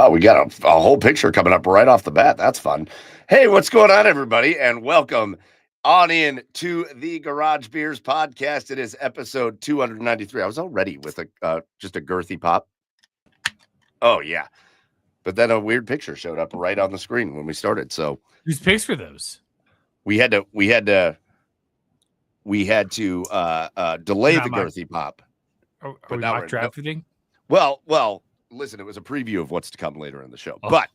Wow, we got a whole picture coming up right off the bat. That's fun. Hey, what's going on, everybody? And welcome on in to the Garage Beers podcast. It is episode 293. I was already with just a girthy pop. Oh, yeah. But then a weird picture showed up right on the screen when we started. So whose picks for those? we had to delay the girthy pop. Are we mock drafting? Well, listen, it was a preview of what's to come later in the show. But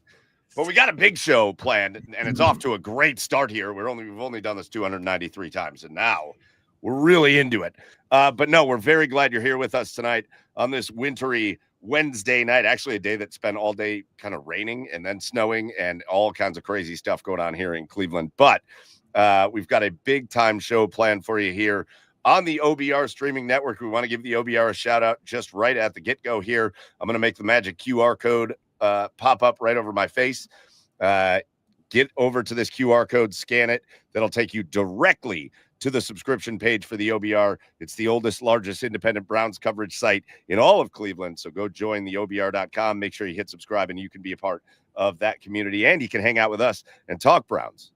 we got a big show planned, and it's off to a great start here. We've only done this 293 times, and now we're really into it. But no, we're very glad you're here with us tonight on this wintry Wednesday night. Actually, a day that spent all day kind of raining and then snowing and all kinds of crazy stuff going on here in Cleveland. But we've got a big time show planned for you here on the OBR streaming network. We want to give the OBR a shout out just right at the get-go here. I'm going to make the magic QR code pop up right over my face. Get over to this QR code, scan it. That'll take you directly to the subscription page for the OBR. It's the oldest, largest independent Browns coverage site in all of Cleveland. So go join the OBR.com. Make sure you hit subscribe and you can be a part of that community. And you can hang out with us and talk Browns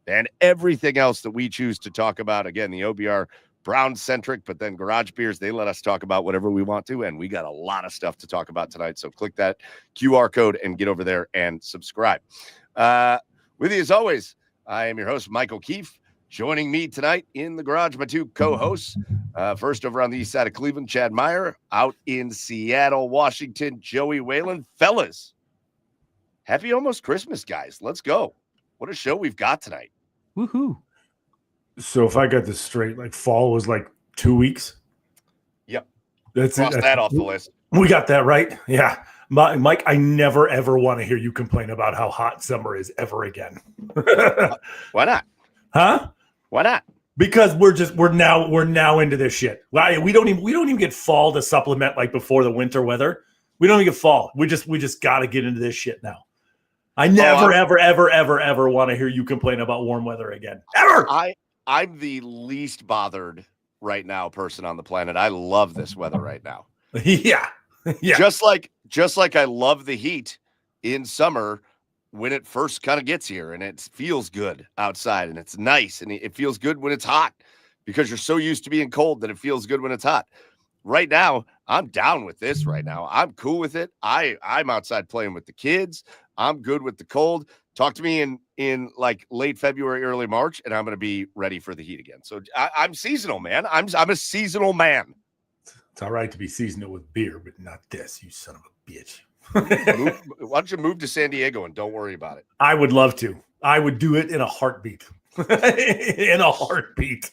and everything else that we choose to talk about. Again, the OBR Brown-centric, but then Garage Beers, they let us talk about whatever we want to, and we got a lot of stuff to talk about tonight. So click that QR code and get over there and subscribe. With you as always, I am your host, Michael Keefe. Joining me tonight in the garage, my two co-hosts. First over on the east side of Cleveland, Chad Meyer. Out in Seattle, Washington, Joey Whalen. Fellas, happy almost Christmas, guys. Let's go. What a show we've got tonight. Woohoo. So if I got this straight, like fall was like 2 weeks. Yep. Cross that off the list. We got that right. Yeah. Mike, I never, ever want to hear you complain about how hot summer is ever again. Why not? Huh? Why not? Because we're now into this shit. We don't even get fall to supplement like before the winter weather. We don't even get fall. We just got to get into this shit now. I never, ever want to hear you complain about warm weather again. Ever. I'm the least bothered right now person on the planet. I love this weather right now. Yeah. Just like I love the heat in summer when it first kind of gets here and it feels good outside and it's nice and it feels good when it's hot because you're so used to being cold that it feels good when it's hot. Right now, I'm down with this right now. I'm cool with it. I'm outside playing with the kids. I'm good with the cold. Talk to me in like late February, early March, and I'm going to be ready for the heat again. So I'm seasonal, man. I'm a seasonal man. It's all right to be seasonal with beer, but not this, you son of a bitch. Why don't you move to San Diego and don't worry about it? I would love to. I would do it in a heartbeat. In a heartbeat.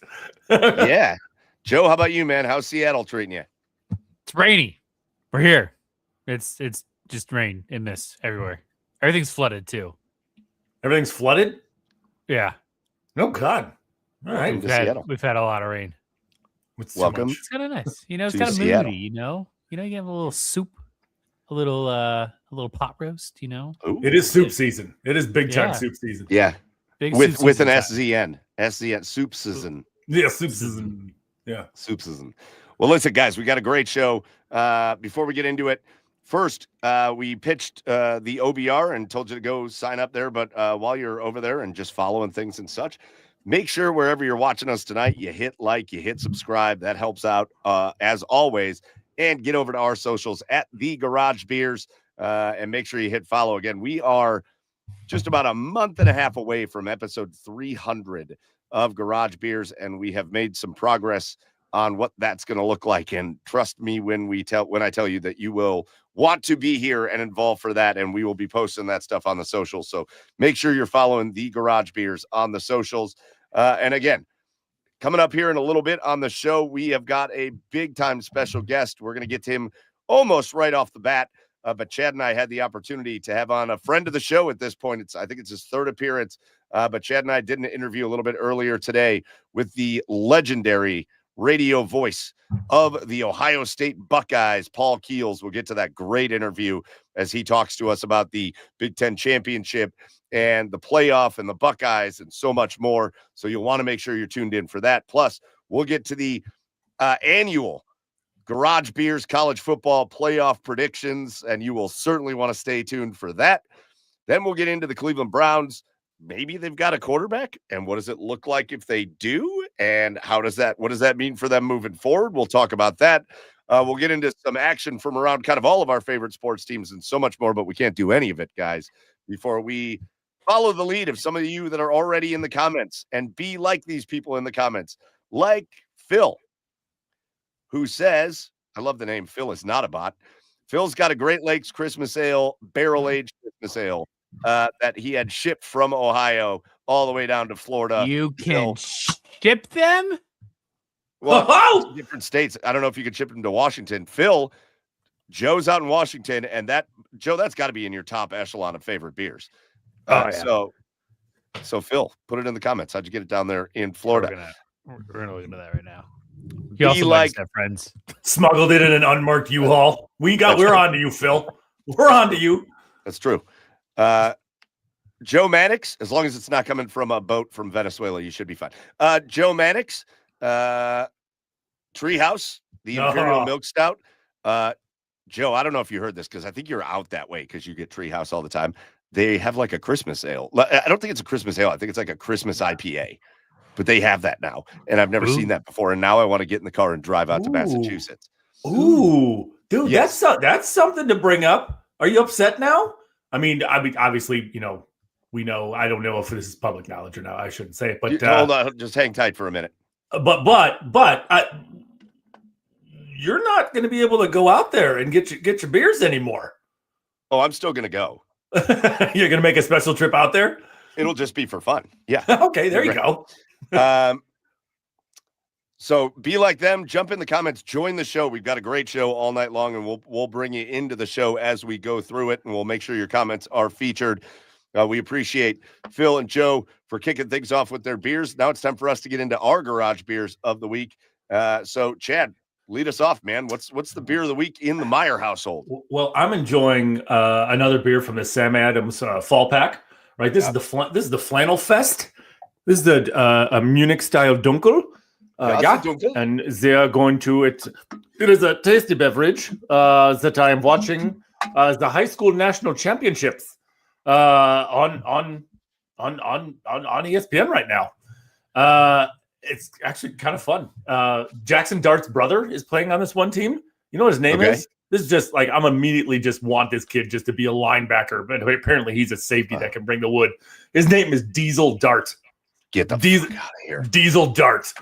Yeah. Joe, how about you, man? How's Seattle treating you? It's rainy. We're here. It's just rain and mist everywhere. Everything's flooded too. Everything's flooded? Yeah. Oh, God. All right. We've had a lot of rain. Welcome. It's kind of nice. It's kind of Seattle. moody, You have a little soup, a little pot roast, Ooh. It is soup season. It is big time soup season. Yeah. Big with an SZN. SZN, soup season. Yeah, soup season. Yeah. Soup season. Well, listen, guys, we got a great show. Before we get into it, first, we pitched the OBR and told you to go sign up there. But while you're over there and just following things and such, make sure wherever you're watching us tonight, you hit like, you hit subscribe. That helps out as always. And get over to our socials at The Garage Beers and make sure you hit follow. Again, we are just about a month and a half away from episode 300 of Garage Beers, and we have made some progress on what that's going to look like. And trust me when I tell you that you will want to be here and involved for that, and we will be posting that stuff on the socials. So make sure you're following the Garage Beers on the socials. And again, coming up here in a little bit on the show, we have got a big time special guest. We're going to get to him almost right off the bat. But Chad and I had the opportunity to have on a friend of the show at this point. I think it's his third appearance. But Chad and I did an interview a little bit earlier today with the legendary radio voice of the Ohio State Buckeyes, Paul Keels. We'll get to that great interview as he talks to us about the Big Ten championship and the playoff and the Buckeyes and so much more. So you'll want to make sure you're tuned in for that. Plus, we'll get to the annual Garage Beers college football playoff predictions, and you will certainly want to stay tuned for that. Then we'll get into the Cleveland Browns. Maybe they've got a quarterback, and what does it look like if they do? And what does that mean for them moving forward? We'll talk about that. We'll get into some action from around kind of all of our favorite sports teams and so much more, but we can't do any of it, guys, before we follow the lead of some of you that are already in the comments and be like these people in the comments, like Phil, who says, I love the name. Phil is not a bot. Phil's got a Great Lakes Christmas Ale, barrel-aged Christmas Ale that he had shipped from Ohio all the way down to Florida. You can ship them? Well, different states. I don't know if you could ship them to Washington. Phil, Joe's out in Washington, and Joe, that's got to be in your top echelon of favorite beers. Yeah. So Phil, put it in the comments. How'd you get it down there in Florida? We're gonna look into that right now. He also likes to have friends. Smuggled it in an unmarked U-Haul. We're on to you, Phil. We're on to you. That's true. Joe Mannix, as long as it's not coming from a boat from Venezuela, you should be fine. Joe Mannix, Treehouse, the Imperial Milk Stout. Joe, I don't know if you heard this because I think you're out that way because you get Treehouse all the time. They have like a Christmas ale. I don't think it's a Christmas ale. I think it's like a Christmas IPA, but they have that now. And I've never seen that before. And now I want to get in the car and drive out to Massachusetts. Ooh, dude, yes. that's something to bring up. Are you upset now? I mean, obviously, we know. I don't know if this is public knowledge or not. I shouldn't say it, but hold on, just hang tight for a minute. But you're not going to be able to go out there and get your beers anymore. Oh, I'm still going to go. You're going to make a special trip out there? It'll just be for fun. Yeah. Okay, there you go. So be like them. Jump in the comments. Join the show. We've got a great show all night long, and we'll bring you into the show as we go through it, and we'll make sure your comments are featured. We appreciate Phil and Joe for kicking things off with their beers. Now it's time for us to get into our garage beers of the week. So Chad, lead us off, man. What's the beer of the week in the Meyer household? Well, I'm enjoying another beer from the Sam Adams fall pack. Right, this is the Flannel Fest. This is the Munich style Dunkel. And they are going to it. It is a tasty beverage that I am watching the high school national championships on ESPN right now. It's actually kind of fun. Jackson Dart's brother is playing on this one team. You know what his name is? This is just like, I'm immediately just want this kid just to be a linebacker, but apparently he's a safety that can bring the wood. His name is Diesel Dart. Get the fuck out of here. Diesel Dart.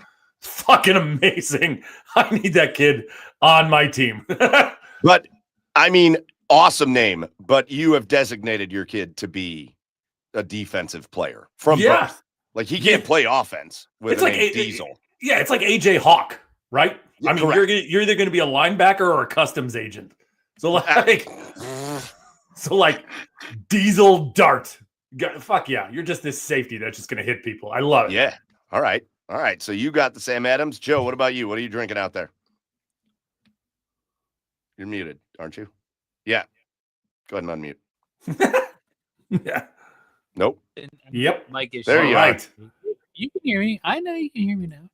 Fucking amazing. I need that kid on my team. But I mean, awesome name, but you have designated your kid to be a defensive player from birth. Like he can't play offense with Diesel. It's like AJ Hawk, right? Yeah, I mean, you're either going to be a linebacker or a customs agent. So like Diesel Dart. Fuck yeah, you're just this safety that's just going to hit people. I love it. Yeah. All right. So you got the Sam Adams. Joe, what about you? What are you drinking out there? You're muted, aren't you? Yeah. Go ahead and unmute. Yeah. Nope. Yep. Mike is there you are. You can hear me. I know you can hear me now.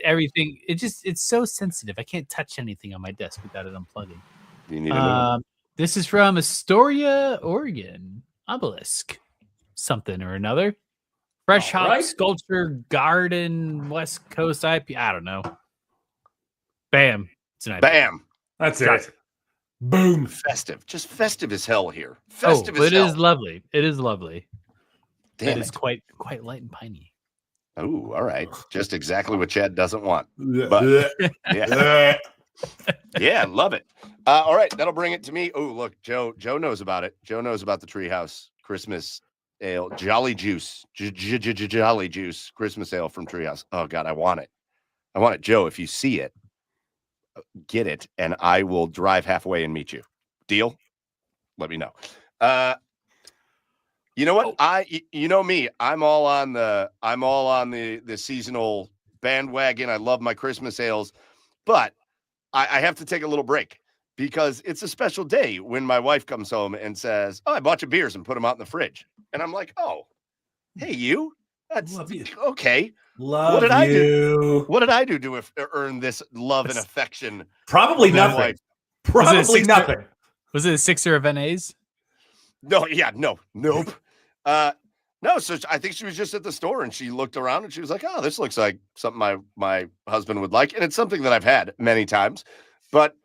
Everything. It's so sensitive. I can't touch anything on my desk without it unplugging. You need a this is from Astoria, Oregon. Obelisk. Something or another. Fresh Hop Sculpture Garden West Coast IP. I don't know. Bam. It's an IP. Bam. That's it. Boom. Festive. Just festive as hell here. Festive as it hell. Is lovely. It is lovely. Damn It's quite light and piney. Oh, all right. Just exactly what Chad doesn't want. But yeah. Yeah, love it. All right, that'll bring it to me. Oh, look, Joe knows about it. Joe knows about the Treehouse Christmas Ale, Jolly Juice, Jolly Juice Christmas Ale from Treehouse. Oh God, I want it. Joe, if you see it, get it, and I will drive halfway and meet you. Deal? Let me know. You know what? You know me. I'm all on the seasonal bandwagon. I love my Christmas ales, but I have to take a little break because it's a special day when my wife comes home and says, "Oh, I bought you beers and put them out in the fridge." And I'm like, "Oh, hey, you. That's Love you. okay. Love What did I you. What did I do to earn this love and affection? Probably from my nothing. wife? Probably nothing. Was it a sixer of NAs? No, yeah, nope. No, so I think she was just at the store and she looked around and she was like, "Oh, this looks like something my husband would like," and it's something that I've had many times. But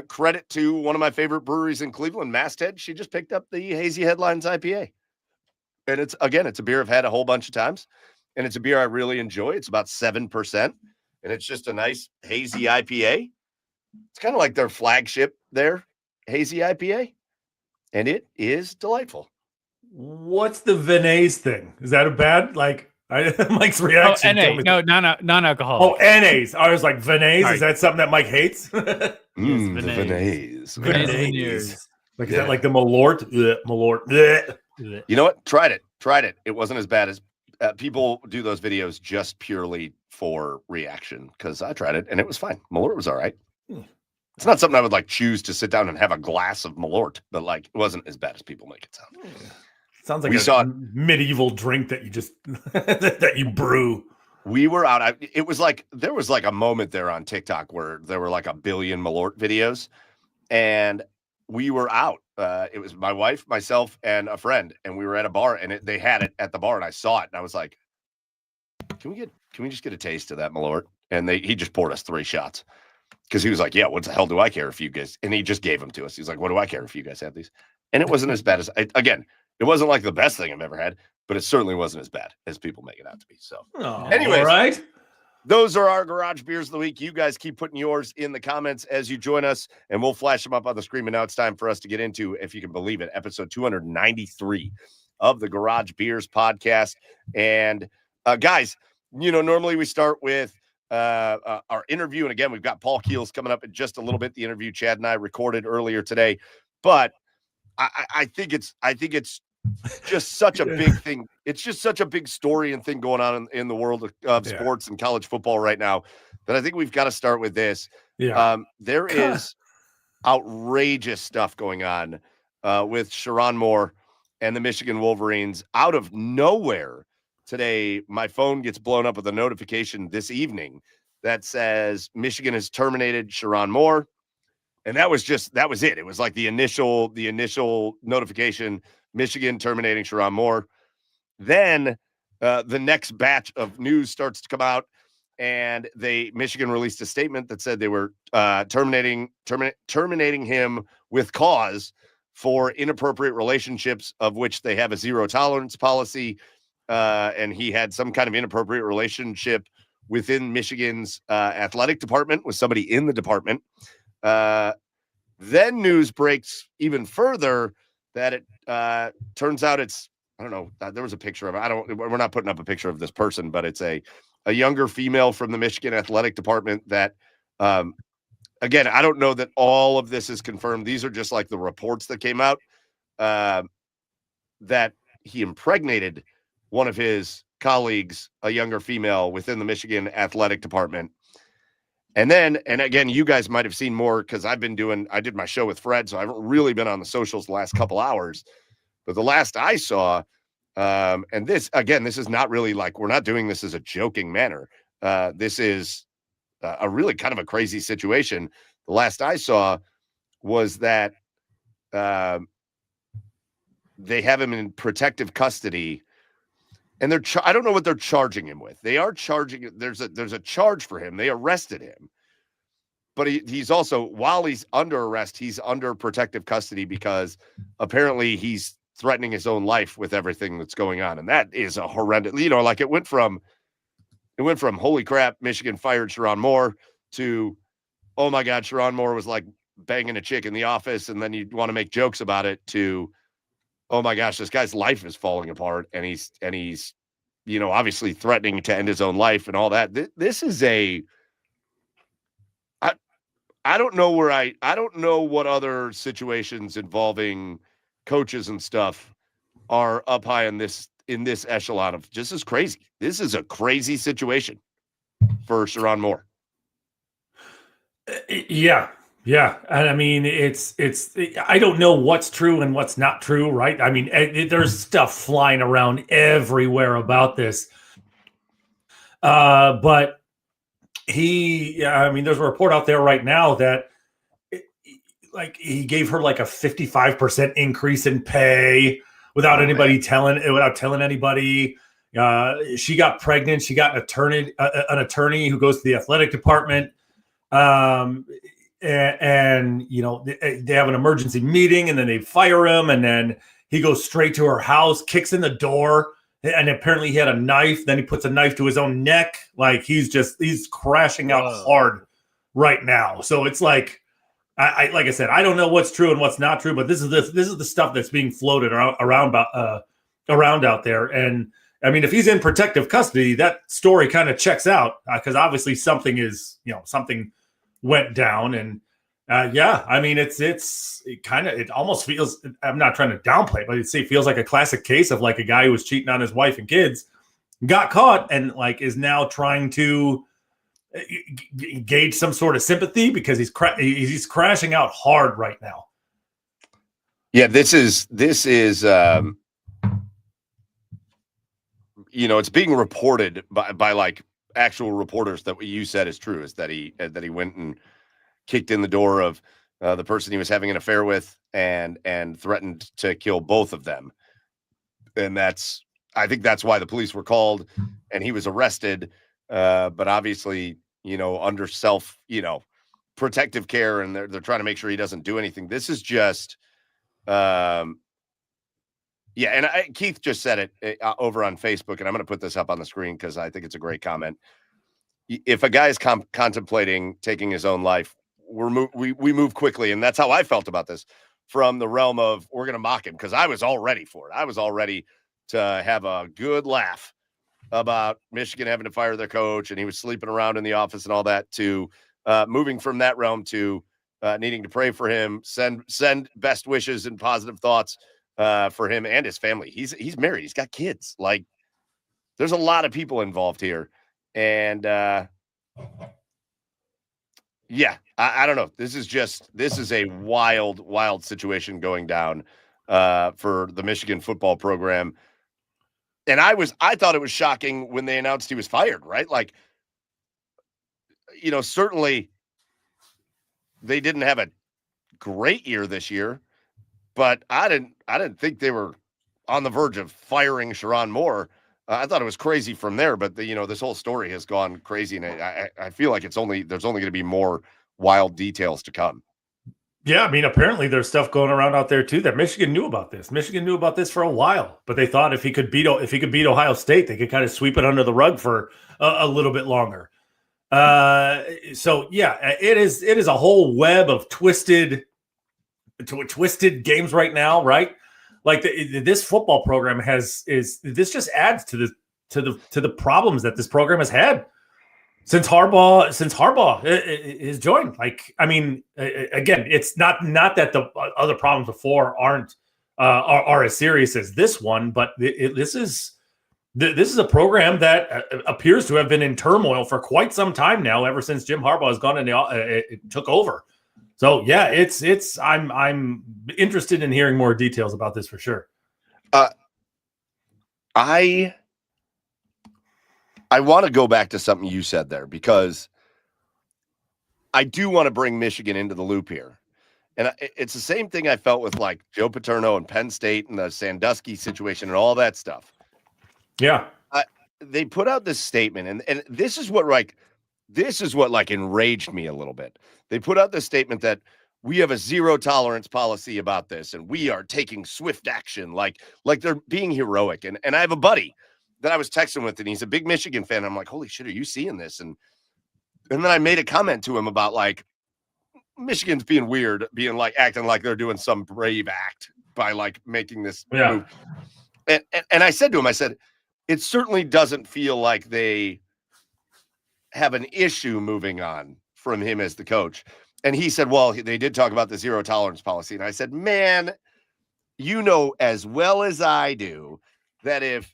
credit to one of my favorite breweries in Cleveland, Masthead. She just picked up the Hazy Headlines IPA, and it's a beer I've had a whole bunch of times, and it's a beer I really enjoy. It's about 7%, and it's just a nice hazy IPA. It's kind of like their flagship there, Hazy IPA, and it is delightful. What's the Vinay's thing? Is that a bad Mike's reaction? NA. No, non-alcoholic. Oh, NAs. I was like, Vinay's. Is that something that Mike hates? The Vinay's. Vinay's veneers. Like, is that like the Malort? Malort. You know what? Tried it. It wasn't as bad as people do those videos just purely for reaction, because I tried it and it was fine. Malort was all right. It's not something I would choose to sit down and have a glass of Malort, but it wasn't as bad as people make it sound. Sounds like a medieval drink that you just that you brew. We were out. There was a moment there on TikTok where there were 1 billion Malort videos, and we were out. It was my wife, myself, and a friend, and we were at a bar, and they had it at the bar, and I saw it, and I was like, "Can we just get a taste of that Malort?" And he just poured us 3 shots. Because he was like, "Yeah, what the hell do I care if you guys?" And he just gave them to us. He's like, "What do I care if you guys have these?" And it wasn't as bad as it wasn't the best thing I've ever had, but it certainly wasn't as bad as people make it out to be. So, anyways, all right. Those are our garage beers of the week. You guys keep putting yours in the comments as you join us, and we'll flash them up on the screen. And now it's time for us to get into, if you can believe it, episode 293 of the Garage Beers podcast. And guys, normally we start with our interview. And again, we've got Paul Keels coming up in just a little bit. The interview Chad and I recorded earlier today, but I think it's just such a big thing. It's just such a big story and thing going on in the world of sports and college football right now that I think we've got to start with this. Yeah. There is outrageous stuff going on with Sherrone Moore and the Michigan Wolverines out of nowhere. Today, my phone gets blown up with a notification this evening that says Michigan has terminated Sherrone Moore. And that was it. It was the initial notification, Michigan terminating Sherrone Moore. Then the next batch of news starts to come out, and Michigan released a statement that said they were terminating him with cause for inappropriate relationships, of which they have a zero tolerance policy. And he had some kind of inappropriate relationship within Michigan's athletic department with somebody in the department. Then news breaks even further that it turns out it's, I don't know, there was a picture of it. We're not putting up a picture of this person, but it's a younger female from the Michigan athletic department that, again, I don't know that all of this is confirmed. These are just the reports that came out that he impregnated one of his colleagues, a younger female within the Michigan athletic department. And again, you guys might have seen more because I did my show with Fred, so I haven't really been on the socials the last couple hours. But the last I saw, and this is not really we're not doing this as a joking manner. This is a really kind of a crazy situation. The last I saw was that they have him in protective custody. And I don't know what they're charging him with. They are charging. There's a charge for him. They arrested him, but he's also, while he's under arrest, he's under protective custody because apparently he's threatening his own life with everything that's going on, and that is a horrendous. It went from holy crap, Michigan fired Sherrone Moore to, oh my God, Sherrone Moore was banging a chick in the office, and then you want to make jokes about it, to, oh my gosh, this guy's life is falling apart, and he's obviously threatening to end his own life and all that. This is I don't know I don't know what other situations involving coaches and stuff are up high in this echelon of just as crazy. This is a crazy situation for Sherrone Moore. Yeah. Yeah. And I mean, it's I don't know what's true and what's not true, right? I mean, there's stuff flying around everywhere about this. But there's a report out there right now that he gave her like a 55% increase in pay without telling anybody. She got pregnant. She got an attorney who goes to the athletic department. And they have an emergency meeting, and then they fire him, and then he goes straight to her house, kicks in the door, and apparently he had a knife. Then he puts a knife to his own neck. Like he's crashing out hard right now. So it's like, like I said, I don't know what's true and what's not true, but this is the stuff that's being floated around out there. And I mean, if he's in protective custody, that story kind of checks out because obviously something went down. And I mean, it almost feels, I'm not trying to downplay, but it feels like a classic case of like a guy who was cheating on his wife and kids, got caught, and like is now trying to gauge some sort of sympathy because he's crashing out hard right now. Yeah, this is it's being reported by like actual reporters that what you said is true, is that he went and kicked in the door of the person he was having an affair with and threatened to kill both of them. And I think that's why the police were called and he was arrested. But obviously, under self, protective care, and they're trying to make sure he doesn't do anything. This is just, and Keith just said it over on Facebook, and I'm going to put this up on the screen because I think it's a great comment. If a guy is contemplating taking his own life, we move quickly, and that's how I felt about this, from the realm of we're going to mock him, because I was all ready for it. I was all ready to have a good laugh about Michigan having to fire their coach, and he was sleeping around in the office and all that, to moving from that realm to needing to pray for him, send best wishes and positive thoughts for him and his family. He's married. He's got kids. Like, there's a lot of people involved here. And I don't know. This is a wild situation going down for the Michigan football program. And I thought it was shocking when they announced he was fired, right? Like, certainly they didn't have a great year this year, but I didn't think they were on the verge of firing Sharon Moore. I thought it was crazy from there, but this whole story has gone crazy, and I feel like there's only going to be more wild details to come. Yeah, I mean, apparently there's stuff going around out there too that Michigan knew about this. Michigan knew about this for a while, but they thought if he could beat Ohio State, they could kind of sweep it under the rug for a little bit longer. It is a whole web of twisted games right now, right? Like this football program this just adds to the problems that this program has had since Harbaugh is joined. Like, I mean, again, it's not that the other problems before are as serious as this one, but this is a program that appears to have been in turmoil for quite some time now, ever since Jim Harbaugh has gone and took over. So yeah, I'm interested in hearing more details about this for sure. I want to go back to something you said there, because I do want to bring Michigan into the loop here. And it's the same thing I felt with like Joe Paterno and Penn State and the Sandusky situation and all that stuff. Yeah. They put out this statement, and this is what enraged me a little bit. They put out this statement that we have a zero tolerance policy about this, and we are taking swift action, like they're being heroic. And I have a buddy that I was texting with, and he's a big Michigan fan. I'm like, holy shit, are you seeing this? And then I made a comment to him about like Michigan's being weird, being like acting like they're doing some brave act by like making this move. And I said to him, it certainly doesn't feel like they have an issue moving on from him as the coach. And he said, well, they did talk about the zero tolerance policy. And I said, man, as well as I do that if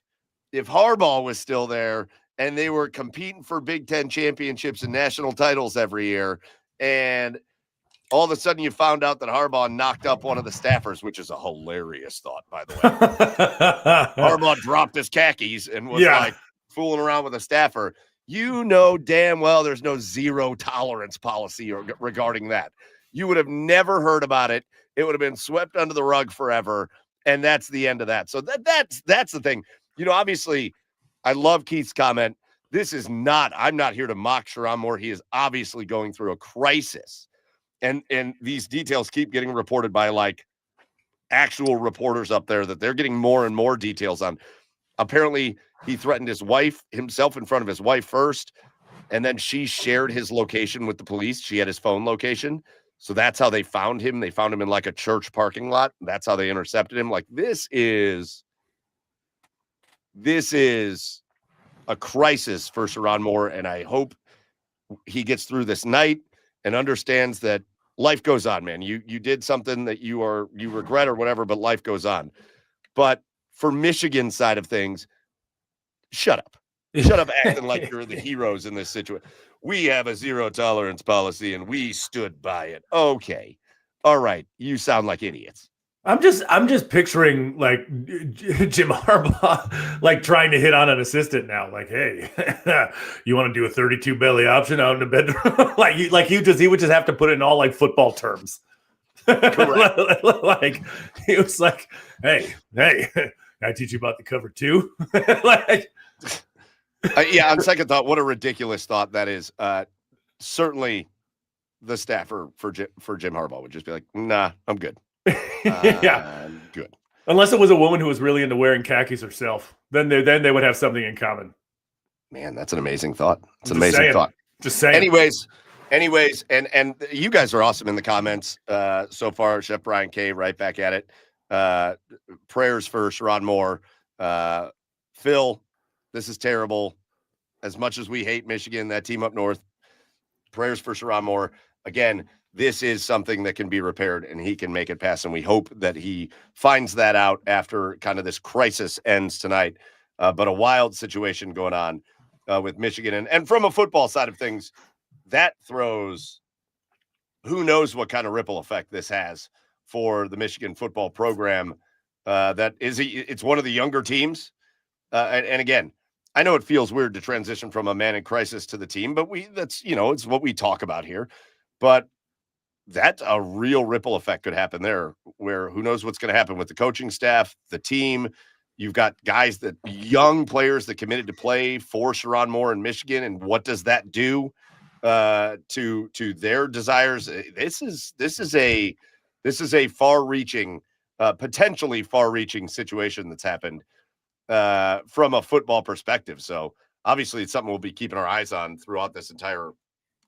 Harbaugh was still there and they were competing for Big Ten championships and national titles every year, and all of a sudden you found out that Harbaugh knocked up one of the staffers, which is a hilarious thought, by the way. Harbaugh dropped his khakis and was like fooling around with a staffer. You know damn well there's no zero tolerance policy regarding that. You would have never heard about it. It would have been swept under the rug forever, and that's the end of that. So that's the thing. Obviously, I love Keith's comment. This is not, I'm not here to mock Sherrone Moore. He is obviously going through a crisis. And these details keep getting reported by like actual reporters up there that they're getting more and more details on. Apparently, he threatened himself in front of his wife first, and then she shared his location with the police. She had his phone location. So that's how they found him. They found him in like a church parking lot. That's how they intercepted him. Like this is a crisis for Sherrone Moore, and I hope he gets through this night and understands that life goes on, man. You did something that you regret or whatever, but life goes on. But for Michigan side of things, shut up. Shut up acting like you're the heroes in this situation. We have a zero tolerance policy and we stood by it. Okay. All right. You sound like idiots. I'm just picturing like Jim Harbaugh like trying to hit on an assistant now. Like, hey, you want to do a 32 belly option out in the bedroom? he would just have to put it in all like football terms. Correct. Like he was like, hey, can I teach you about the cover two? Like, yeah. On second thought, what a ridiculous thought that is. Certainly, the staffer for Jim Harbaugh would just be like, nah, I'm good. Yeah, I'm good. Unless it was a woman who was really into wearing khakis herself, then they would have something in common. Man, that's an amazing thought. It's an Just amazing saying. thought. Just saying. Anyways, and you guys are awesome in the comments so far. Chef Brian K. right back at it. Prayers for Sherrone Moore. Phil, this is terrible. As much as we hate Michigan, that team up north, prayers for Sherrone Moore. Again, this is something that can be repaired and he can make it past. And we hope that he finds that out after kind of this crisis ends tonight. But a wild situation going on with Michigan. And from a football side of things, that throws who knows what kind of ripple effect this has for the Michigan football program. It's one of the younger teams. And again, I know it feels weird to transition from a man in crisis to the team, but it's what we talk about here. But that's a real ripple effect could happen there, where who knows what's going to happen with the coaching staff, the team. You've got young players that committed to play for Sherrone Moore in Michigan, and what does that do to their desires? This is a far-reaching, potentially far-reaching situation that's happened from a football perspective. So obviously, it's something we'll be keeping our eyes on throughout this entire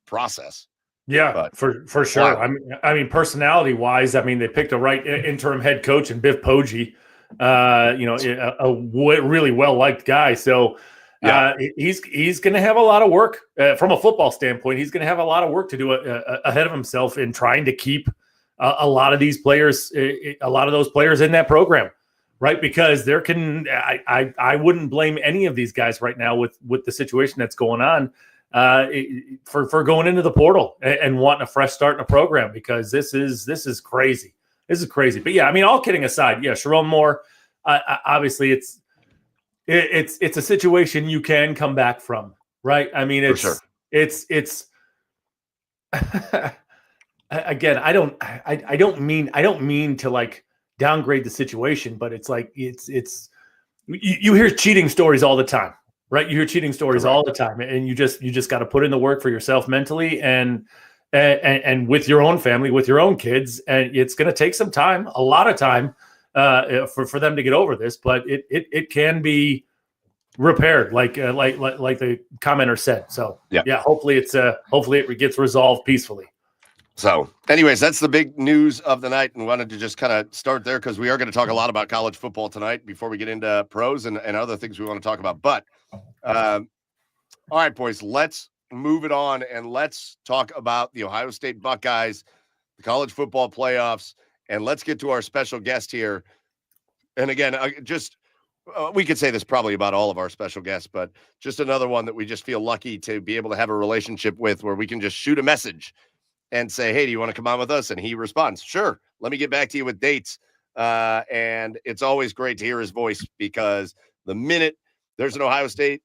process. Yeah, but, for sure. Wow. I mean, personality wise, I mean, they picked a right interim head coach in Biff Poggi, really well liked guy. So he's going to have a lot of work from a football standpoint. He's going to have a lot of work to do ahead of himself in trying to keep a lot of these players, a lot of those players in that program, right? Because I wouldn't blame any of these guys right now with the situation that's going on. For going into the portal and wanting a fresh start in a program, because this is crazy. This is crazy. But yeah, I mean, all kidding aside, yeah, Sherrone Moore, obviously it's a situation you can come back from, right? I mean, it's again, I don't mean to like downgrade the situation, but it's like you hear cheating stories all the time. Right, you hear cheating stories all the time, and you just got to put in the work for yourself mentally and with your own family, with your own kids, and it's going to take some time, a lot of time, for them to get over this. But it can be repaired, like the commenter said. So yeah, hopefully it gets resolved peacefully. So, anyways, that's the big news of the night, and wanted to just kind of start there because we are going to talk a lot about college football tonight before we get into pros and other things we want to talk about. But, all right, boys, let's move it on and let's talk about the Ohio State Buckeyes, the college football playoffs, and let's get to our special guest here. And again, we could say this probably about all of our special guests, but just another one that we just feel lucky to be able to have a relationship with, where we can just shoot a message and say, hey, do you want to come on with us? And he responds, sure, let me get back to you with dates. And it's always great to hear his voice, because the minute there's an Ohio State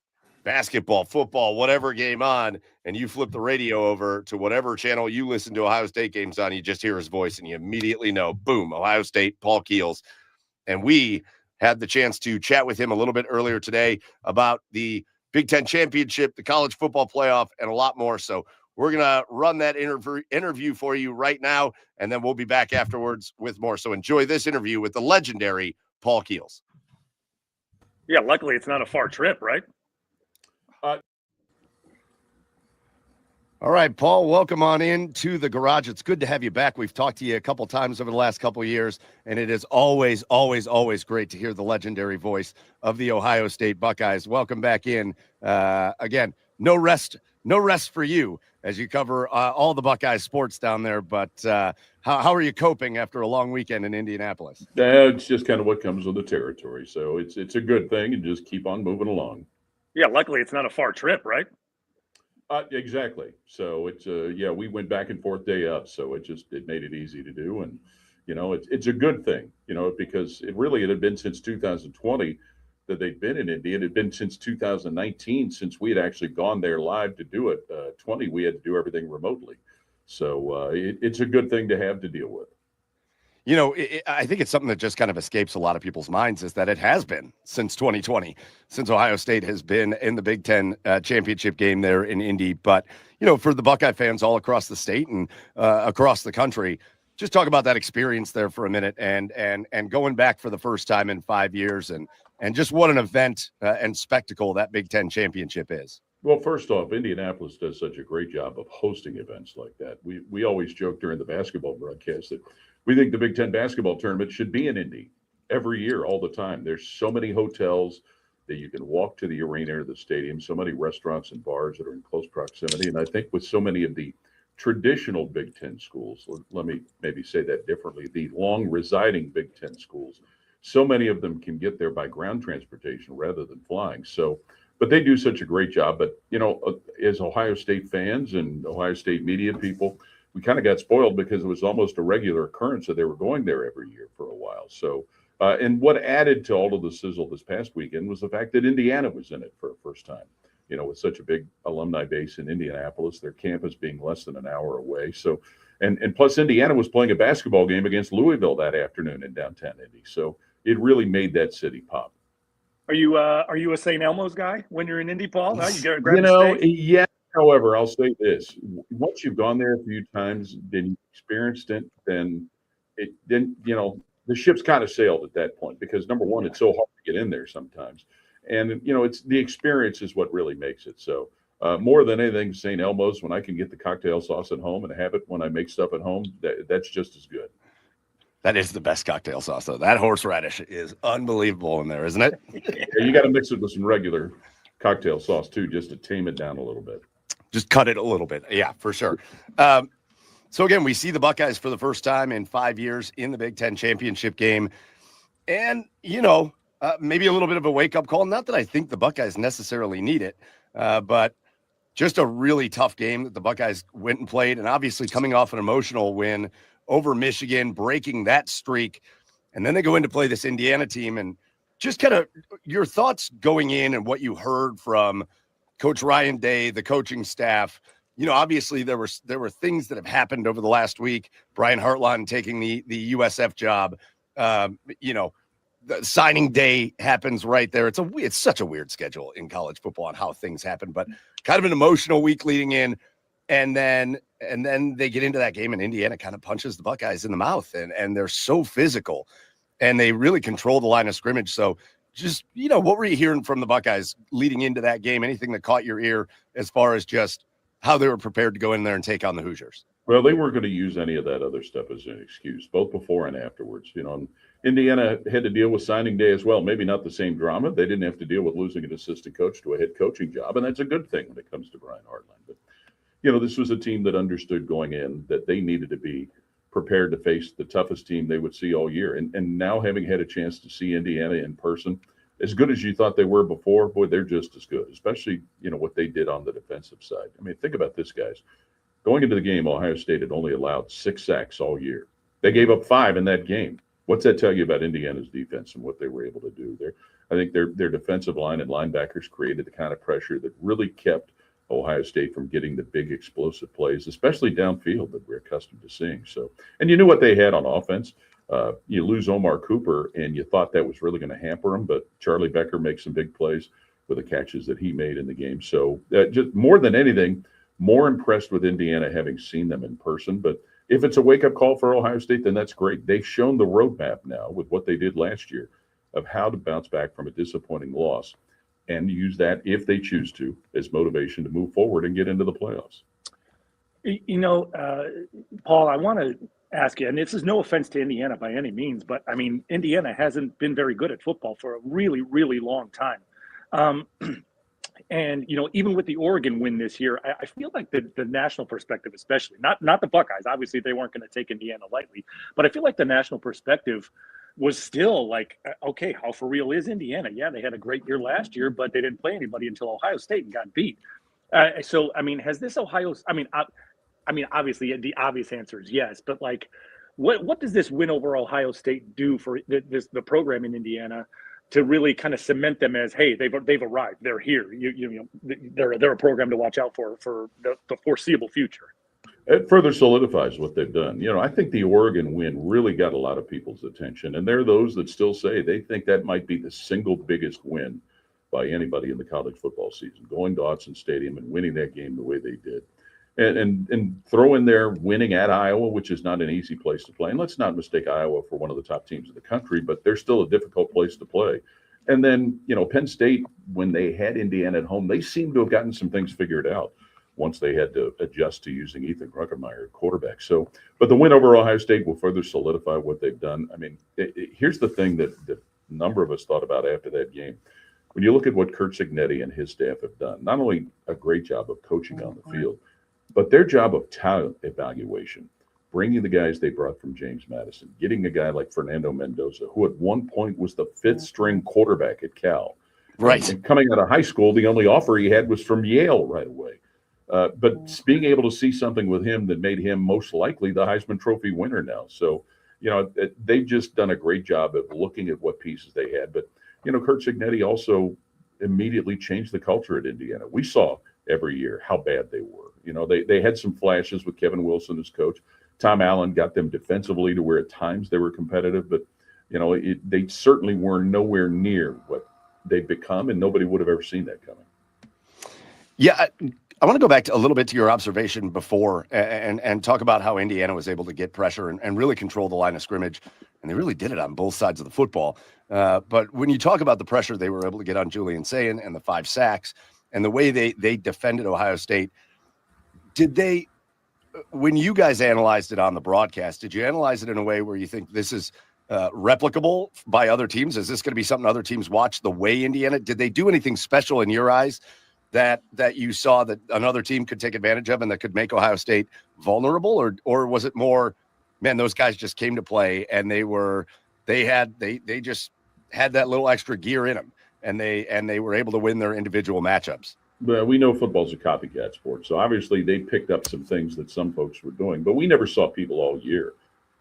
basketball, football, whatever game on, and you flip the radio over to whatever channel you listen to Ohio State games on, you just hear his voice and you immediately know, boom, Ohio State, Paul Keels. And we had the chance to chat with him a little bit earlier today about the Big Ten Championship, the college football playoff, and a lot more. So we're going to run that interview for you right now, and then we'll be back afterwards with more. So enjoy this interview with the legendary Paul Keels. Yeah, luckily it's not a far trip, right? All right, Paul, welcome on in to the garage. It's good to have you back. We've talked to you a couple times over the last couple of years, and it is always, always, always great to hear the legendary voice of the Ohio State Buckeyes. Welcome back in. Again, no rest for you as you cover all the Buckeye sports down there. But how are you coping after a long weekend in Indianapolis? It's just kind of what comes with the territory. So it's a good thing, and just keep on moving along. Yeah, luckily it's not a far trip, right? Exactly. So it's we went back and forth day up, so it made it easy to do, and it's a good thing, because it had been since 2020 that they'd been in Indy. It had been since 2019 since we had actually gone there live to do it. 20 we had to do everything remotely, so it's a good thing to have to deal with. I think it's something that just kind of escapes a lot of people's minds is that it has been since 2020, since Ohio State has been in the Big Ten championship game there in Indy. But, for the Buckeye fans all across the state and across the country, just talk about that experience there for a minute and going back for the first time in 5 years and just what an event and spectacle that Big Ten championship is. Well, first off, Indianapolis does such a great job of hosting events like that. We always joke during the basketball broadcast that we think the Big Ten basketball tournament should be in Indy every year, all the time. There's so many hotels that you can walk to the arena or the stadium, so many restaurants and bars that are in close proximity. And I think with so many of the traditional Big Ten schools, let me maybe say that differently, the long residing Big Ten schools, so many of them can get there by ground transportation rather than flying. So, but they do such a great job. But, as Ohio State fans and Ohio State media people, we kind of got spoiled because it was almost a regular occurrence that they were going there every year for a while. So, and what added to all of the sizzle this past weekend was the fact that Indiana was in it for the first time, with such a big alumni base in Indianapolis, their campus being less than an hour away. So, and plus Indiana was playing a basketball game against Louisville that afternoon in downtown Indy. So it really made that city pop. Are you a St. Elmo's guy when you're in Indy, Paul? No, you go grab a steak? Yeah. However, I'll say this: once you've gone there a few times, then you experienced it, then the ship's kind of sailed at that point because number one, it's so hard to get in there sometimes, and it's the experience is what really makes it. So more than anything, St. Elmo's, when I can get the cocktail sauce at home and have it when I make stuff at home, that's just as good. That is the best cocktail sauce, though. That horseradish is unbelievable in there, isn't it? Yeah, you got to mix it with some regular cocktail sauce too, just to tame it down a little bit. Just cut it a little bit. Yeah, for sure. So again, we see the Buckeyes for the first time in 5 years in the Big Ten championship game. And, maybe a little bit of a wake-up call. Not that I think the Buckeyes necessarily need it, but just a really tough game that the Buckeyes went and played. And obviously coming off an emotional win over Michigan, breaking that streak. And then they go in to play this Indiana team. And just kind of your thoughts going in and what you heard from Coach Ryan Day, the coaching staff. Obviously there were things that have happened over the last week. Brian Hartline taking the USF job. The signing day happens right there. It's such a weird schedule in college football and how things happen, but kind of an emotional week leading in. And then they get into that game and Indiana kind of punches the Buckeyes in the mouth and they're so physical and they really control the line of scrimmage. So just, what were you hearing from the Buckeyes leading into that game? Anything that caught your ear as far as just how they were prepared to go in there and take on the Hoosiers? Well, they weren't going to use any of that other stuff as an excuse, both before and afterwards. Indiana had to deal with signing day as well. Maybe not the same drama. They didn't have to deal with losing an assistant coach to a head coaching job, and that's a good thing when it comes to Brian Hartline. But, this was a team that understood going in that they needed to be prepared to face the toughest team they would see all year. And now having had a chance to see Indiana in person, as good as you thought they were before, boy, they're just as good, especially, what they did on the defensive side. I mean, think about this, guys. Going into the game, Ohio State had only allowed 6 sacks all year. They gave up 5 in that game. What's that tell you about Indiana's defense and what they were able to do there? I think their defensive line and linebackers created the kind of pressure that really kept Ohio State from getting the big explosive plays, especially downfield that we're accustomed to seeing. So, and you knew what they had on offense. You lose Omar Cooper, and you thought that was really going to hamper them, but Charlie Becker makes some big plays with the catches that he made in the game. So, just more than anything, more impressed with Indiana having seen them in person. But if it's a wake-up call for Ohio State, then that's great. They've shown the roadmap now with what they did last year of how to bounce back from a disappointing loss and use that, if they choose to, as motivation to move forward and get into the playoffs. Paul, I want to ask you, and this is no offense to Indiana by any means, but I mean, Indiana hasn't been very good at football for a really, really long time. And, even with the Oregon win this year, I feel like the national perspective, especially, not the Buckeyes, obviously they weren't going to take Indiana lightly, but I feel like the national perspective was still like, okay, how for real is Indiana? Yeah, they had a great year last year, but they didn't play anybody until Ohio State and got beat. So, I mean, has this obviously the obvious answer is yes, but like, what does this win over Ohio State do for the program in Indiana to really kind of cement them as, hey, they've arrived, they're here, they're a program to watch out for the foreseeable future? It further solidifies what they've done. I think the Oregon win really got a lot of people's attention, and there are those that still say they think that might be the single biggest win by anybody in the college football season, going to Autzen Stadium and winning that game the way they did. And throw in there winning at Iowa, which is not an easy place to play. And let's not mistake Iowa for one of the top teams in the country, but they're still a difficult place to play. And then, Penn State, when they had Indiana at home, they seemed to have gotten some things figured out once they had to adjust to using Ethan Ruckermeyer at quarterback. So, but the win over Ohio State will further solidify what they've done. I mean, here's the thing that a number of us thought about after that game. When you look at what Curt Cignetti and his staff have done, not only a great job of coaching on the field, but their job of talent evaluation, bringing the guys they brought from James Madison, getting a guy like Fernando Mendoza, who at one point was the fifth-string quarterback at Cal. Right. And coming out of high school, the only offer he had was from Yale right away. But being able to see something with him that made him most likely the Heisman Trophy winner now. So, they've just done a great job of looking at what pieces they had. But, Curt Cignetti also immediately changed the culture at Indiana. We saw every year how bad they were. They had some flashes with Kevin Wilson as coach. Tom Allen got them defensively to where at times they were competitive, but they certainly were nowhere near what they've become, and nobody would have ever seen that coming. Yeah, I want to go back a little bit to your observation before and talk about how Indiana was able to get pressure and really control the line of scrimmage, and they really did it on both sides of the football. But when you talk about the pressure they were able to get on Julian Sayin and the 5 sacks and the way they defended Ohio State, when you guys analyzed it on the broadcast, did you analyze it in a way where you think this is replicable by other teams? Is this going to be something other teams watch the way Indiana? Did they do anything special in your eyes that you saw that another team could take advantage of and that could make Ohio State vulnerable? Or was it more, man, those guys just came to play and they just had that little extra gear in them and they were able to win their individual matchups? Well, we know football's a copycat sport, so obviously they picked up some things that some folks were doing, but we never saw people all year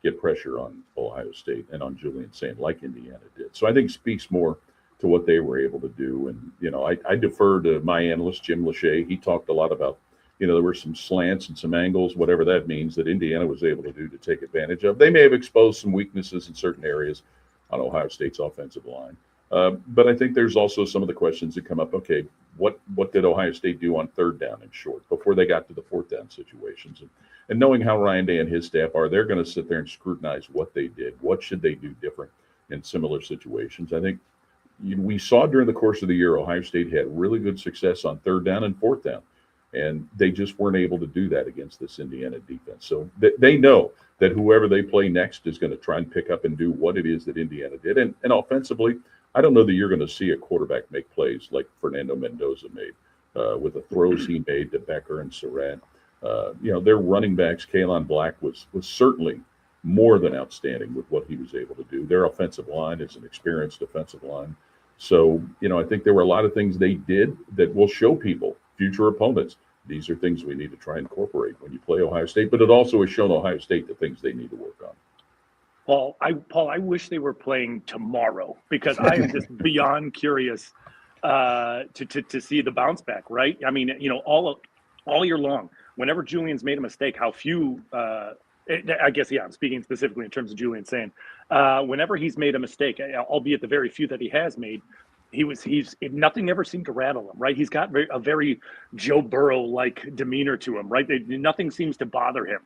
get pressure on Ohio State and on Julian Sayin like Indiana did. So I think it speaks more to what they were able to do. And, I defer to my analyst, Jim Lachey. He talked a lot about, there were some slants and some angles, whatever that means, that Indiana was able to do to take advantage of. They may have exposed some weaknesses in certain areas on Ohio State's offensive line. But I think there's also some of the questions that come up. Okay, what did Ohio State do on third down and short before they got to the fourth down situations? And knowing how Ryan Day and his staff are, they're going to sit there and scrutinize what they did. What should they do different in similar situations? I think we saw during the course of the year, Ohio State had really good success on third down and fourth down, and they just weren't able to do that against this Indiana defense. So they know that whoever they play next is going to try and pick up and do what it is that Indiana did. And offensively, I don't know that you're going to see a quarterback make plays like Fernando Mendoza made with the throws he made to Becker and Surratt. Their running backs, Kalen Black, was certainly more than outstanding with what he was able to do. Their offensive line is an experienced offensive line. So, I think there were a lot of things they did that will show people, future opponents, these are things we need to try and incorporate when you play Ohio State. But it also has shown Ohio State the things they need to work on. Paul, I wish they were playing tomorrow because I am just beyond curious to see the bounce back. Right? I mean, all year long, whenever Julian's made a mistake, how few. I guess, yeah, I'm speaking specifically in terms of Julian saying, whenever he's made a mistake, albeit the very few that he has made, nothing ever seemed to rattle him, right? He's got a very Joe Burrow-like demeanor to him, right? Nothing seems to bother him.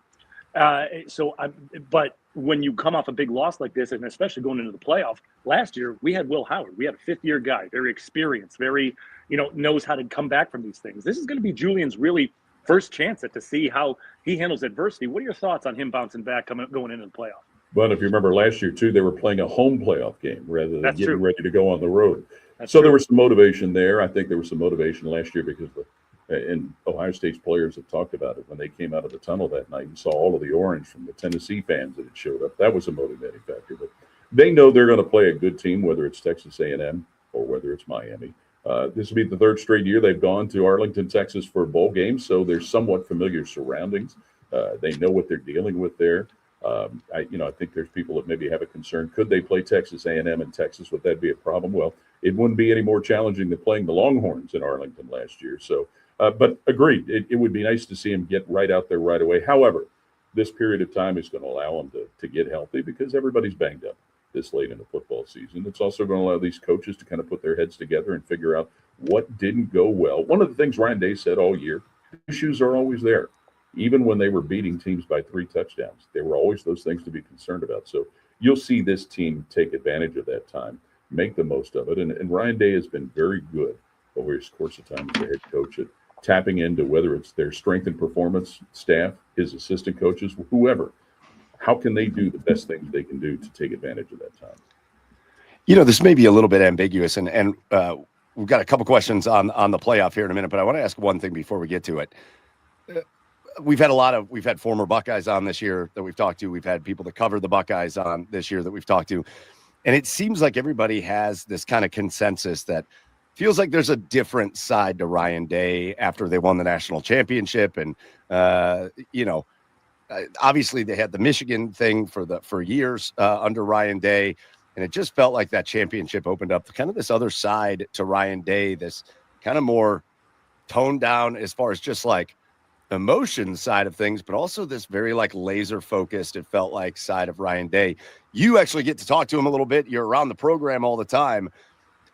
But when you come off a big loss like this, and especially going into the playoff, last year we had Will Howard. We had a fifth-year guy, very experienced, very, knows how to come back from these things. This is going to be Julian's really first chance to see how he handles adversity. What are your thoughts on him bouncing back, going into the playoff? But if you remember last year, too, they were playing a home playoff game rather than getting ready to go on the road. There was some motivation there. I think there was some motivation last year because and Ohio State's players have talked about it. When they came out of the tunnel that night and saw all of the orange from the Tennessee fans that had showed up, that was a motivating factor. But they know they're going to play a good team, whether it's Texas A&M or whether it's Miami. This will be the third straight year they've gone to Arlington, Texas for a bowl game, so they're somewhat familiar surroundings. They know what they're dealing with there. I think there's people that maybe have a concern. Could they play Texas A&M in Texas? Would that be a problem? Well, it wouldn't be any more challenging than playing the Longhorns in Arlington last year. So, but agreed, it would be nice to see him get right out there right away. However, this period of time is going to allow him to get healthy because everybody's banged up this late in the football season. It's also going to allow these coaches to kind of put their heads together and figure out what didn't go well. One of the things Ryan Day said all year, issues are always there. Even when they were beating teams by 3 touchdowns, there were always those things to be concerned about. So you'll see this team take advantage of that time, make the most of it. And Ryan Day has been very good over his course of time as a head coach at tapping into whether it's their strength and performance staff, his assistant coaches, whoever. How can they do the best things they can do to take advantage of that time? This may be a little bit ambiguous, and we've got a couple questions on the playoff here in a minute, but I want to ask one thing before we get to it. We've had former Buckeyes on this year that we've talked to. We've had people that cover the Buckeyes on this year that we've talked to. And it seems like everybody has this kind of consensus that feels like there's a different side to Ryan Day after they won the national championship. And, obviously they had the Michigan thing for years under Ryan Day. And it just felt like that championship opened up kind of this other side to Ryan Day, this kind of more toned down as far as just like emotion side of things, but also this very like laser focused, it felt like, side of Ryan Day. You actually get to talk to him a little bit. You're around the program all the time.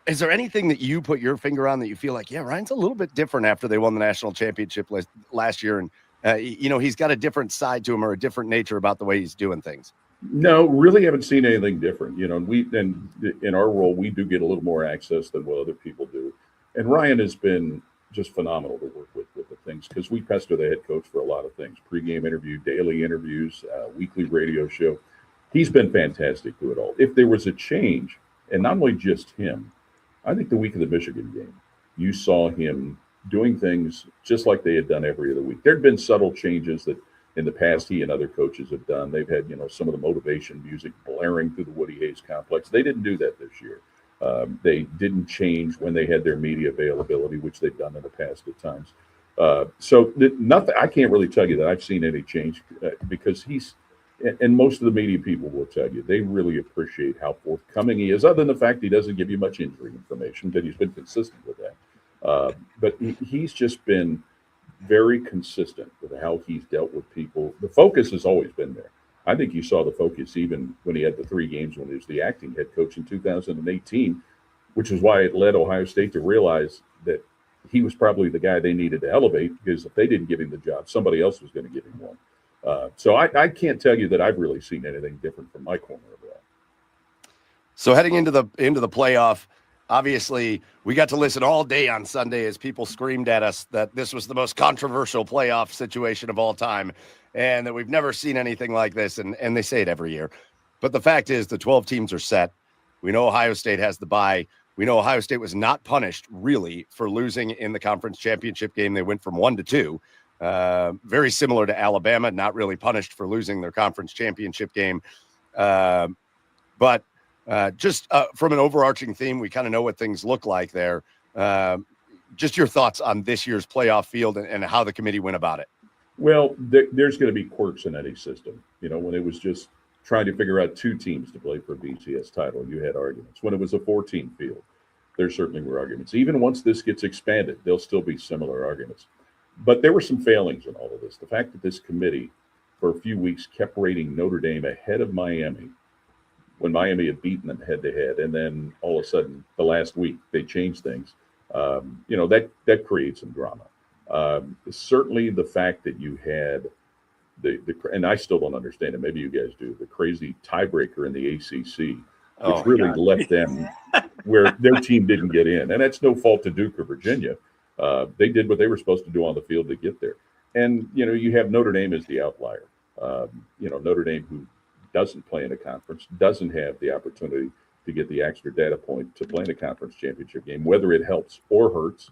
Is there anything that you put your finger on that you feel like, yeah, Ryan's a little bit different after they won the national championship last year? And, he's got a different side to him or a different nature about the way he's doing things. No, really haven't seen anything different. And in our role, we do get a little more access than what other people do. And Ryan has been just phenomenal to work with the things because we pester the head coach for a lot of things: pregame interview, daily interviews, weekly radio show. He's been fantastic through it all. If there was a change, and not only just him, I think the week of the Michigan game, you saw him doing things just like they had done every other week. There'd been subtle changes that in the past he and other coaches have done. They've had, some of the motivation music blaring through the Woody Hayes complex. They didn't do that this year. They didn't change when they had their media availability, which they've done in the past at times. So nothing. I can't really tell you that I've seen any change because and most of the media people will tell you, they really appreciate how forthcoming he is, other than the fact he doesn't give you much injury information, that he's been consistent with that. But he's just been very consistent with how he's dealt with people. The focus has always been there. I think you saw the focus even when he had the 3 games when he was the acting head coach in 2018, which is why it led Ohio State to realize that he was probably the guy they needed to elevate, because if they didn't give him the job, somebody else was going to give him one. So I can't tell you that I've really seen anything different from my corner of that. So heading into the playoff, obviously we got to listen all day on Sunday as people screamed at us that this was the most controversial playoff situation of all time and that we've never seen anything like this. And they say it every year. But the fact is the 12 teams are set. We know Ohio State has the bye. We know Ohio State was not punished really for losing in the conference championship game. They went from 1-2. Very similar to Alabama, not really punished for losing their conference championship game. But just from an overarching theme, we kind of know what things look like there. Just your thoughts on this year's playoff field and how the committee went about it. Well, there's going to be quirks in any system. When it was just trying to figure out 2 teams to play for a BCS title, you had arguments. When it was a 4-team field, there certainly were arguments. Even once this gets expanded, there'll still be similar arguments. But there were some failings in all of this. The fact that this committee, for a few weeks, kept rating Notre Dame ahead of Miami when Miami had beaten them head-to-head, and then all of a sudden, the last week, they changed things. That creates some drama. Certainly the fact that you had and I still don't understand it, maybe you guys do, the crazy tiebreaker in the ACC, which really left them where their team didn't get in. And that's no fault to Duke or Virginia. They did what they were supposed to do on the field to get there. And, you have Notre Dame as the outlier. Notre Dame, who doesn't play in a conference, doesn't have the opportunity to get the extra data point to play in a conference championship game, whether it helps or hurts.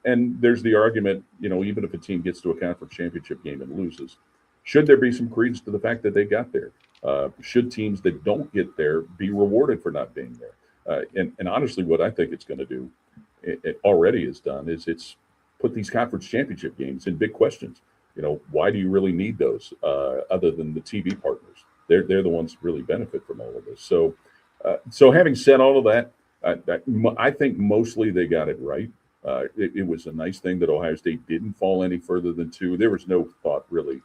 And there's the argument, even if a team gets to a conference championship game and loses, should there be some credence to the fact that they got there? Should teams that don't get there be rewarded for not being there? And honestly, what I think it's going to do, it already has done, is it's put these conference championship games in big questions. Why do you really need those other than the TV partners? They're the ones that really benefit from all of this. So having said all of that, I think mostly they got it right. It was a nice thing that Ohio State didn't fall any further than 2. There was no thought really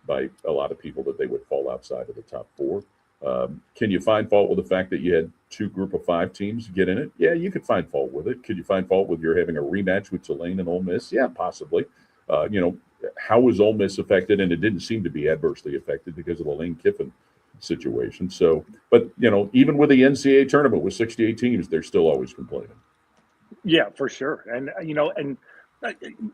by a lot of people that they would fall outside of the top 4. Can you find fault with the fact that you had 2 group of 5 teams get in it? Yeah, you could find fault with it. Could you find fault with your having a rematch with Tulane and Ole Miss? Yeah, possibly. How was Ole Miss affected? And it didn't seem to be adversely affected because of the Lane Kiffin situation. So, but, even with the NCAA tournament with 68 teams, they're still always complaining. Yeah, for sure. And,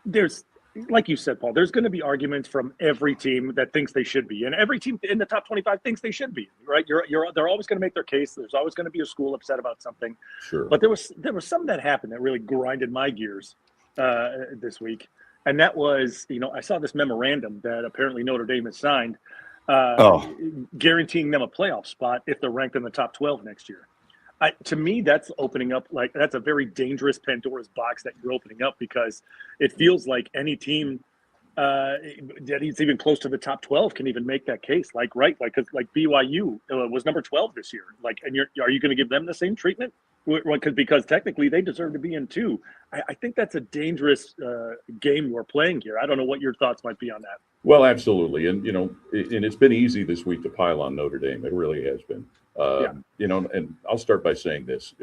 there's, like you said, Paul, there's going to be arguments from every team that thinks they should be, and every team in the top 25 thinks they should be, right? They're always going to make their case. There's always going to be a school upset about something. Sure. But there was something that happened that really grinded my gears this week. And that was, I saw this memorandum that apparently Notre Dame has signed guaranteeing them a playoff spot if they're ranked in the top 12 next year. To me, that's opening up, that's a very dangerous Pandora's box that you're opening up, because it feels like any team that is even close to the top 12 can even make that case. Because BYU was number 12 this year. And are you going to give them the same treatment? Because technically they deserve to be in 2. I think that's a dangerous game we're playing here. I don't know what your thoughts might be on that. Well, absolutely. And, and it's been easy this week to pile on Notre Dame. It really has been. And I'll start by saying this.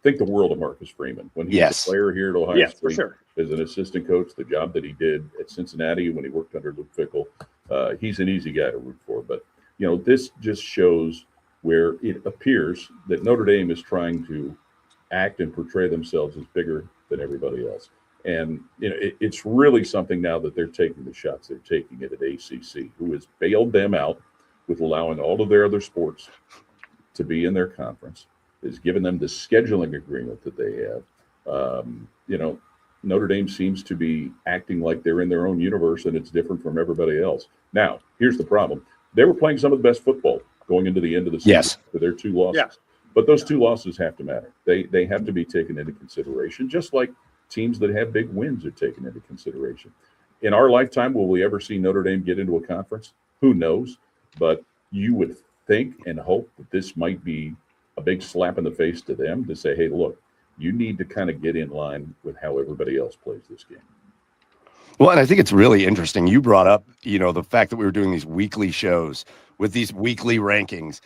Think the world of Marcus Freeman. When he was a player here at Ohio State, for sure, as an assistant coach, the job that he did at Cincinnati when he worked under Luke Fickell, he's an easy guy to root for. But, this just shows where it appears that Notre Dame is trying to act and portray themselves as bigger than everybody else. And, it's really something now that they're taking the shots. They're taking it at ACC, who has bailed them out with allowing all of their other sports to be in their conference, is given them the scheduling agreement that they have. Notre Dame seems to be acting like they're in their own universe and it's different from everybody else. Now, here's the problem. They were playing some of the best football going into the end of the season for their 2 losses. Yeah. But those 2 losses have to matter. They have to be taken into consideration, just like teams that have big wins are taken into consideration. In our lifetime, will we ever see Notre Dame get into a conference? Who knows? But you would think and hope that this might be a big slap in the face to them to say, hey, look, you need to kind of get in line with how everybody else plays this game. Well, and I think it's really interesting. You brought up, the fact that we were doing these weekly shows with these weekly rankings.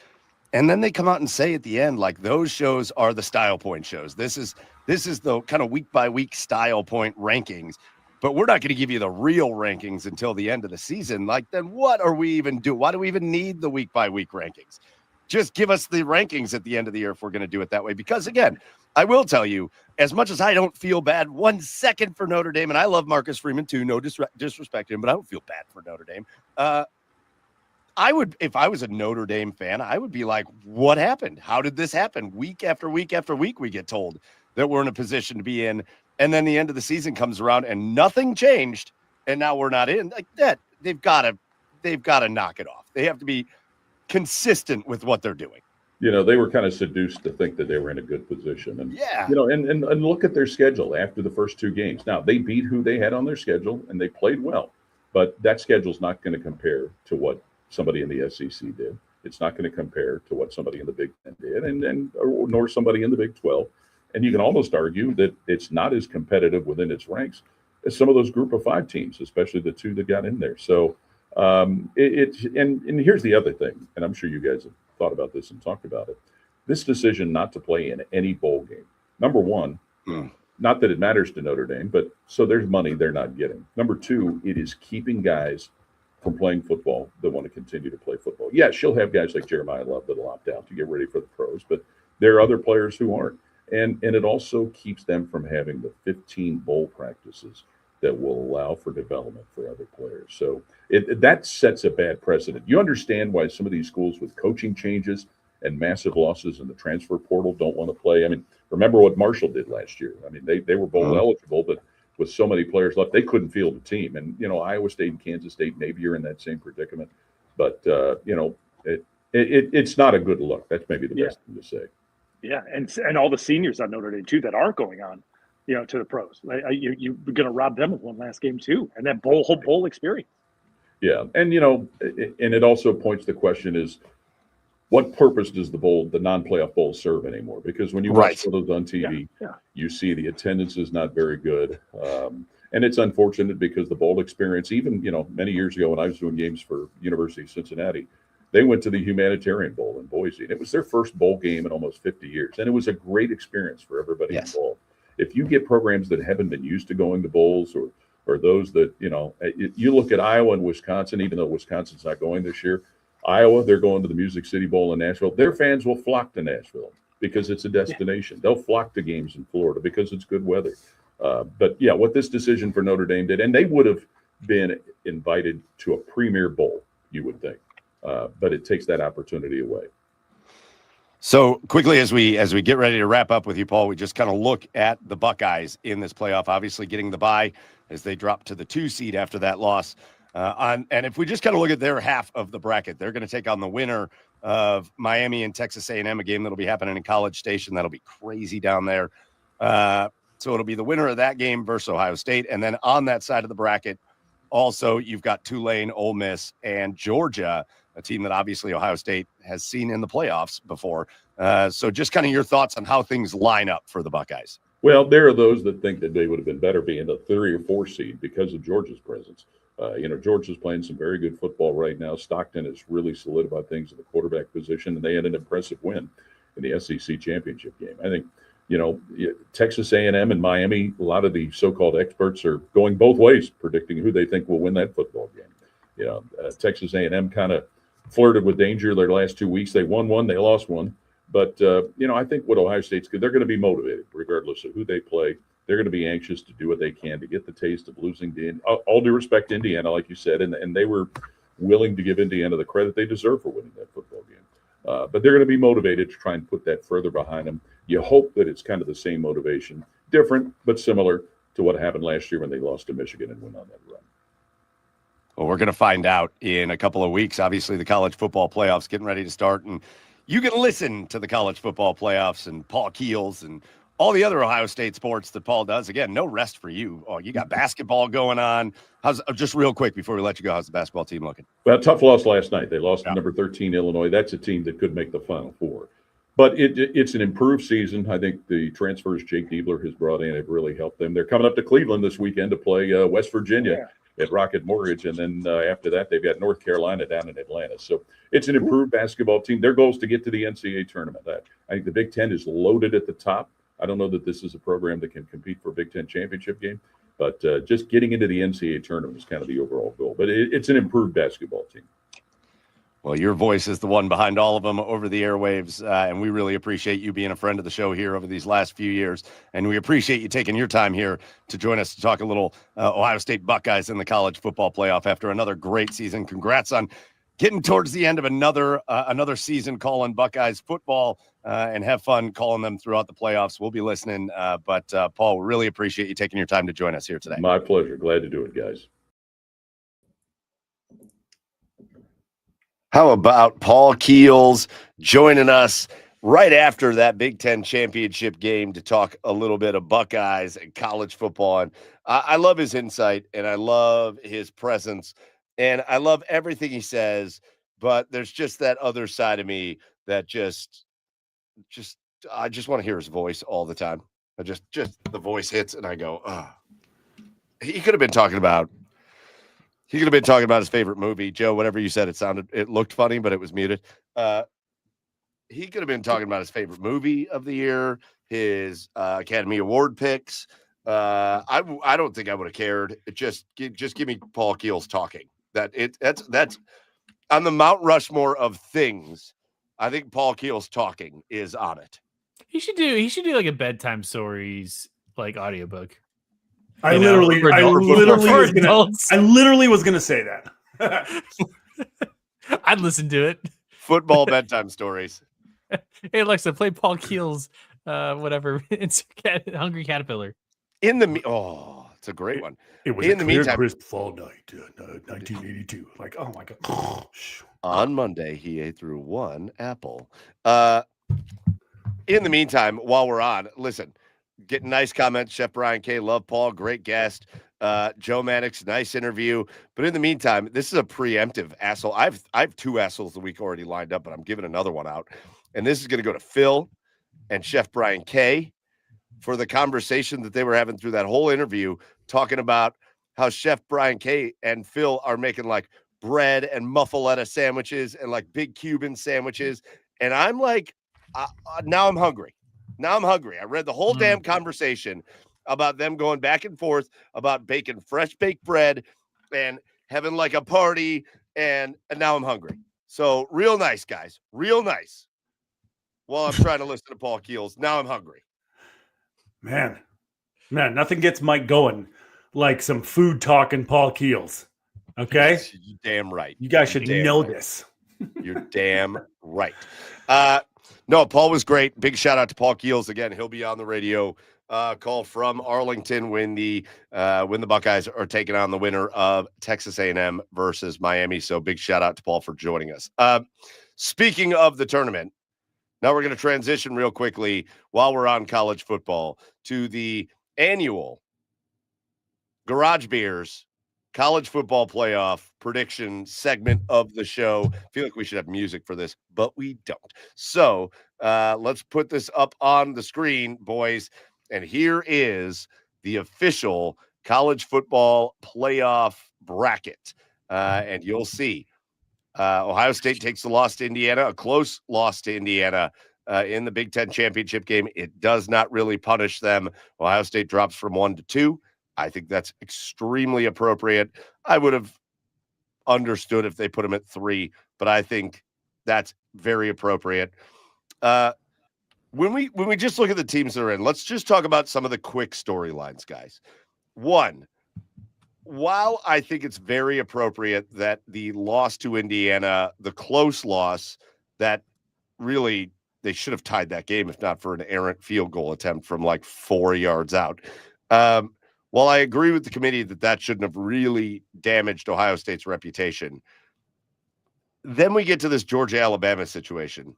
And then they come out and say at the end, those shows are the style point shows. This is the kind of week by week style point rankings. But we're not going to give you the real rankings until the end of the season. Then what are we even doing? Why do we even need the week by week rankings? Just give us the rankings at the end of the year if we're going to do it that way. Because, again, I will tell you, as much as I don't feel bad 1 second for Notre Dame, and I love Marcus Freeman too, no disrespect to him, but I don't feel bad for Notre Dame. I would, if I was a Notre Dame fan, I would be like, what happened? How did this happen? Week after week after week, we get told that we're in a position to be in. And then the end of the season comes around and nothing changed. And now we're not in like that. They've got to knock it off. They have to be consistent with what they're doing. They were kind of seduced to think that they were in a good position. And, and look at their schedule after the first 2 games. Now, they beat who they had on their schedule and they played well, but that schedule's not going to compare to what somebody in the SEC did. It's not going to compare to what somebody in the Big Ten did, nor somebody in the Big 12. And you can almost argue that it's not as competitive within its ranks as some of those Group of 5 teams, especially the 2 that got in there. So and here's the other thing, and I'm sure you guys have thought about this and talked about it. This decision not to play in any bowl game. Number one, not that it matters to Notre Dame, but so there's money they're not getting. Number 2, it is keeping guys from playing football that want to continue to play football. Yeah, she'll have guys like Jeremiah Love that'll opt out to get ready for the pros, but there are other players who aren't. And it also keeps them from having the 15 bowl practices that will allow for development for other players. So that sets a bad precedent. You understand why some of these schools with coaching changes and massive losses in the transfer portal don't want to play. I mean, remember what Marshall did last year. I mean, they were bowl eligible, but with so many players left, they couldn't field a team. And, Iowa State and Kansas State maybe are in that same predicament. But, it's not a good look. That's maybe the best thing to say. Yeah, and all the seniors on Notre Dame, too, that aren't going on, to the pros. You're going to rob them of one last game, too, and that whole bowl experience. Yeah, and, and it also points the question is, what purpose does the non-playoff bowl serve anymore? Because when you watch those on TV, you see the attendance is not very good. And it's unfortunate because the bowl experience, even, many years ago when I was doing games for University of Cincinnati, they went to the Humanitarian Bowl in Boise, and it was their first bowl game in almost 50 years. And it was a great experience for everybody involved. If you get programs that haven't been used to going to bowls or those that, you look at Iowa and Wisconsin, even though Wisconsin's not going this year, Iowa, they're going to the Music City Bowl in Nashville. Their fans will flock to Nashville because it's a destination. They'll flock to games in Florida because it's good weather. But, what this decision for Notre Dame did, and they would have been invited to a premier bowl, you would think. But it takes that opportunity away. So quickly, as we get ready to wrap up with you, Paul, we just kind of look at the Buckeyes in this playoff, obviously getting the bye as they drop to the 2 seed after that loss. And if we just kind of look at their half of the bracket, they're going to take on the winner of Miami and Texas A&M, a game that'll be happening in College Station. That'll be crazy down there. So it'll be the winner of that game versus Ohio State. And then on that side of the bracket, also, you've got Tulane, Ole Miss, and Georgia, a team that obviously Ohio State has seen in the playoffs before. So just kind of your thoughts on how things line up for the Buckeyes. Well, there are those that think that they would have been better being a 3 or 4 seed because of Georgia's presence. Georgia's playing some very good football right now. Stockton has really solidified things in the quarterback position, and they had an impressive win in the SEC championship game. I think, Texas A&M and Miami, a lot of the so-called experts are going both ways, predicting who they think will win that football game. Texas A&M kind of flirted with danger their last 2 weeks. They won one, they lost one. But, I think what Ohio State's good, they're going to be motivated regardless of who they play. They're going to be anxious to do what they can to get the taste of losing to all due respect to Indiana, like you said, and they were willing to give Indiana the credit they deserve for winning that football game. But they're going to be motivated to try and put that further behind them. You hope that it's kind of the same motivation, different but similar to what happened last year when they lost to Michigan and went on that run. Well, we're going to find out in a couple of weeks. Obviously, the college football playoffs getting ready to start, and you can listen to the college football playoffs and Paul Keels and all the other Ohio State sports that Paul does. Again, no rest for you. Oh, you got basketball going on. Just real quick before we let you go, how's the basketball team looking? Well, tough loss last night. They lost to number 13 Illinois. That's a team that could make the Final Four. But it's an improved season. I think the transfers Jake Diebler has brought in have really helped them. They're coming up to Cleveland this weekend to play West Virginia at Rocket Mortgage. And then after that, they've got North Carolina down in Atlanta. So it's an improved basketball team. Their goal is to get to the NCAA tournament. I think the Big Ten is loaded at the top. I don't know that this is a program that can compete for a Big Ten championship game, but just getting into the NCAA tournament is kind of the overall goal. But it's an improved basketball team. Well, your voice is the one behind all of them over the airwaves, and we really appreciate you being a friend of the show here over these last few years, and we appreciate you taking your time here to join us to talk a little Ohio State Buckeyes in the college football playoff after another great season. Congrats on getting towards the end of another season calling Buckeyes football, and have fun calling them throughout the playoffs. We'll be listening, but Paul, we really appreciate you taking your time to join us here today. My pleasure. Glad to do it, guys. How about Paul Keels joining us right after that Big Ten championship game to talk a little bit of Buckeyes and college football? And I love his insight, and I love his presence, and I love everything he says. but there's just that other side of me that I just want to hear his voice all the time. I just the voice hits and I go, ah. He could have been talking about his favorite movie. Joe, whatever you said, it looked funny, but it was muted. He could have been talking about his favorite movie of the year, his Academy Award picks. I don't think I would have cared. Just give me Paul Keels talking. That's on the Mount Rushmore of things. I think Paul Keels talking is on it. He should do like a bedtime stories like audiobook. I literally was gonna say that. I'd listen to it. Football bedtime stories. Hey Alexa, play Paul Keels, whatever. It's Hungry Caterpillar. It's a great one. It was in the meantime, crisp fall night, 1982. Like, oh my god! On Monday, he ate through one apple. In the meantime, while we're on, listen, getting nice comments. Chef Brian K. Love Paul, great guest. Joe Mannix, nice interview. But in the meantime, this is a preemptive asshole. I have 2 assholes of the week already lined up, but I'm giving another one out. And this is going to go to Phil and Chef Brian K. for the conversation that they were having through that whole interview, talking about how Chef Brian K. and Phil are making like bread and muffaletta sandwiches and like big Cuban sandwiches. And I'm like, now I'm hungry. I read the whole damn conversation about them going back and forth about baking fresh baked bread and having like a party. And now I'm hungry. So real nice, guys. Real nice. While I'm trying to listen to Paul Keels, now I'm hungry. Man, nothing gets Mike going like some food talking Paul Keels. Okay? You're damn right. You guys should know this. You're damn right. No, Paul was great. Big shout out to Paul Keels again. He'll be on the radio call from Arlington when the Buckeyes are taking on the winner of Texas A&M versus Miami. So big shout out to Paul for joining us. Speaking of the tournament, now we're going to transition real quickly while we're on college football to the annual Garage Beers college football playoff prediction segment of the show. I feel like we should have music for this, but we don't. So let's put this up on the screen, boys. And here is the official college football playoff bracket. And you'll see Ohio State takes the loss to Indiana, a close loss to Indiana in the Big Ten championship game. It does not really punish them. Ohio State drops from 1 to 2. I think that's extremely appropriate. I would have understood if they put them at 3, but I think that's very appropriate. When we just look at the teams that are in, let's just talk about some of the quick storylines, guys. One, while I think it's very appropriate that the loss to Indiana, the close loss, that really they should have tied that game if not for an errant field goal attempt from like 4 yards out. While I agree with the committee that shouldn't have really damaged Ohio State's reputation, then we get to this Georgia-Alabama situation.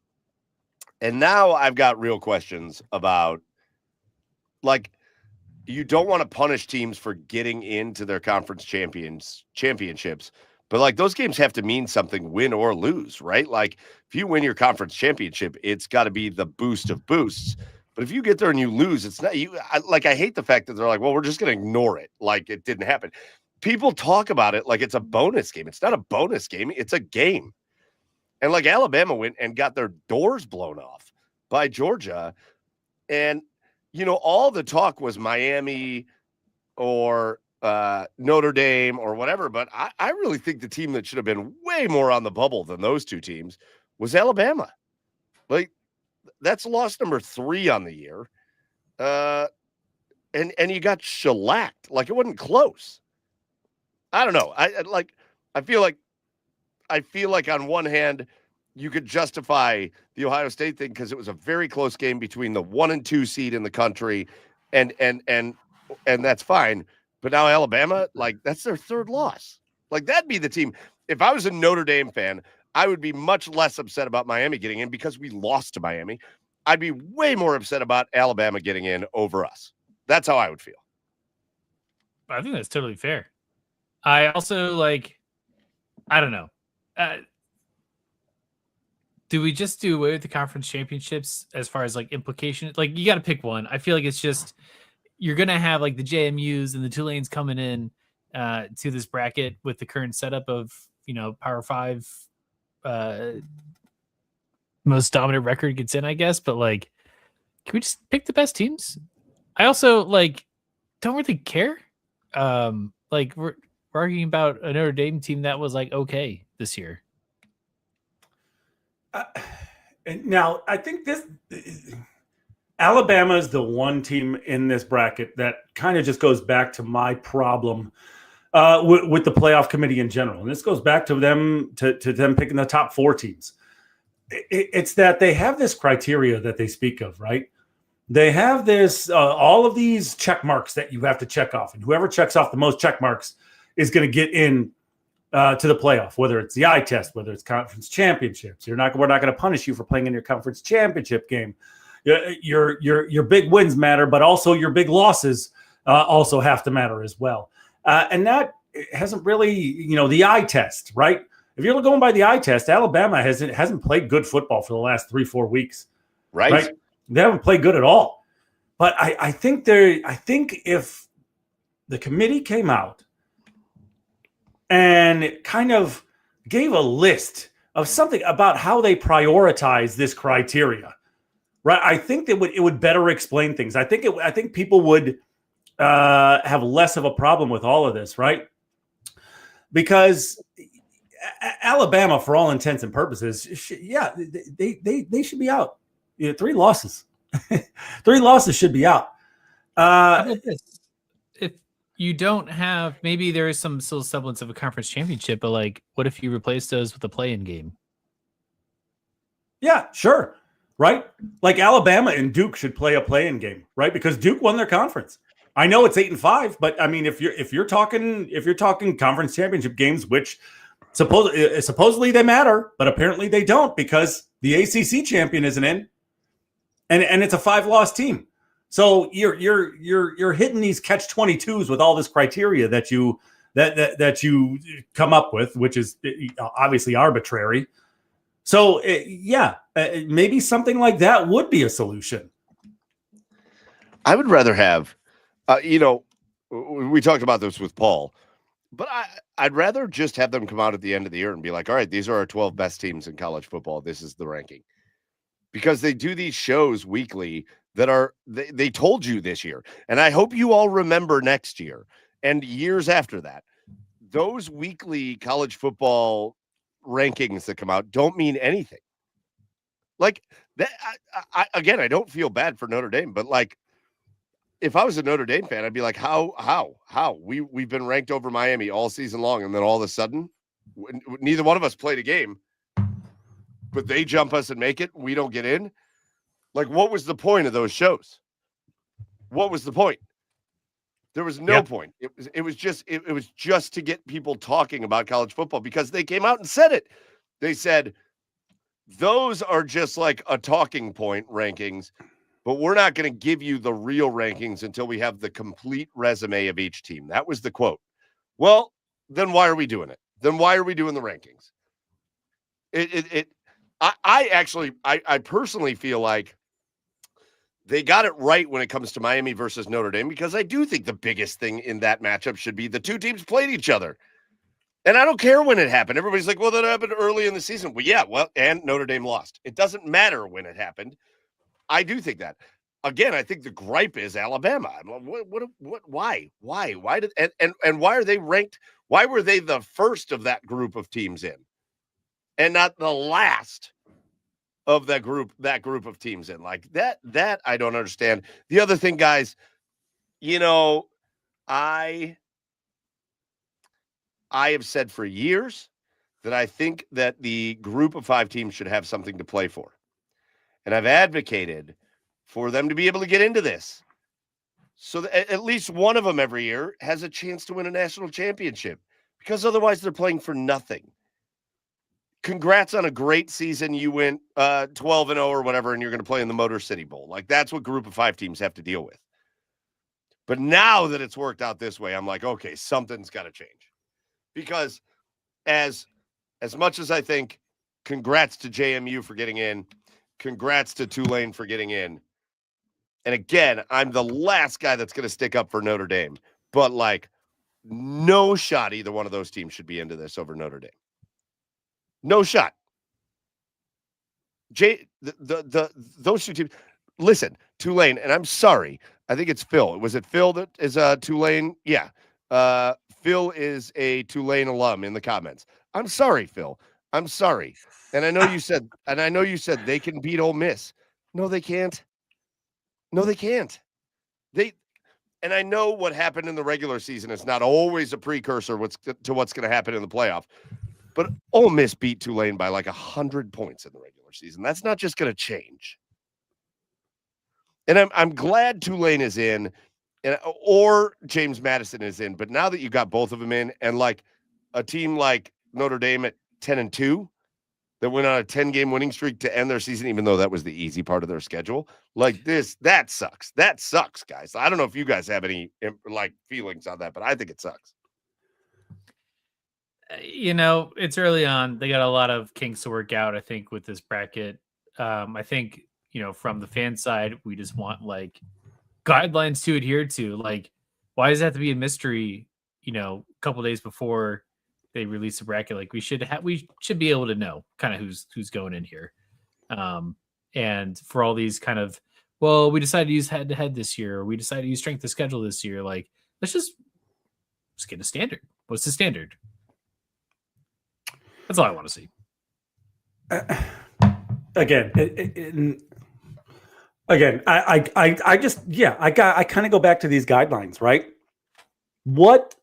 And now I've got real questions about, like, you don't want to punish teams for getting into their conference championships, but like those games have to mean something, win or lose, right? Like if you win your conference championship, it's got to be the boost of boosts. But if you get there and you lose, it's not you. I hate the fact that they're like, well, we're just going to ignore it. Like it didn't happen. People talk about it like it's a bonus game. It's not a bonus game. It's a game. And like Alabama went and got their doors blown off by Georgia. And, you know, all the talk was Miami or Notre Dame or whatever. But I really think the team that should have been way more on the bubble than those two teams was Alabama. Like, that's loss number 3 on the year. And you got shellacked. Like, it wasn't close. I don't know. I feel like on one hand, you could justify the Ohio State thing because it was a very close game between the 1 and 2 seed in the country, and that's fine. But now Alabama, like that's their 3rd loss. Like that'd be the team. If I was a Notre Dame fan, I would be much less upset about Miami getting in because we lost to Miami. I'd be way more upset about Alabama getting in over us. That's how I would feel. I think that's totally fair. I also I don't know. do we just do away with the conference championships as far as like implication? Like you got to pick one. I feel like it's just you're gonna have like the JMUs and the Tulanes coming in to this bracket with the current setup of Power 5 most dominant record gets in, I guess. But like, can we just pick the best teams? I also like don't really care. Like we're arguing about a Notre Dame team that was like okay this year. Now, I think Alabama is the one team in this bracket that kind of just goes back to my problem with the playoff committee in general. And this goes back to them them picking the top 4 teams. It's that they have this criteria that they speak of, right? They have this all of these check marks that you have to check off, and whoever checks off the most check marks is going to get in to the playoff, whether it's the eye test, whether it's conference championships. We're not going to punish you for playing in your conference championship game. Your big wins matter, but also your big losses also have to matter as well. And that hasn't really, the eye test, right? If you're going by the eye test, Alabama hasn't played good football for the last 3-4 weeks. Right. They haven't played good at all. But I think if the committee came out and kind of gave a list of something about how they prioritize this criteria, right? I think that it would better explain things. I think people would have less of a problem with all of this, right? Because Alabama, for all intents and purposes, they should be out. 3 losses. 3 losses should be out. How about this? If you don't have, maybe there is some still semblance of a conference championship, but like, what if you replace those with a play-in game? Yeah, sure. Right? Like Alabama and Duke should play a play-in game, right? Because Duke won their conference. I know it's 8-5, but I mean, if you're talking conference championship games, which supposedly they matter, but apparently they don't because the ACC champion isn't in, and it's a 5-loss team. So you're hitting these catch-22s with all this criteria that you come up with, which is obviously arbitrary. So maybe something like that would be a solution. I would rather have, we talked about this with Paul, but I'd rather just have them come out at the end of the year and be like, all right, these are our 12 best teams in college football. This is the ranking. Because they do these shows weekly that are, they told you this year. And I hope you all remember next year and years after that. Those weekly college football rankings that come out don't mean anything. Like that. Again, I don't feel bad for Notre Dame, but like, if I was a Notre Dame fan, I'd be like, how we've been ranked over Miami all season long. And then all of a sudden neither one of us played a game, but they jump us and make it. We don't get in. Like, what was the point of those shows? What was the point? There was no point. It was just to get people talking about college football because they came out and said it. They said, those are just like a talking point rankings, but we're not going to give you the real rankings until we have the complete resume of each team. That was the quote. Well, then why are we doing it? Then why are we doing the rankings? I personally feel like they got it right when it comes to Miami versus Notre Dame, because I do think the biggest thing in that matchup should be the two teams played each other. And I don't care when it happened. Everybody's like, well, that happened early in the season. Well, and Notre Dame lost. It doesn't matter when it happened. I do think that. Again, I think the gripe is Alabama. Why did and why are they ranked? Why were they the first of that group of teams in and not the last of that group of teams in? Like that I don't understand. The other thing, guys, I have said for years that I think that the group of 5 teams should have something to play for. And I've advocated for them to be able to get into this so that at least one of them every year has a chance to win a national championship, because otherwise they're playing for nothing. Congrats on a great season. You went 12-0 or whatever, and you're going to play in the Motor City Bowl. Like, that's what group of 5 teams have to deal with. But now that it's worked out this way, I'm like, okay, something's got to change. Because as much as I think Congrats to JMU for getting in. Congrats to Tulane for getting in. And again, I'm the last guy that's going to stick up for Notre Dame. But, like, no shot either one of those teams should be into this over Notre Dame. No shot. Those two teams. Listen, Tulane, and I'm sorry. I think it's Phil. Was it Phil that is Tulane? Yeah. Phil is a Tulane alum in the comments. I'm sorry, Phil. I'm sorry. And I know you said they can beat Ole Miss. No, they can't. No, they can't. And I know what happened in the regular season is not always a precursor to what's going to happen in the playoff. But Ole Miss beat Tulane by like 100 points in the regular season. That's not just going to change. And I'm glad Tulane is in, or James Madison is in. But now that you got both of them in, and like a team like Notre Dame at 10-2 that went on a 10-game winning streak to end their season, even though that was the easy part of their schedule, like this, that sucks. That sucks, guys. I don't know if you guys have any like feelings on that, but I think it sucks. It's early on. They got a lot of kinks to work out, I think, with this bracket. I think, from the fan side, we just want like guidelines to adhere to. Like, why does it have to be a mystery, a couple days before they release the bracket? Like, we should be able to know kind of who's going in here. And for all these kind of, well, we decided to use head-to-head this year, or we decided to use strength of schedule this year. Like, let's just get a standard. What's the standard? That's all I want to see. Again, I kind of go back to these guidelines, right? What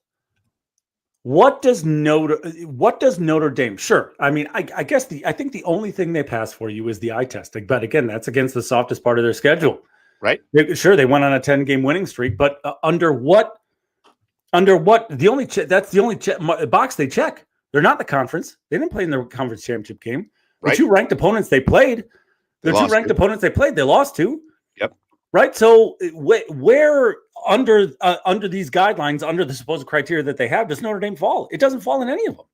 does Notre Dame? Sure. I mean, I guess I think the only thing they pass for you is the eye testing, but again, that's against the softest part of their schedule, right? Sure, they went on a 10-game winning streak, but under what? That's the only box they check. They're not the conference. They didn't play in the conference championship game. The two ranked opponents they played, they lost to. Yep. Right. So where under these guidelines, under the supposed criteria that they have, does Notre Dame fall? It doesn't fall in any of them.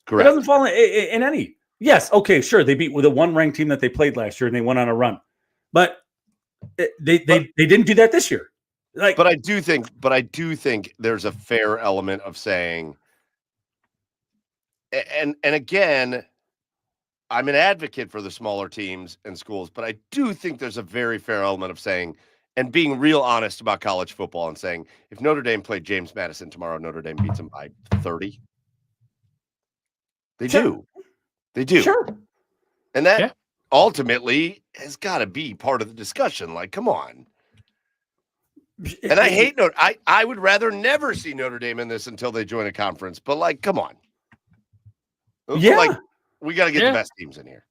Correct. It doesn't fall in any. Yes. Okay. Sure. They beat the one ranked team that they played last year, and they went on a run, but they didn't do that this year. But I do think there's a fair element of saying. And again, I'm an advocate for the smaller teams and schools, but I do think there's a very fair element of saying and being real honest about college football and saying, if Notre Dame played James Madison tomorrow, Notre Dame beats them by 30. They do. They do. Sure. And that ultimately has got to be part of the discussion. Like, come on. And I hate I would rather never see Notre Dame in this until they join a conference, but like, come on. Yeah. Like, we got to get the best teams in here.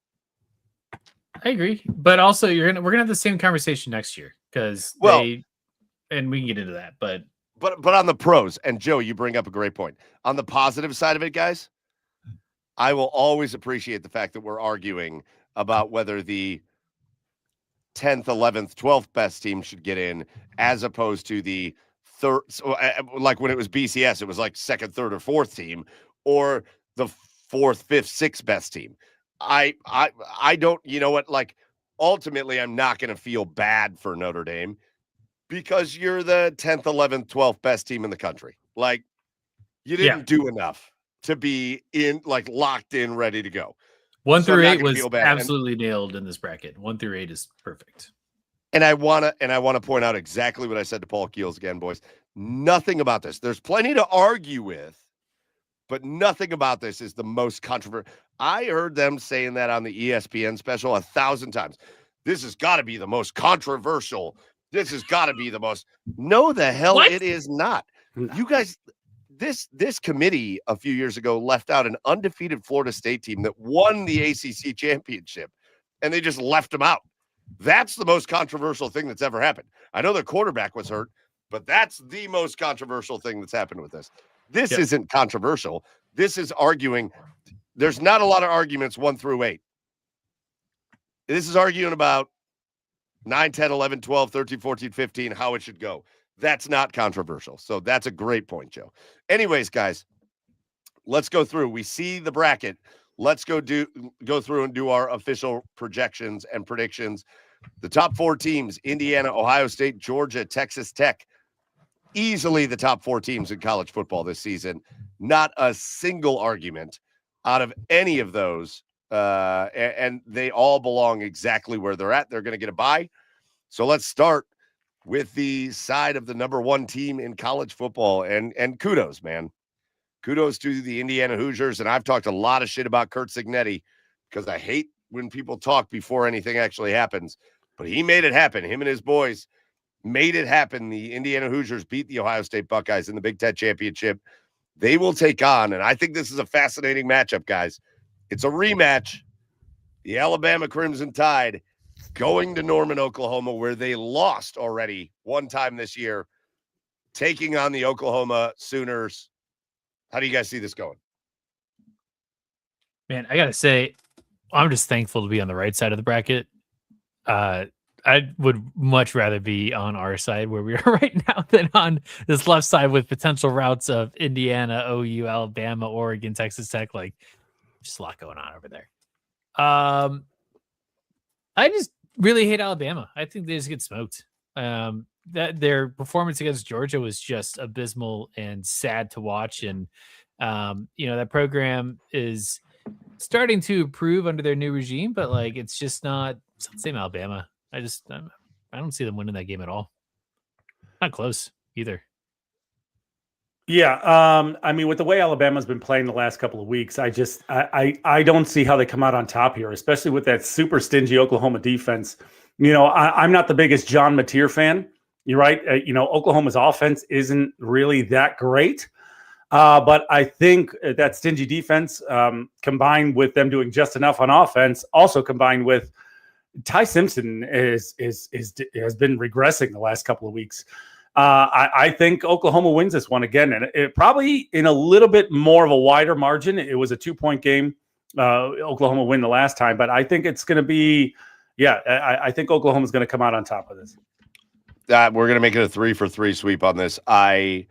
I agree, but also we're gonna have the same conversation next year because and we can get into that, but on the pros, and Joe, you bring up a great point. On the positive side of it, guys, I will always appreciate the fact that we're arguing about whether the 10th, 11th, 12th best team should get in, as opposed to the third. Like when it was BCS, it was like second, third, or fourth team, or the fourth, fifth, sixth best team. I don't, like ultimately I'm not going to feel bad for Notre Dame because you're the 10th, 11th, 12th best team in the country. Like you didn't do enough to be in, like locked in, ready to go. 1 through 8 was absolutely nailed in this bracket. 1 through 8 is perfect. And I want to point out exactly what I said to Paul Keels again, boys. Nothing about this. There's plenty to argue with. But nothing about this is the most controversial. I heard them saying that on the ESPN special 1,000 times. This has got to be the most controversial. This has got to be the most. No, the hell it is not. You guys, this committee a few years ago left out an undefeated Florida State team that won the ACC championship, and they just left them out. That's the most controversial thing that's ever happened. I know their quarterback was hurt, but that's the most controversial thing that's happened with this. This isn't controversial. This is arguing. There's not a lot of arguments 1 through 8. This is arguing about 9, 10, 11, 12, 13, 14, 15, how it should go. That's not controversial. So that's a great point, Joe. Anyways, guys, let's go through. We see the bracket. let's go through and do our official projections and predictions. The top 4 teams: Indiana, Ohio State, Georgia, Texas Tech. Easily the top 4 teams in college football this season. Not a single argument out of any of those. And they all belong exactly where they're at. They're going to get a bye. So let's start with the side of the number 1 team in college football. And kudos, man. Kudos to the Indiana Hoosiers. And I've talked a lot of shit about Curt Cignetti because I hate when people talk before anything actually happens. But he made it happen. Him and his boys made it happen. The Indiana Hoosiers beat the Ohio State Buckeyes in the Big Ten Championship. They will take on, and I think this is a fascinating matchup, guys. It's a rematch. The Alabama Crimson Tide going to Norman, Oklahoma, where they lost already one time this year, taking on the Oklahoma Sooners. How do you guys see this going? Man, I got to say, I'm just thankful to be on the right side of the bracket. I would much rather be on our side where we are right now than on this left side with potential routes of Indiana, OU, Alabama, Oregon, Texas Tech. Like, just a lot going on over there. I just really hate Alabama. I think they just get smoked. That their performance against Georgia was just abysmal and sad to watch. And, that program is starting to improve under their new regime, but like, it's not the same Alabama. I don't see them winning that game at all. Not close either. Yeah, I mean, with the way Alabama's been playing the last couple of weeks, I don't see how they come out on top here, especially with that super stingy Oklahoma defense. I'm not the biggest John Mateer fan. You're right. Oklahoma's offense isn't really that great. But I think that stingy defense, combined with them doing just enough on offense, also combined with Ty Simpson has been regressing the last couple of weeks. I think Oklahoma wins this one again, and it probably in a little bit more of a wider margin. It was a 2-point game. Oklahoma win the last time, but I think it's going to be, I think Oklahoma's going to come out on top of this. We're going to make it a 3-for-3 sweep on this. I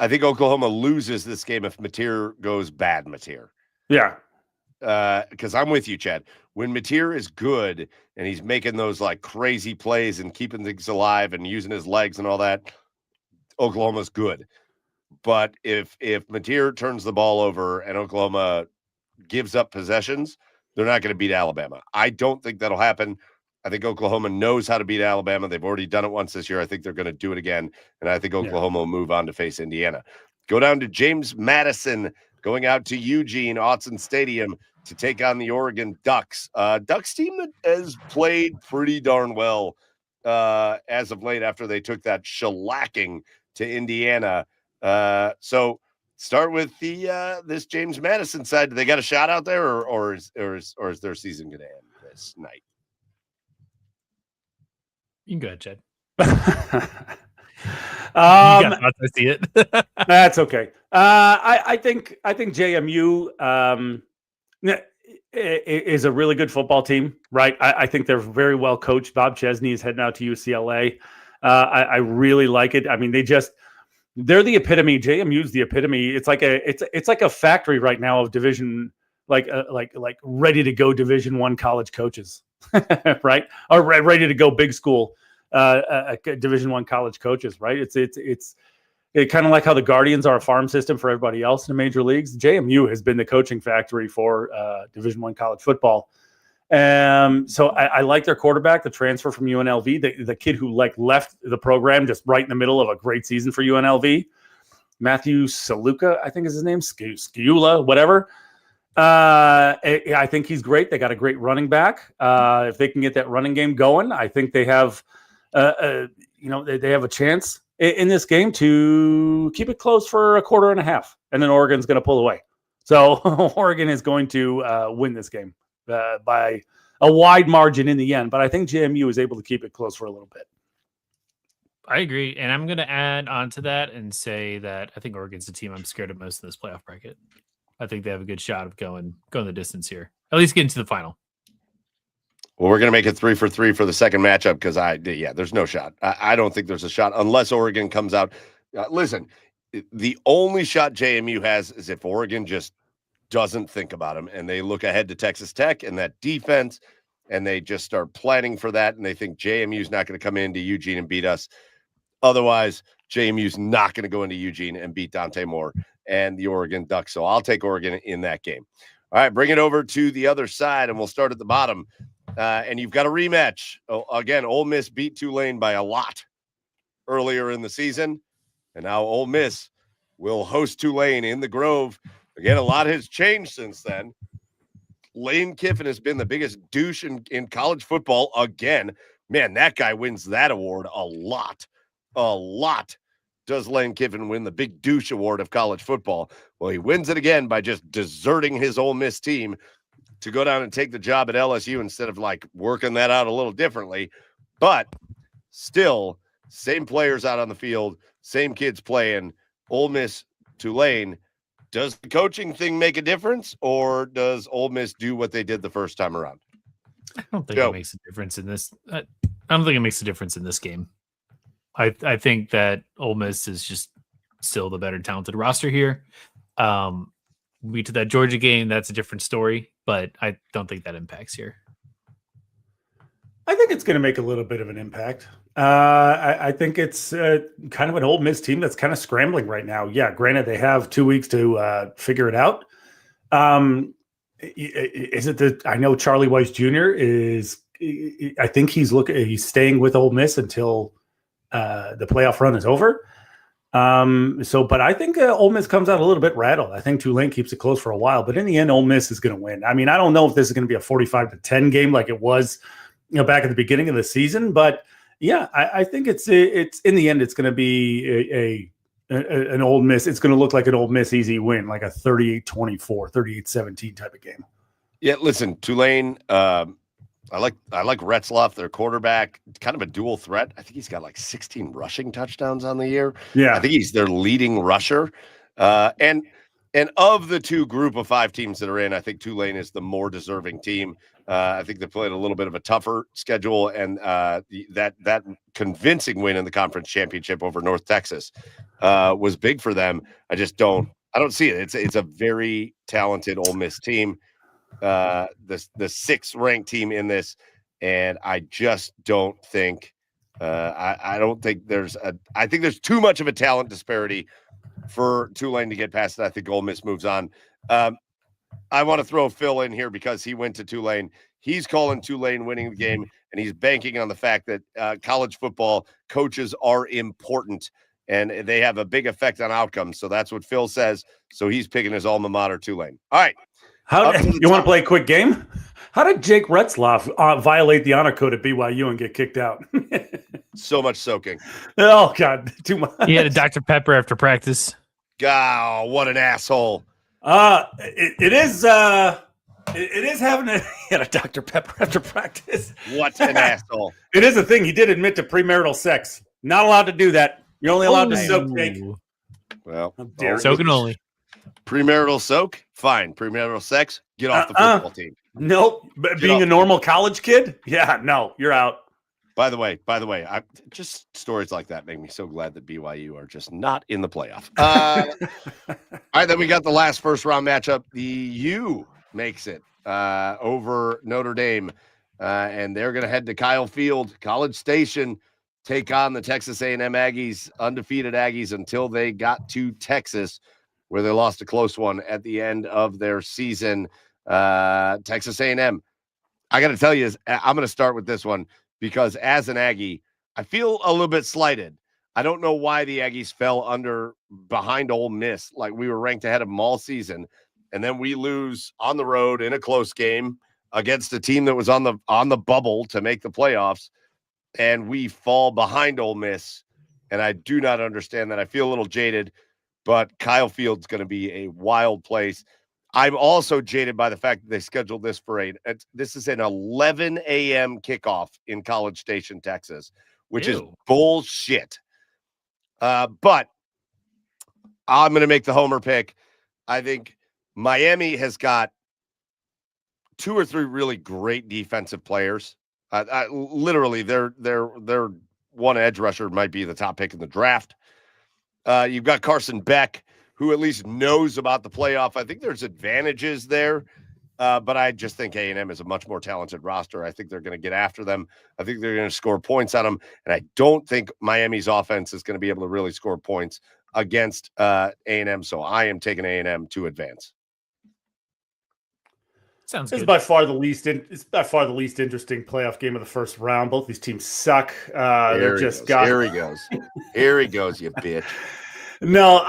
think Oklahoma loses this game if Mateer goes bad Mateer. Yeah. Because I'm with you, Chad. When Mateer is good and he's making those like crazy plays and keeping things alive and using his legs and all that, Oklahoma's good. But if Mateer turns the ball over and Oklahoma gives up possessions, they're not going to beat Alabama. I don't think that'll happen. I think Oklahoma knows how to beat Alabama. They've already done it once this year. I think they're going to do it again. And I think Oklahoma will move on to face Indiana. Go down to James Madison, going out to Eugene, Autzen Stadium, to take on the Oregon Ducks. Ducks team that has played pretty darn well as of late after they took that shellacking to Indiana. So start with this James Madison side. Do they got a shot out there, or is their season going to end this night? You can go ahead, Chad. I see it. That's okay. I think JMU is a really good football team, right? I think they're very well coached. Bob Chesney is heading out to UCLA. I really like it. I mean, they're the epitome. JMU's the epitome. It's like a factory right now of division, like ready to go Division I college coaches, right? Or ready to go big school Division I college coaches, right? It's kind of like how the Guardians are a farm system for everybody else in the major leagues. JMU has been the coaching factory for Division I college football. So I like their quarterback, the transfer from UNLV, the kid who left the program just right in the middle of a great season for UNLV. Matthew Saluka, I think is his name, Skula, whatever. I think he's great. They got a great running back. If they can get that running game going, I think they have, they have a chance in this game to keep it close for a quarter and a half, and then Oregon's going to pull away. So Oregon is going to win this game by a wide margin in the end, but I think JMU is able to keep it close for a little bit. I agree, and I'm going to add on to that and say that I think Oregon's the team I'm scared of most in this playoff bracket. I think they have a good shot of going the distance here, at least getting to the final. Well, we're going to make it 3-for-3 for the second matchup because there's no shot. I don't think there's a shot unless Oregon comes out. Listen, the only shot JMU has is if Oregon just doesn't think about him, and they look ahead to Texas Tech and that defense, and they just start planning for that, and they think JMU's not going to come into Eugene and beat us. Otherwise, JMU's not going to go into Eugene and beat Dante Moore and the Oregon Ducks. So I'll take Oregon in that game. All right, bring it over to the other side, and we'll start at the bottom. And you've got a rematch. Again, Ole Miss beat Tulane by a lot earlier in the season, and now Ole Miss will host Tulane in the Grove. Again, a lot has changed since then. Lane Kiffin has been the biggest douche in college football again. Man, that guy wins that award a lot. A lot does Lane Kiffin win the big douche award of college football. Well, he wins it again by just deserting his Ole Miss team to go down and take the job at LSU instead of like working that out a little differently. But still, same players out on the field, same kids playing. Ole Miss, Tulane. Does the coaching thing make a difference, or does Ole Miss do what they did the first time around? I don't think it makes a difference in this. I don't think it makes a difference in this game. I think that Ole Miss is just still the better talented roster here. We to that Georgia game, that's a different story, but I don't think that impacts here. I think it's going to make a little bit of an impact. I think it's kind of an Ole Miss team that's kind of scrambling right now. Yeah, granted, they have 2 weeks to figure it out. Is it that I know Charlie Weiss Jr. is? I think he's staying with Ole Miss until the playoff run is over. But I think Ole Miss comes out a little bit rattled. I think Tulane keeps it close for a while, but in the end, Ole Miss is going to win. I mean, I don't know if this is going to be a 45-10 game like it was, back at the beginning of the season, but yeah, I think it's in the end, it's going to be an Ole Miss. It's going to look like an Ole Miss easy win, like a 38-24, 38-17 type of game. Yeah, listen, Tulane. I like Retzloff, their quarterback, kind of a dual threat. I think he's got like 16 rushing touchdowns on the year. Yeah, I think he's their leading rusher. And of the two group of 5 teams that are in, I think Tulane is the more deserving team. I think they played a little bit of a tougher schedule, and that convincing win in the conference championship over North Texas was big for them. I don't see it. It's a very talented Ole Miss team. The 6th ranked team in this, and I just don't think I don't think I think there's too much of a talent disparity for Tulane to get past it. I think Ole Miss moves on. I want to throw Phil in here because he went to Tulane. He's calling Tulane winning the game, and he's banking on the fact that college football coaches are important and they have a big effect on outcomes. So that's what Phil says. So he's picking his alma mater, Tulane. All right. You want to play a quick game? How did Jake Retzloff violate the honor code at BYU and get kicked out? So much soaking. Oh, God, too much. He had a Dr. Pepper after practice. God, what an asshole. It is having a Dr. Pepper after practice. What an asshole. It is a thing. He did admit to premarital sex. Not allowed to do that. You're only allowed to soak, Jake. Well, soaking only. Premarital soak? Fine. Premarital sex? Get off the football team. Nope. Being a normal college kid? Yeah, no, you're out. By the way, I just stories like that make me so glad that BYU are just not in the playoff. All right, then we got the last first round matchup. The U makes it over Notre Dame, and they're going to head to Kyle Field, College Station, take on the Texas A&M Aggies, undefeated Aggies until they got to Texas, where they lost a close one at the end of their season. Texas A&M. I got to tell you, I'm going to start with this one because as an Aggie, I feel a little bit slighted. I don't know why the Aggies fell behind Ole Miss. Like we were ranked ahead of them all season, and then we lose on the road in a close game against a team that was on the bubble to make the playoffs, and we fall behind Ole Miss. And I do not understand that. I feel a little jaded, but Kyle Field's going to be a wild place. I'm also jaded by the fact that they scheduled this for this is an 11 a.m. kickoff in College Station, Texas, which is bullshit. But I'm going to make the homer pick. I think Miami has got 2 or 3 really great defensive players. Literally, their one edge rusher might be the top pick in the draft. You've got Carson Beck, who at least knows about the playoff. I think there's advantages there, but I just think A&M is a much more talented roster. I think they're going to get after them. I think they're going to score points on them, and I don't think Miami's offense is going to be able to really score points against A&M. So I am taking A&M to advance. Sounds This good. is by far the least. It's by far the least interesting playoff game of the first round. Both these teams suck. They're just Here he goes. Here he goes, you bitch. No,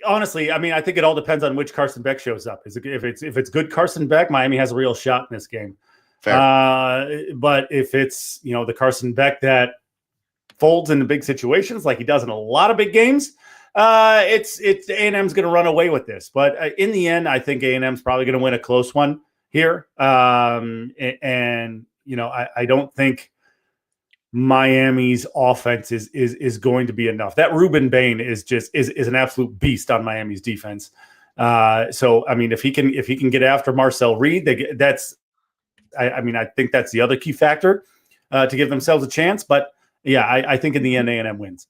honestly, I mean, I think it all depends on which Carson Beck shows up. If it's good Carson Beck, Miami has a real shot in this game. Fair. But if it's the Carson Beck that folds into big situations like he does in a lot of big games, it's A&M's going to run away with this. But in the end, I think A&M's probably going to win a close one here. And I don't think Miami's offense is going to be enough. That Ruben Bain is an absolute beast on Miami's defense. So I mean, if he can get after Marcel Reed, I think that's the other key factor to give themselves a chance. But yeah, I think in the end, A&M wins.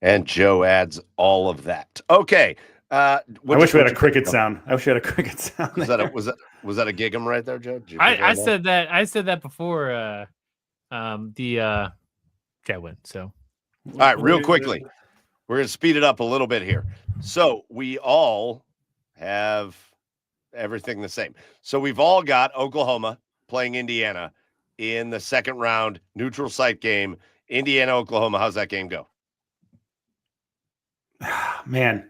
And Joe adds all of that. Okay. I wish we had a cricket sound. Was that a gig 'em right there, Joe? I said that before the chat went. So all right, real quickly, we're going to speed it up a little bit here. So we all have everything the same. So we've all got Oklahoma playing Indiana in the second round neutral site game. Indiana, Oklahoma. How's that game go? Man,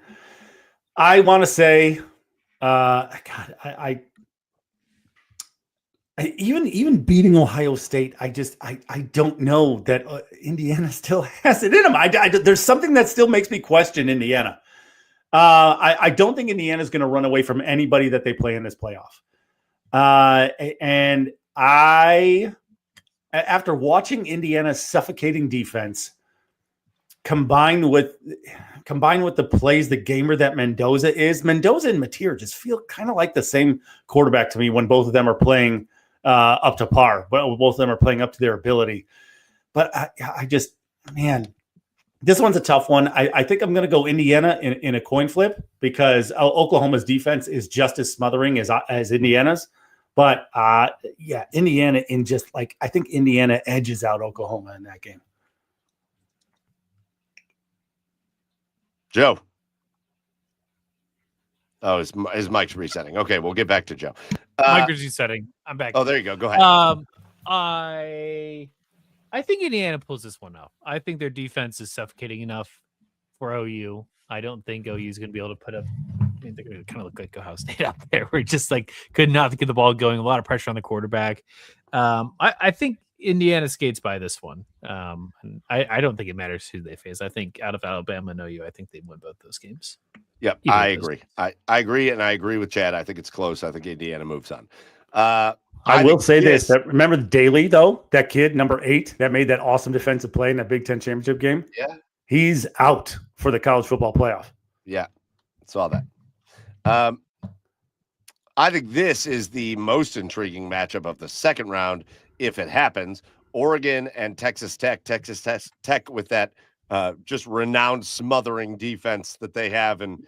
I want to say, even beating Ohio State, I don't know that Indiana still has it in them. There's something that still makes me question Indiana. I don't think Indiana is going to run away from anybody that they play in this playoff. And after watching Indiana's suffocating defense, combined with the plays, the gamer that Mendoza and Mateer just feel kind of like the same quarterback to me when both of them are playing up to par. But both of them are playing up to their ability. But this one's a tough one. I think I'm going to go Indiana in a coin flip because Oklahoma's defense is just as smothering as Indiana's. But Indiana I think Indiana edges out Oklahoma in that game. Joe. Oh, his mic's resetting. Okay, we'll get back to Joe. Mic is resetting. I'm back. Oh, there you go. Go ahead. I think Indiana pulls this one off. I think their defense is suffocating enough for OU. I don't think OU is going to be able to put up. I mean, they're going to kind of look like Ohio State out there. We're just could not get the ball going. A lot of pressure on the quarterback. I think Indiana skates by this one. And I don't think it matters who they face. I think out of Alabama and OU, I think they win both those games. Yep, I agree. I agree, and I agree with Chad. I think it's close. I think Indiana moves on. I will say this. Remember Daly, though? That kid, number 8, that made that awesome defensive play in that Big Ten championship game? Yeah. He's out for the college football playoff. Yeah, saw that. I think this is the most intriguing matchup of the second round, if it happens. Oregon and Texas Tech. Texas Tech with that just renowned smothering defense that they have. And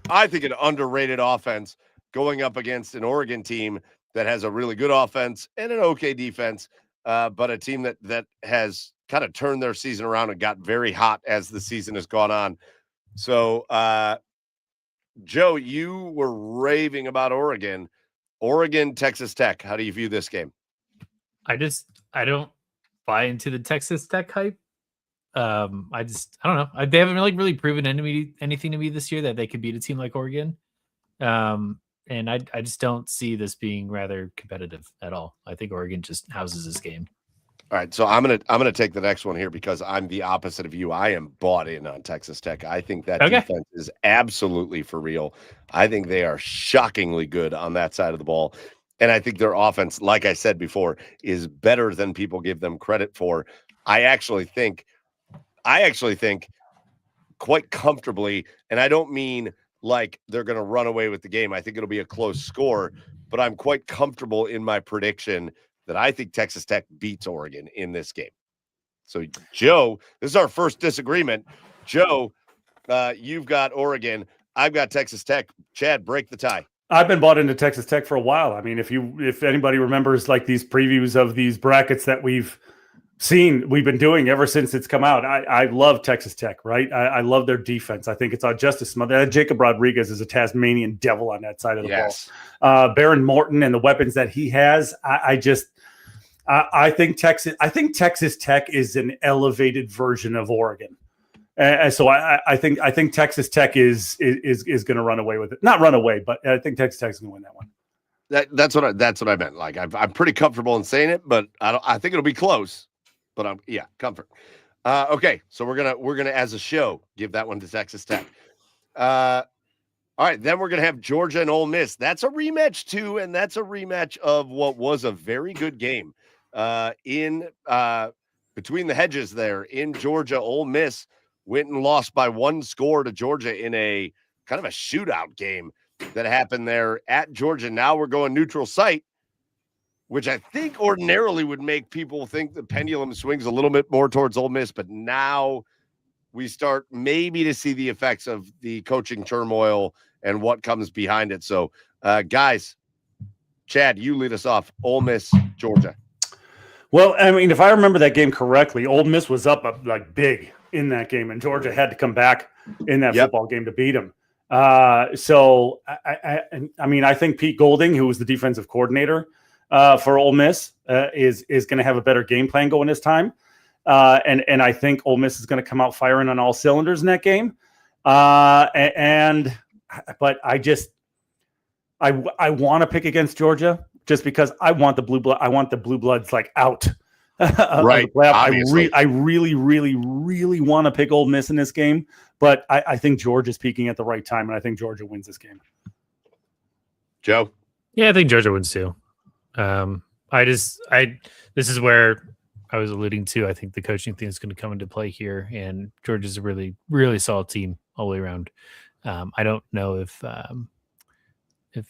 I think an underrated offense going up against an Oregon team that has a really good offense and an okay defense, but a team that has kind of turned their season around and got very hot as the season has gone on. So, Joe, you were raving about Oregon, Texas Tech. How do you view this game? I don't buy into the Texas Tech hype. I don't know. They haven't really proven anything to me this year that they could beat a team like Oregon. And I just don't see this being rather competitive at all. I think Oregon just houses this game. All right, so I'm gonna take the next one here because I'm the opposite of you. I am bought in on Texas Tech. I think that defense is absolutely for real. I think they are shockingly good on that side of the ball. And I think their offense, like I said before, is better than people give them credit for. I actually think quite comfortably, and I don't mean like they're going to run away with the game. I think it'll be a close score, but I'm quite comfortable in my prediction that I think Texas Tech beats Oregon in this game. So, Joe, this is our first disagreement. Joe, you've got Oregon. I've got Texas Tech. Chad, break the tie. I've been bought into Texas Tech for a while. I mean, if anybody remembers like these previews of these brackets that we've been doing ever since it's come out. I love Texas Tech, right? I love their defense. I think it's just as smart. Jacob Rodriguez is a Tasmanian devil on that side of the ball. Baron Morton and the weapons that he has. I think Texas Tech is an elevated version of Oregon. And so I think Texas Tech is going to run away with it. Not run away, but I think Texas Tech is going to win that one. That's what I meant. Like I'm pretty comfortable in saying it, but I think it'll be close. But comfort. Okay, so we're gonna as a show give that one to Texas Tech. All right, then we're gonna have Georgia and Ole Miss. That's a rematch too, and that's a rematch of what was a very good game in between the hedges there in Georgia. Ole Miss went and lost by 1 score to Georgia in a kind of a shootout game that happened there at Georgia. Now we're going neutral site, which I think ordinarily would make people think the pendulum swings a little bit more towards Ole Miss, but now we start maybe to see the effects of the coaching turmoil and what comes behind it. So, guys, Chad, you lead us off. Ole Miss, Georgia. Well, I mean, if I remember that game correctly, Ole Miss was up like big in that game, and Georgia had to come back in that football game to beat them. So, I mean, I think Pete Golding, who was the defensive coordinator for Ole Miss, is going to have a better game plan going this time. And I think Ole Miss is going to come out firing on all cylinders in that game. But I want to pick against Georgia just because I want the blue bloods like out. Right. I really, really, really want to pick Ole Miss in this game, but I think Georgia's peaking at the right time, and I think Georgia wins this game. Joe? Yeah, I think Georgia wins too. This is where I was alluding to. I think the coaching thing is going to come into play here, and Georgia's a really, really solid team all the way around. I don't know if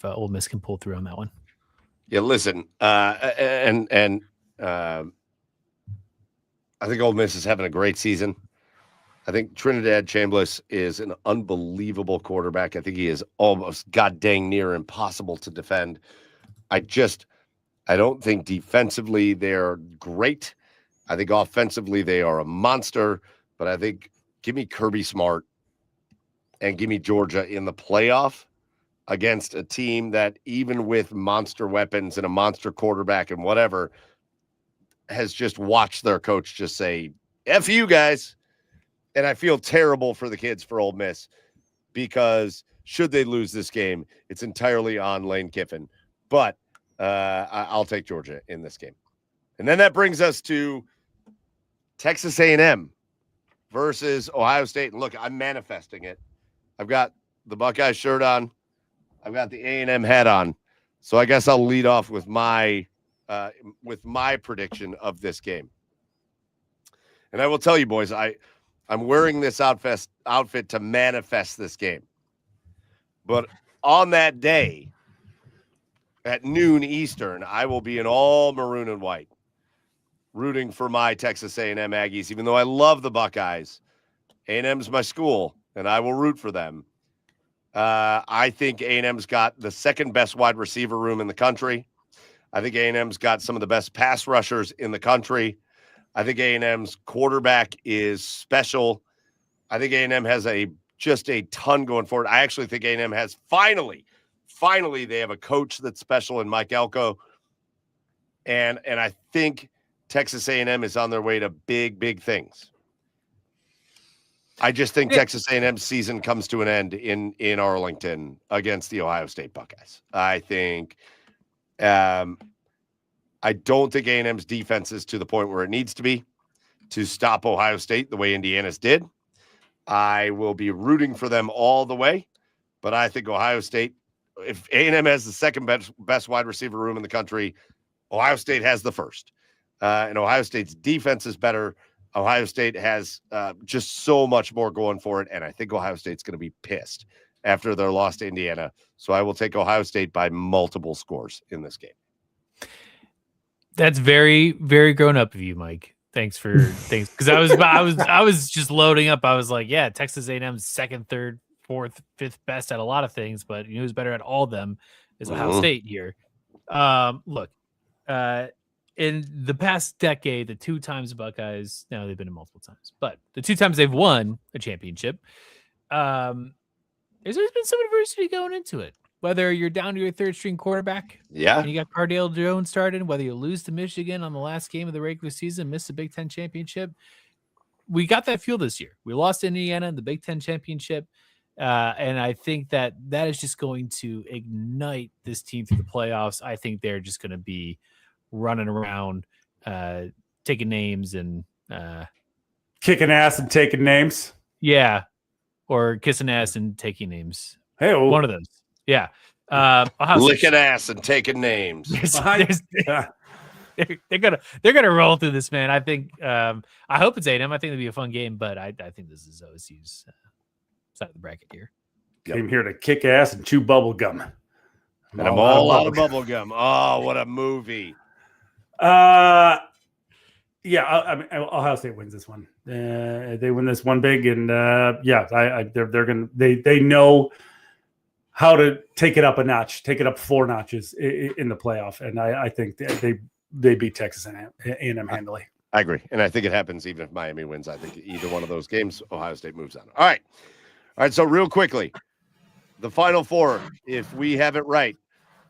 Ole Miss can pull through on that one. Yeah, listen, I think Ole Miss is having a great season. I think Trinidad Chambliss is an unbelievable quarterback. I think he is almost god dang near impossible to defend. I don't think defensively they're great. I think offensively they are a monster, but I think give me Kirby Smart and give me Georgia in the playoff against a team that even with monster weapons and a monster quarterback and whatever has just watched their coach just say, F you guys. And I feel terrible for the kids for Ole Miss because should they lose this game, it's entirely on Lane Kiffin. But I'll take Georgia in this game. And then that brings us to Texas A&M versus Ohio State. And look, I'm manifesting it. I've got the Buckeyes shirt on. I've got the A&M hat on. So I guess I'll lead off with my prediction of this game. And I will tell you, boys, I'm wearing this outfit to manifest this game. But on that day, at noon Eastern, I will be in all maroon and white, rooting for my Texas A&M Aggies. Even though I love the Buckeyes, A&M's my school, and I will root for them. I think A&M's got the second best wide receiver room in the country. I think A&M's got some of the best pass rushers in the country. I think A&M's quarterback is special. I think A&M has just a ton going forward. I actually think A&M has finally, they have a coach that's special in Mike Elko. And I think Texas A&M is on their way to big, big things. I just think Texas A&M's season comes to an end in Arlington against the Ohio State Buckeyes. I think I don't think A&M's defense is to the point where it needs to be to stop Ohio State the way Indiana's did. I will be rooting for them all the way, but I think Ohio State, if A&M has the second best wide receiver room in the country, Ohio State has the first. And Ohio State's defense is better. Ohio State has just so much more going for it, and I think Ohio State's going to be pissed after their loss to Indiana. So I will take Ohio State by multiple scores in this game. That's very, very grown up of you, Mike. because I was just loading up. I was like, yeah, Texas A&M's second, third, fourth, fifth best at a lot of things, but who's better at all of them is Ohio State here. Look, in the past decade, the 2 times Buckeyes, now they've been in multiple times, but the 2 times they've won a championship, there's always been some adversity going into it. Whether you're down to your third string quarterback, and you got Cardale Jones started, whether you lose to Michigan on the last game of the regular season, miss the Big Ten championship, we got that feel this year. We lost to Indiana in the Big Ten championship, and I think that is just going to ignite this team through the playoffs. I think they're just going to be running around, taking names and kicking ass and taking names. Yeah, or kissing ass and taking names. Hey, one of those. Yeah. Licking ass and taking names. They're gonna roll through this, man. I think I hope it's A&M. I think it'll be a fun game, but I think this is OSU's side of the bracket here. Came here to kick ass and chew bubble gum. And I'm all out of bubble gum. Oh, what a movie. Yeah, I mean, Ohio State wins this one. They win this one big, and they're gonna they know how to take it up a notch, take it up 4 notches in the playoff, and I think they beat Texas A&M handily. I agree, and I think it happens even if Miami wins. I think either one of those games, Ohio State moves on. All right. So real quickly, the Final Four, if we have it right,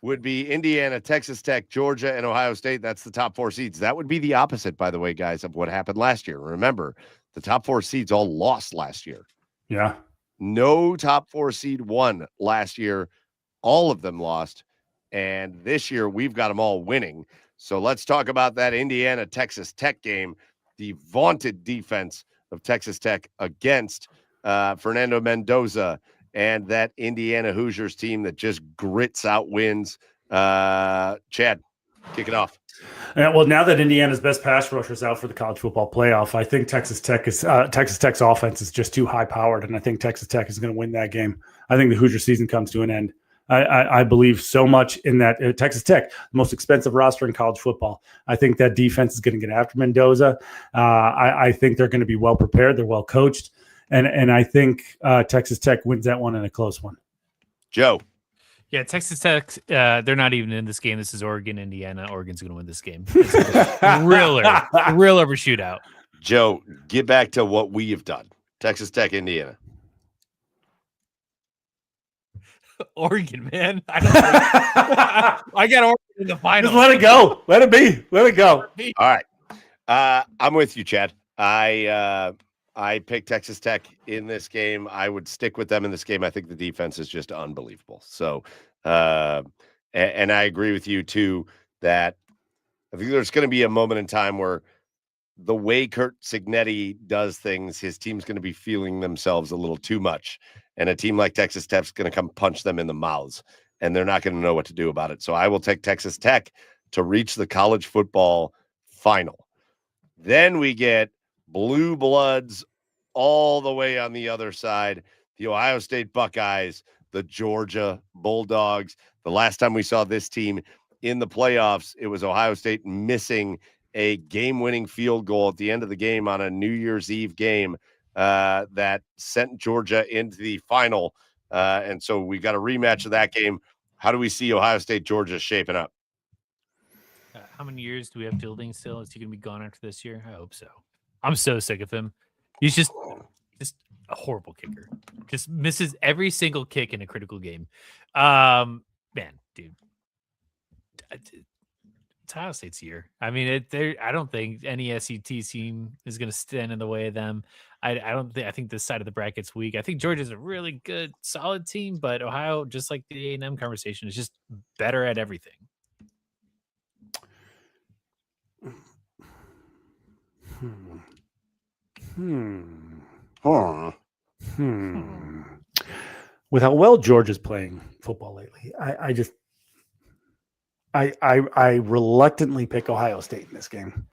would be Indiana, Texas Tech, Georgia, and Ohio State. That's the top 4 seeds. That would be the opposite, by the way, guys, of what happened last year. Remember, the top 4 seeds all lost last year. Yeah. No top 4 seed won last year. All of them lost. And this year, we've got them all winning. So let's talk about that Indiana-Texas Tech game, the vaunted defense of Texas Tech against Fernando Mendoza and that Indiana Hoosiers team that just grits out wins. Chad, kick it off. Well, now that Indiana's best pass rusher is out for the college football playoff, I think Texas Tech's offense is just too high powered, and I think Texas Tech is going to win that game. I think the Hoosier season comes to an end. I believe so much in that Texas Tech, the most expensive roster in college football. I think that defense is going to get after Mendoza. I think they're going to be well prepared. They're well coached, and I think Texas Tech wins that one in a close one. Joe. Yeah, Texas Tech, they're not even in this game. This is Oregon, Indiana. Oregon's going to win this game. Real over shootout. Joe, get back to what we have done. Texas Tech, Indiana. Oregon, man. I got Oregon in the final. Just let it go. Let it be. Let it go. All right. I'm with you, Chad. I picked Texas Tech in this game. I would stick with them in this game. I think the defense is just unbelievable. So, and I agree with you too, that I think there's going to be a moment in time where the way Kurt Cignetti does things, his team's going to be feeling themselves a little too much. And a team like Texas Tech's going to come punch them in the mouths, and they're not going to know what to do about it. So I will take Texas Tech to reach the college football final. Then we get Blue Bloods all the way on the other side, the Ohio State Buckeyes, the Georgia Bulldogs. The last time we saw this team in the playoffs, it was Ohio State missing a game-winning field goal at the end of the game on a New Year's Eve game that sent Georgia into the final. And so we got a rematch of that game. How do we see Ohio State, Georgia shaping up? How many years do we have Fielding still? Is he going to be gone after this year? I hope so. I'm so sick of him. He's just a horrible kicker. Just misses every single kick in a critical game. Man, dude. It's Ohio State's year. I mean, I don't think any SEC team is going to stand in the way of them. I think this side of the bracket's weak. I think Georgia's a really good, solid team, but Ohio, just like the A&M conversation, is just better at everything. With how well Georgia's playing football lately, I reluctantly pick Ohio State in this game.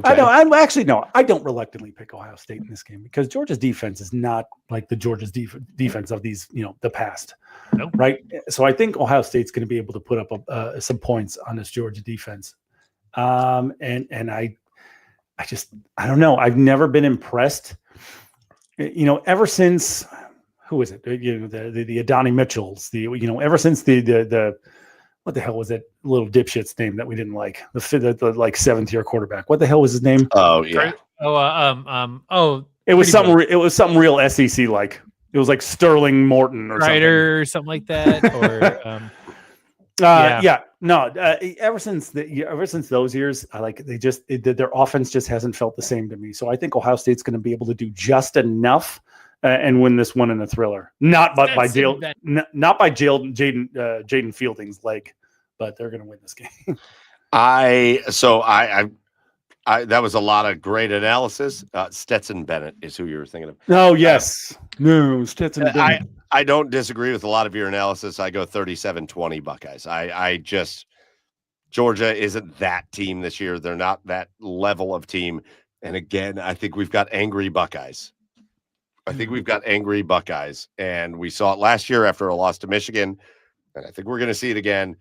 Okay. I don't reluctantly pick Ohio State in this game because Georgia's defense is not like the Georgia's defense of these, the past. Nope. Right. So I think Ohio State's going to be able to put up some points on this Georgia defense. And I don't know. I've never been impressed. Ever since who was it? The Adonai Mitchells. Ever since the what the hell was that little dipshit's name that we didn't like? The like 7th-year quarterback. What the hell was his name? Oh yeah. It was something. It was something real SEC like. It was like Sterling Morton or or something like that. Or ever since those years, their offense just hasn't felt the same to me. So I think Ohio State's going to be able to do just enough and win this one in a thriller. Not by Jaden Fielding's leg, but they're going to win this game. That was a lot of great analysis. Stetson Bennett is who you were thinking of. Oh yes, no Stetson Bennett. I don't disagree with a lot of your analysis. I go 37-20 Buckeyes. Georgia isn't that team this year. They're not that level of team. And again, I think we've got angry Buckeyes. And we saw it last year after a loss to Michigan. And I think we're going to see it again.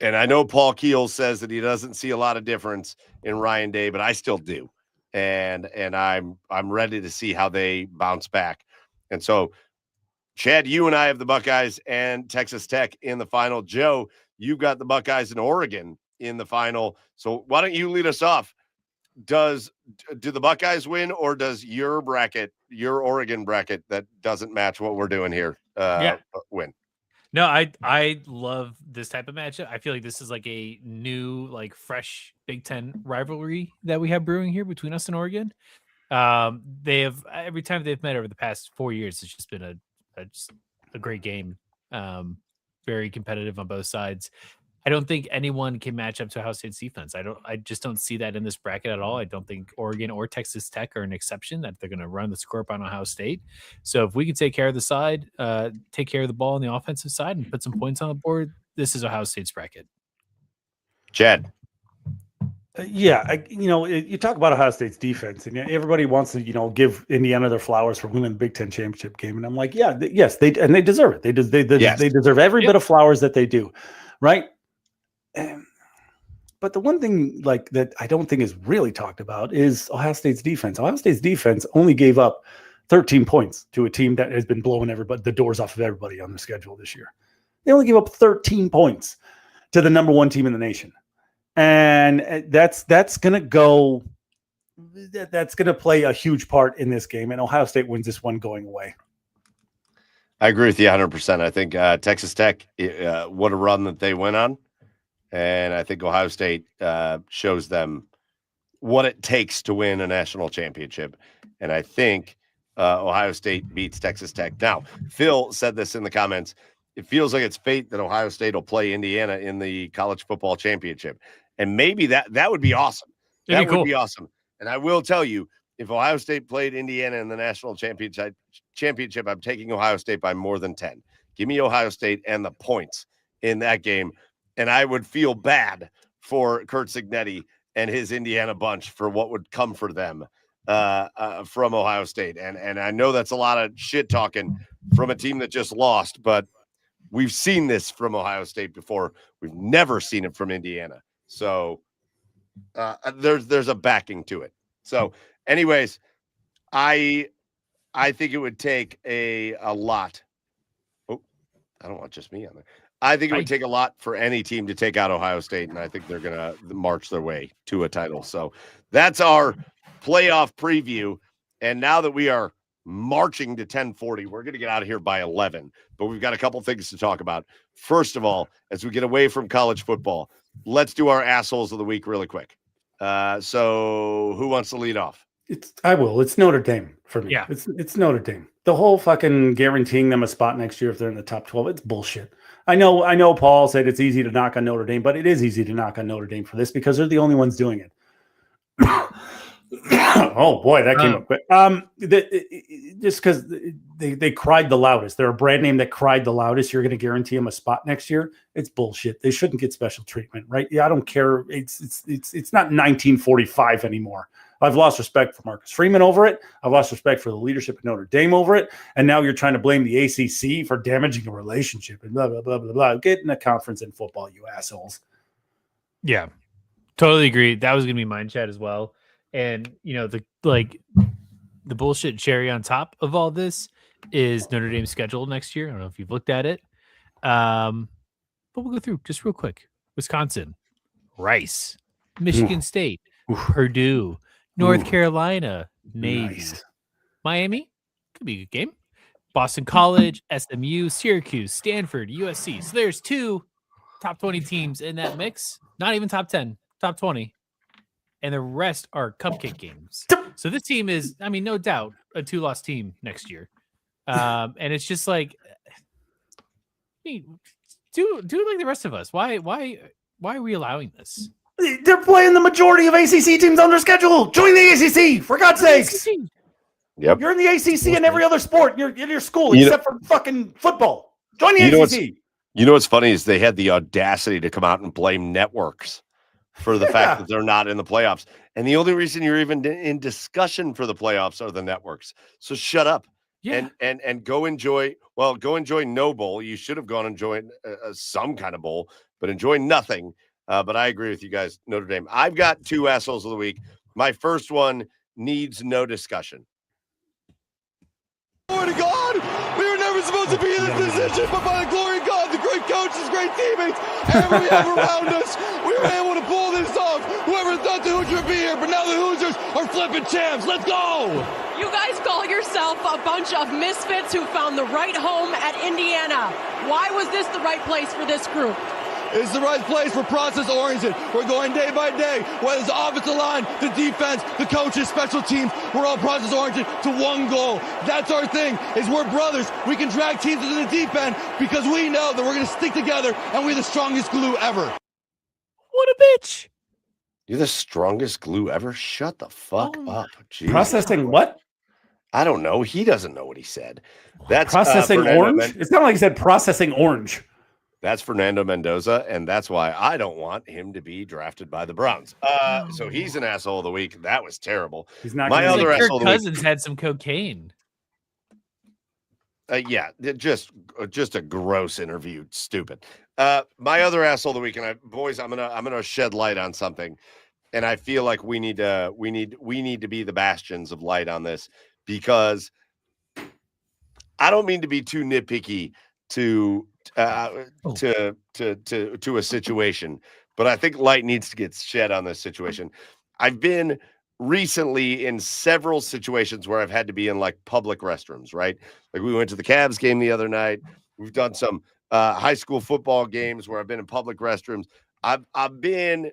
And I know Paul Keels says that he doesn't see a lot of difference in Ryan Day, but I still do. And I'm ready to see how they bounce back. And so, Chad, you and I have the Buckeyes and Texas Tech in the final. Joe, you've got the Buckeyes and Oregon in the final. So why don't you lead us off? Do the Buckeyes win, or does your Oregon bracket that doesn't match what we're doing here win? No, I love this type of matchup. I feel like this is like a new, like fresh Big Ten rivalry that we have brewing here between us and Oregon. They have every time they've met over the past 4 years, it's just been a great game. Very competitive on both sides. I don't think anyone can match up to Ohio State's defense. I just don't see that in this bracket at all. I don't think Oregon or Texas Tech are an exception, that they're going to run the score up on Ohio State. So if we can take care of take care of the ball on the offensive side and put some points on the board, this is Ohio State's bracket. Chad. You talk about Ohio State's defense, and everybody wants to, give Indiana their flowers for winning the Big Ten championship game. And I'm like, yes, they deserve it. They deserve every bit of flowers that they do, right? But the one thing that I don't think is really talked about is Ohio State's defense. Ohio State's defense only gave up 13 points to a team that has been blowing the doors off of everybody on the schedule this year. They only gave up 13 points to the number one team in the nation. And that's going to play a huge part in this game. And Ohio State wins this one going away. I agree with you 100%. I think Texas Tech, what a run that they went on. And I think Ohio State shows them what it takes to win a national championship. And I think Ohio State beats Texas Tech. Now, Phil said this in the comments. It feels like it's fate that Ohio State will play Indiana in the college football championship. And maybe that would be awesome. That would be awesome. And I will tell you, if Ohio State played Indiana in the national championship, I'm taking Ohio State by more than 10. Give me Ohio State and the points in that game. And I would feel bad for Kurt Cignetti and his Indiana bunch for what would come for them from Ohio State. And I know that's a lot of shit talking from a team that just lost, but we've seen this from Ohio State before. We've never seen it from Indiana. So there's a backing to it. So anyways, I think it would take a lot. Oh, I don't want just me on there. I think it would take a lot for any team to take out Ohio State, and I think they're going to march their way to a title. So that's our playoff preview. And now that we are marching to 10:40, we're going to get out of here by 11. But we've got a couple things to talk about. First of all, as we get away from college football, let's do our assholes of the week really quick. So who wants to lead off? I will. It's Notre Dame for me. Yeah. It's Notre Dame. The whole fucking guaranteeing them a spot next year if they're in the top 12, it's bullshit. I know Paul said it's easy to knock on Notre Dame, but it is easy to knock on Notre Dame for this because they're the only ones doing it. Oh boy, that came up quick. Just because they cried the loudest. They're a brand name that cried the loudest. You're going to guarantee them a spot next year. It's bullshit. They shouldn't get special treatment, right? Yeah, I don't care. It's not 1945 anymore. I've lost respect for Marcus Freeman over it. I've lost respect for the leadership of Notre Dame over it. And now you're trying to blame the ACC for damaging a relationship and blah, blah, blah, blah, blah. Get in a conference in football, you assholes. Yeah, totally agree. That was going to be mine, Chad, as well. And the bullshit cherry on top of all this is Notre Dame's schedule next year. I don't know if you've looked at it. But we'll go through just real quick. Wisconsin, Rice, Michigan State, Purdue, North Carolina, Navy, Nice. Miami, could be a good game. Boston College, SMU, Syracuse, Stanford, USC. So there's 2 top 20 teams in that mix. Not even top 10, top 20. And the rest are cupcake games. So this team is, no doubt, a 2-loss team next year. And it's just like, do it like the rest of us. Why are we allowing this? They're playing the majority of ACC teams on their schedule. Join the ACC, for God's sakes. Yep. You're in the ACC in every other sport. You're in your school, except for fucking football. Join the ACC. You know what's funny is they had the audacity to come out and blame networks for the fact that they're not in the playoffs. And the only reason you're even in discussion for the playoffs are the networks. So shut up. Yeah. And go enjoy no bowl. You should have gone and enjoyed some kind of bowl, but enjoy nothing. But I agree with you guys, Notre Dame. I've got 2 assholes of the week. My first one needs no discussion. Glory to God, we were never supposed to be in this position, but by the glory of God, the great coaches, great teammates, everyone we have around us, we were able to pull this off. Whoever thought the Hoosiers would be here, but now the Hoosiers are flipping champs. Let's go! You guys call yourself a bunch of misfits who found the right home at Indiana. Why was this the right place for this group? It's the right place for process-oriented. We're going day by day, whether it's the offensive line, the defense, the coaches, special teams. We're all process-oriented to one goal. That's our thing, is we're brothers. We can drag teams into the deep end because we know that we're going to stick together and we're the strongest glue ever. What a bitch. You're the strongest glue ever? Shut the fuck up. Jesus. Processing what? I don't know. He doesn't know what he said. That's processing orange? It's not like he said processing orange. That's Fernando Mendoza, and that's why I don't want him to be drafted by the Browns. So he's an asshole of the week. That was terrible. He's not. My other asshole Kirk Cousins had some cocaine. Yeah, just a gross interview. Stupid. My other asshole of the week, and boys, I'm gonna shed light on something, and I feel like we need to be the bastions of light on this because I don't mean to be too nitpicky to a situation, but I think light needs to get shed on this situation. I've been recently in several situations where I've had to be in like public restrooms, right? Like we went to the Cavs game the other night. We've done some high school football games where I've been in public restrooms. I've been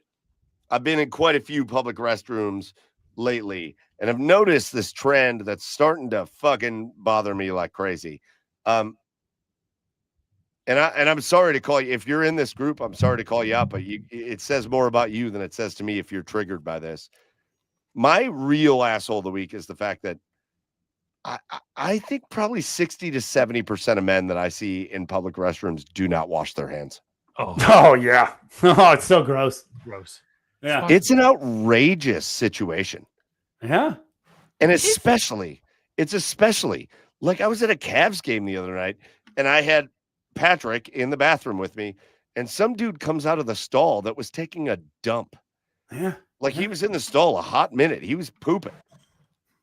in quite a few public restrooms lately, and I've noticed this trend that's starting to fucking bother me like crazy. And I'm sorry to call you, if you're in this group, I'm sorry to call you out, but it says more about you than it says to me if you're triggered by this. My real asshole of the week is the fact that I think probably 60 to 70% of men that I see in public restrooms do not wash their hands. Oh yeah. Oh, it's so gross. Gross. Yeah. It's an outrageous situation. Yeah. And especially like I was at a Cavs game the other night and I had Patrick in the bathroom with me, and some dude comes out of the stall that was taking a dump. Yeah. Like he was in the stall a hot minute. He was pooping.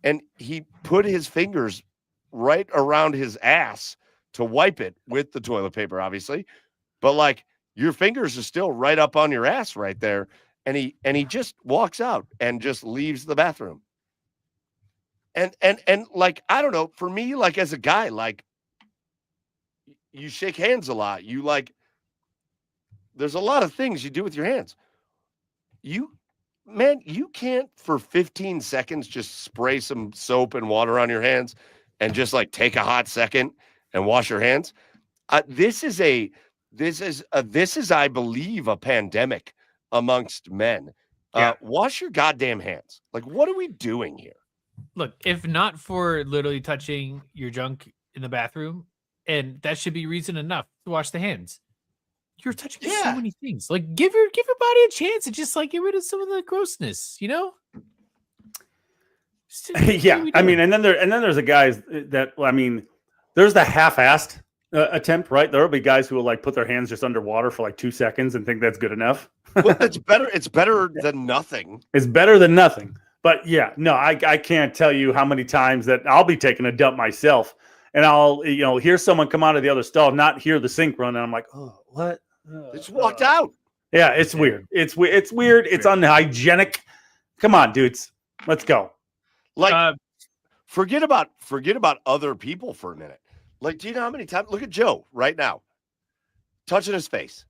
And he put his fingers right around his ass to wipe it with the toilet paper, obviously. But like your fingers are still right up on your ass right there. And he just walks out and just leaves the bathroom. And like, I don't know, for me, like as a guy, like, you shake hands a lot. You like, there's a lot of things you do with your hands. You can't for 15 seconds just spray some soap and water on your hands and just like take a hot second and wash your hands. This is, I believe, a pandemic amongst men. Wash your goddamn hands. Like, what are we doing here? Look, if not for literally touching your junk in the bathroom, and that should be reason enough to wash the hands. You're touching so many things. Like give your body a chance and just like get rid of some of the grossness, you know? Yeah. I mean, and then there's the guys that, I mean, there's the half-assed attempt, right? There'll be guys who will like put their hands just underwater for like 2 seconds and think that's good enough. Well, it's better. It's better than nothing. It's better than nothing. But yeah, no, I can't tell you how many times that I'll be taking a dump myself, and I'll hear someone come out of the other stall, not hear the sink run, and I'm like, oh, what? They just walked out. Yeah, it's weird. It's weird. It's unhygienic. Come on, dudes, let's go. Like, forget about other people for a minute. Like, do you know how many times? Look at Joe right now, touching his face.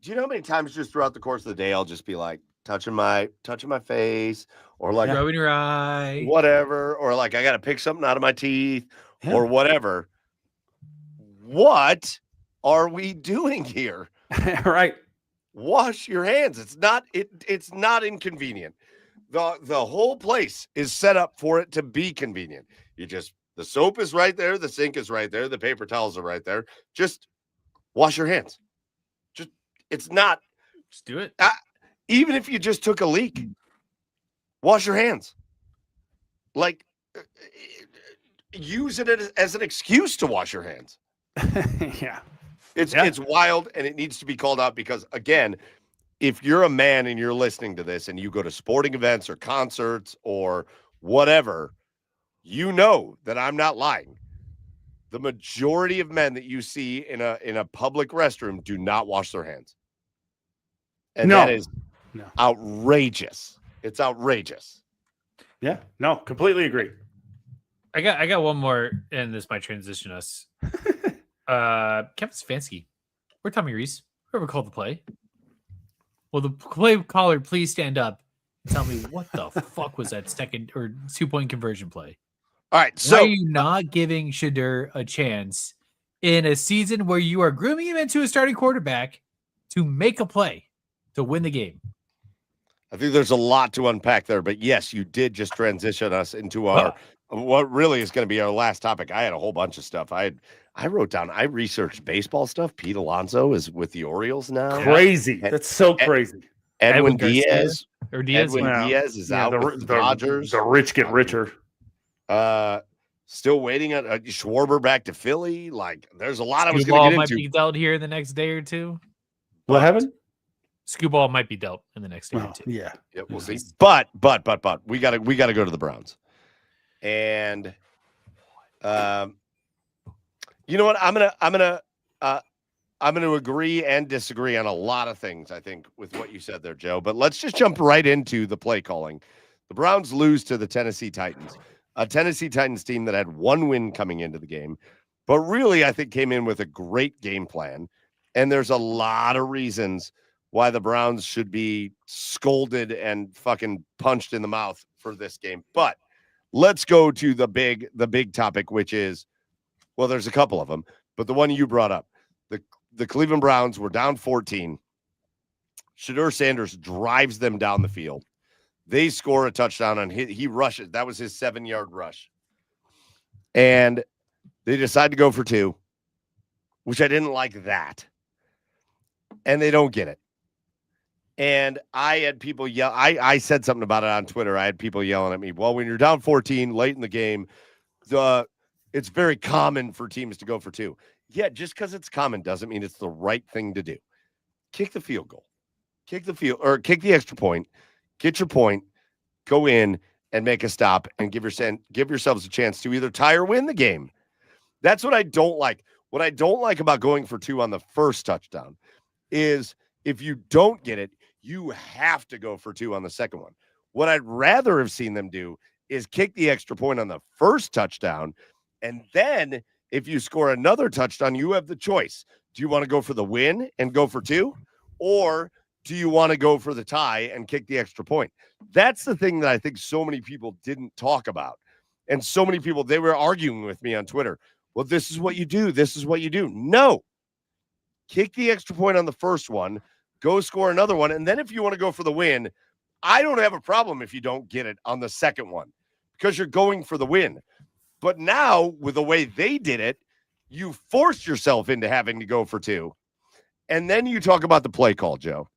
Do you know how many times just throughout the course of the day I'll just be like touching my face, or like rubbing your eye, whatever, or like I got to pick something out of my teeth, or whatever. What are we doing here? Right. Wash your hands. It's not inconvenient. The whole place is set up for it to be convenient. The soap is right there, the sink is right there, the paper towels are right there. Just wash your hands. Just do it. Even if you just took a leak, wash your hands. Like, use it as an excuse to wash your hands. Yeah. It's wild, and it needs to be called out because, again, if you're a man and you're listening to this and you go to sporting events or concerts or whatever, you know that I'm not lying. The majority of men that you see in a public restroom do not wash their hands. And that is outrageous. It's outrageous. Yeah. No, completely agree. I got one more, and this might transition us. Kevin Stefanski, or Tommy Reese, whoever called the play. Will the play caller please stand up and tell me what the fuck was that second or 2-point conversion play? All right, so why are you not giving Shedeur a chance in a season where you are grooming him into a starting quarterback to make a play to win the game? I think there's a lot to unpack there, but yes, you did just transition us into our what really is going to be our last topic. I had a whole bunch of stuff. I researched baseball stuff. Pete Alonso is with the Orioles now. Crazy. That's so crazy. Edwin Diaz. Diaz is out with the Dodgers. The rich get richer. Still waiting on Schwarber back to Philly. Like, there's a lot I was going to get might into. Be dealt here in the next day or two. What happened? Skewball might be dealt in the next day or two. Yeah, we'll see. But we gotta go to the Browns. And you know what? I'm gonna agree and disagree on a lot of things, I think, with what you said there, Joe. But let's just jump right into the play calling. The Browns lose to the Tennessee Titans, a Tennessee Titans team that had one win coming into the game, but really, I think, came in with a great game plan. And there's a lot of reasons why the Browns should be scolded and fucking punched in the mouth for this game. But let's go to the big topic, which is, well, there's a couple of them, but the one you brought up, the Cleveland Browns were down 14. Shedeur Sanders drives them down the field. They score a touchdown and he rushes. That was his 7-yard rush. And they decide to go for 2, which I didn't like that. And they don't get it. And I had people yell. I said something about it on Twitter. I had people yelling at me. Well, when you're down 14 late in the game, it's very common for teams to go for 2. Yeah, just because it's common doesn't mean it's the right thing to do. Kick the field goal. Kick the extra point. Get your point. Go in and make a stop and give yourselves a chance to either tie or win the game. That's what I don't like. What I don't like about going for 2 on the first touchdown is if you don't get it, you have to go for 2 on the second one. What I'd rather have seen them do is kick the extra point on the first touchdown. And then if you score another touchdown, you have the choice. Do you want to go for the win and go for 2? Or do you want to go for the tie and kick the extra point? That's the thing that I think so many people didn't talk about. And so many people, they were arguing with me on Twitter. Well, this is what you do. This is what you do. No. Kick the extra point on the first one. Go score another one. And then if you want to go for the win, I don't have a problem if you don't get it on the second one because you're going for the win. But now, with the way they did it, you forced yourself into having to go for 2. And then you talk about the play call, Joe.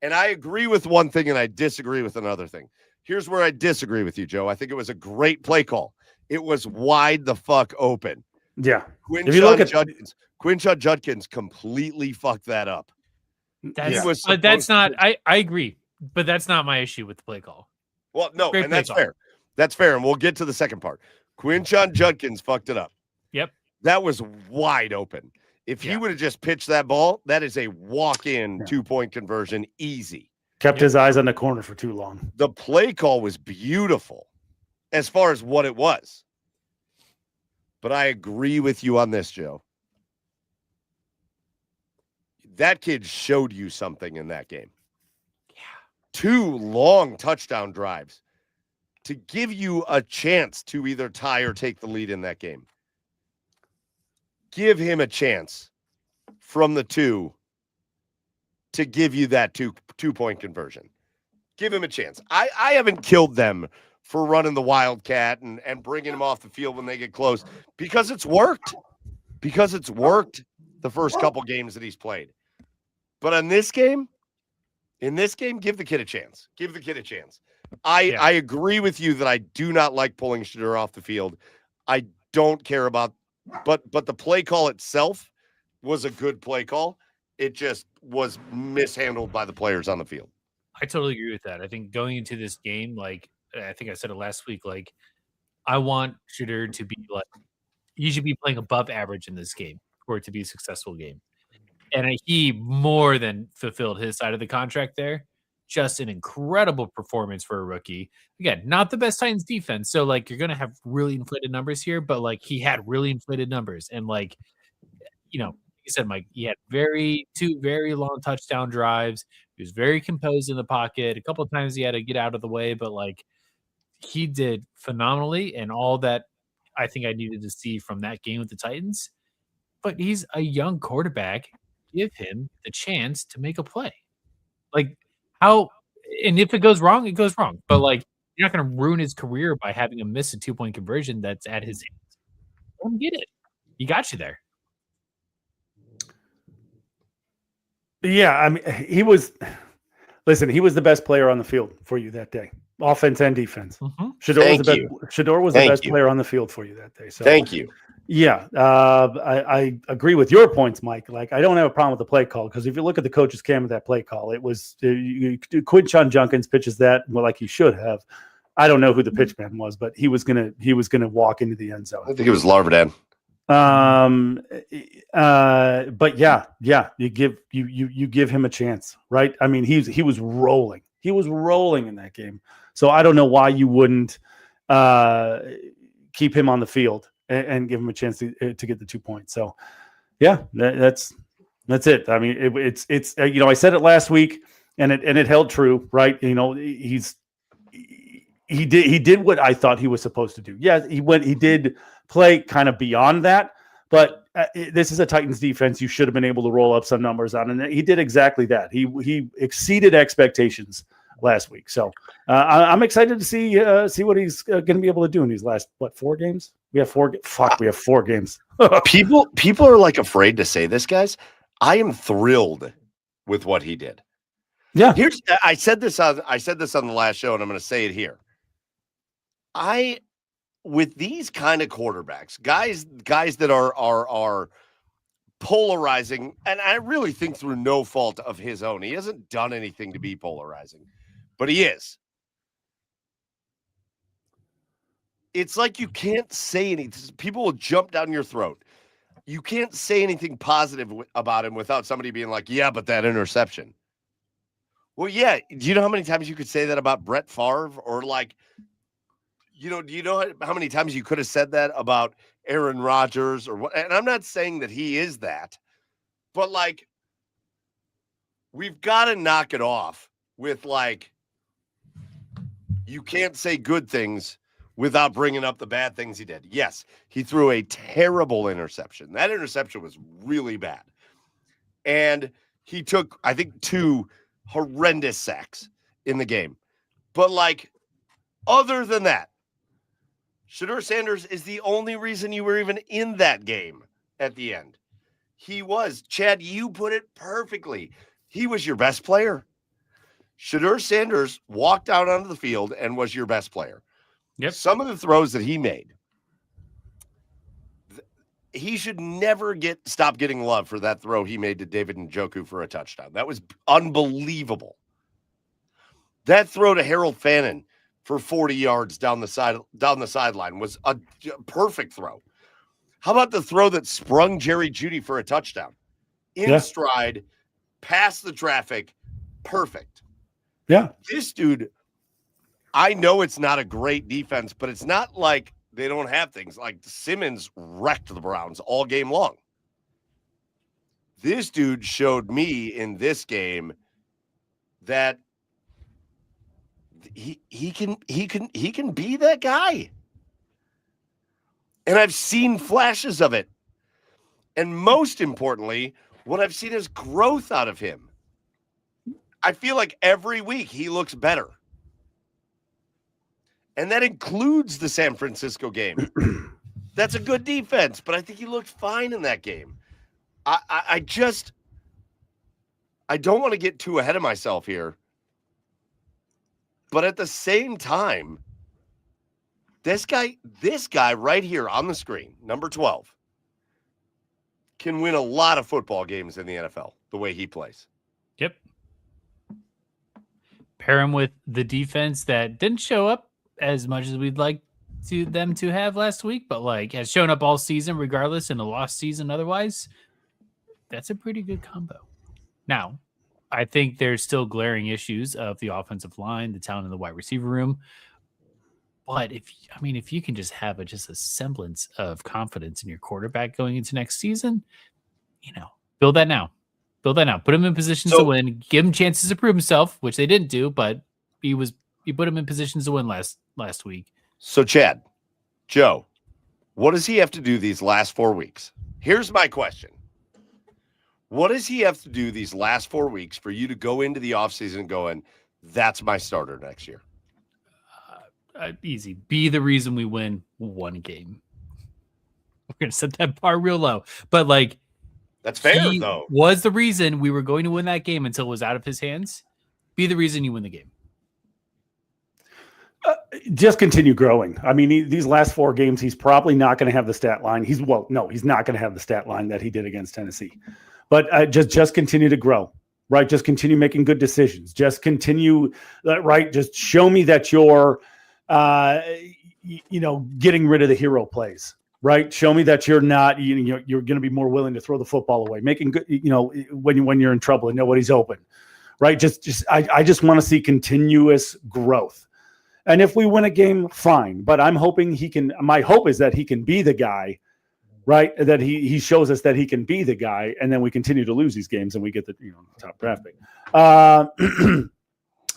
And I agree with one thing and I disagree with another thing. Here's where I disagree with you, Joe. I think it was a great play call. It was wide the fuck open. Yeah. Quinshon Judkins completely fucked that up. I agree, but that's not my issue with the play call. Well, no, Great and that's play call. fair. That's fair, and we'll get to the second part. Quinshon Judkins fucked it up. Yep. That was wide open. If he would have just pitched that ball, that is a walk-in 2-point conversion, easy. Kept his eyes on the corner for too long. The play call was beautiful as far as what it was. But I agree with you on this, Joe. That kid showed you something in that game. Yeah. 2 long touchdown drives to give you a chance to either tie or take the lead in that game. Give him a chance from the 2 to give you that two-point conversion. Give him a chance. I haven't killed them for running the Wildcat and bringing them off the field when they get close because it's worked. Because it's worked the first couple games that he's played. But in this game, give the kid a chance. Give the kid a chance. I agree with you that I do not like pulling Shedeur off the field. I don't care about, but the play call itself was a good play call. It just was mishandled by the players on the field. I totally agree with that. I think going into this game, like I think I said it last week, like I want Shedeur to be like, you should be playing above average in this game for it to be a successful game. And he more than fulfilled his side of the contract there. Just an incredible performance for a rookie. Again, not the best Titans defense. So, like, you're going to have really inflated numbers here, but, like, he had really inflated numbers. And, like, you know, like you said, Mike, he had 2 very long touchdown drives. He was very composed in the pocket. A couple of times he had to get out of the way, but, like, he did phenomenally. And all that I think I needed to see from that game with the Titans. But he's a young quarterback. Give him the chance to make a play. Like, how, and if it goes wrong, it goes wrong. But, like, you're not going to ruin his career by having him miss a 2-point conversion that's at his hands. Don't get it. He got you there. Yeah, I mean, he was the best player on the field for you that day, offense and defense. Mm-hmm. Shedeur was the best player on the field for you that day. So thank you. Yeah, I agree with your points, Mike. Like, I don't have a problem with the play call because if you look at the coach's cam of that play call, it was Quinshon Judkins pitches that like he should have. I don't know who the pitch man was, but he was gonna walk into the end zone. I think it was Larvadan. But yeah, you give him a chance, right? I mean, he was rolling. He was rolling in that game. So I don't know why you wouldn't keep him on the field and give him a chance to get the 2 points. So yeah, that's it. I mean, it's I said it last week and it held true, right? You know, he did what I thought he was supposed to do. Yeah, he did play kind of beyond that, but this is a Titans defense you should have been able to roll up some numbers on, and he did exactly that. He exceeded expectations last week. So I'm excited to see what he's going to be able to do in these last 4 games. We have 4. We have 4 games. People are like afraid to say this, guys. I am thrilled with what he did. Yeah. I said this on the last show, and I'm going to say it here. With these kind of quarterbacks, guys that are polarizing, and I really think through no fault of his own. He hasn't done anything to be polarizing, but he is. It's like you can't say anything. People will jump down your throat. You can't say anything positive about him without somebody being like, yeah, but that interception. Well, yeah. Do you know how many times you could say that about Brett Favre? Or like, do you know how many times you could have said that about Aaron Rodgers or what? And I'm not saying that he is that, but like, we've got to knock it off with like, you can't say good things without bringing up the bad things he did. Yes, he threw a terrible interception. That interception was really bad. And he took, I think, 2 horrendous sacks in the game. But like, other than that, Shedeur Sanders is the only reason you were even in that game at the end. He was. Chad, you put it perfectly. He was your best player. Shedeur Sanders walked out onto the field and was your best player. Yep. Some of the throws that he made, he should never stop getting love for that throw he made to David Njoku for a touchdown. That was unbelievable. That throw to Harold Fannin for 40 yards down the sideline was a perfect throw. How about the throw that sprung Jerry Jeudy for a touchdown? In stride, past the traffic, perfect. Yeah. This dude, I know it's not a great defense, but it's not like they don't have things. Like Simmons wrecked the Browns all game long. This dude showed me in this game that he can be that guy. And I've seen flashes of it. And most importantly, what I've seen is growth out of him. I feel like every week he looks better. And that includes the San Francisco game. That's a good defense, but I think he looked fine in that game. I don't want to get too ahead of myself here. But at the same time, this guy right here on the screen, number 12, can win a lot of football games in the NFL the way he plays. Yep. Pair him with the defense that didn't show up as much as we'd like them to have last week, but like has shown up all season regardless in a lost season otherwise. That's a pretty good combo. Now, I think there's still glaring issues of the offensive line, the talent in the wide receiver room. But if you can just have a semblance of confidence in your quarterback going into next season, build that now. Put him in positions to win. Give him chances to prove himself, which they didn't do, but he put him in positions to win last week. So Chad, Joe, what does he have to do these last 4 weeks? Here's my question. What does he have to do these last 4 weeks for you to go into the offseason going, that's my starter next year? Easy. Be the reason we win one game. We're going to set that bar real low. But like, that's fair, though. Was the reason we were going to win that game until it was out of his hands. Be the reason you win the game. Just continue growing. I mean, these last 4 games, he's probably not going to have the stat line. He's not going to have the stat line that he did against Tennessee. But just continue to grow, right? Just continue making good decisions. Just continue, right? Just show me that you're, getting rid of the hero plays, right? Show me that you're not, you're going to be more willing to throw the football away, making good, when you're in trouble and nobody's open, right? I just want to see continuous growth. And if we win a game, fine. But I'm hoping my hope is that he can be the guy, right? That he shows us that he can be the guy, and then we continue to lose these games and we get the top draft pick.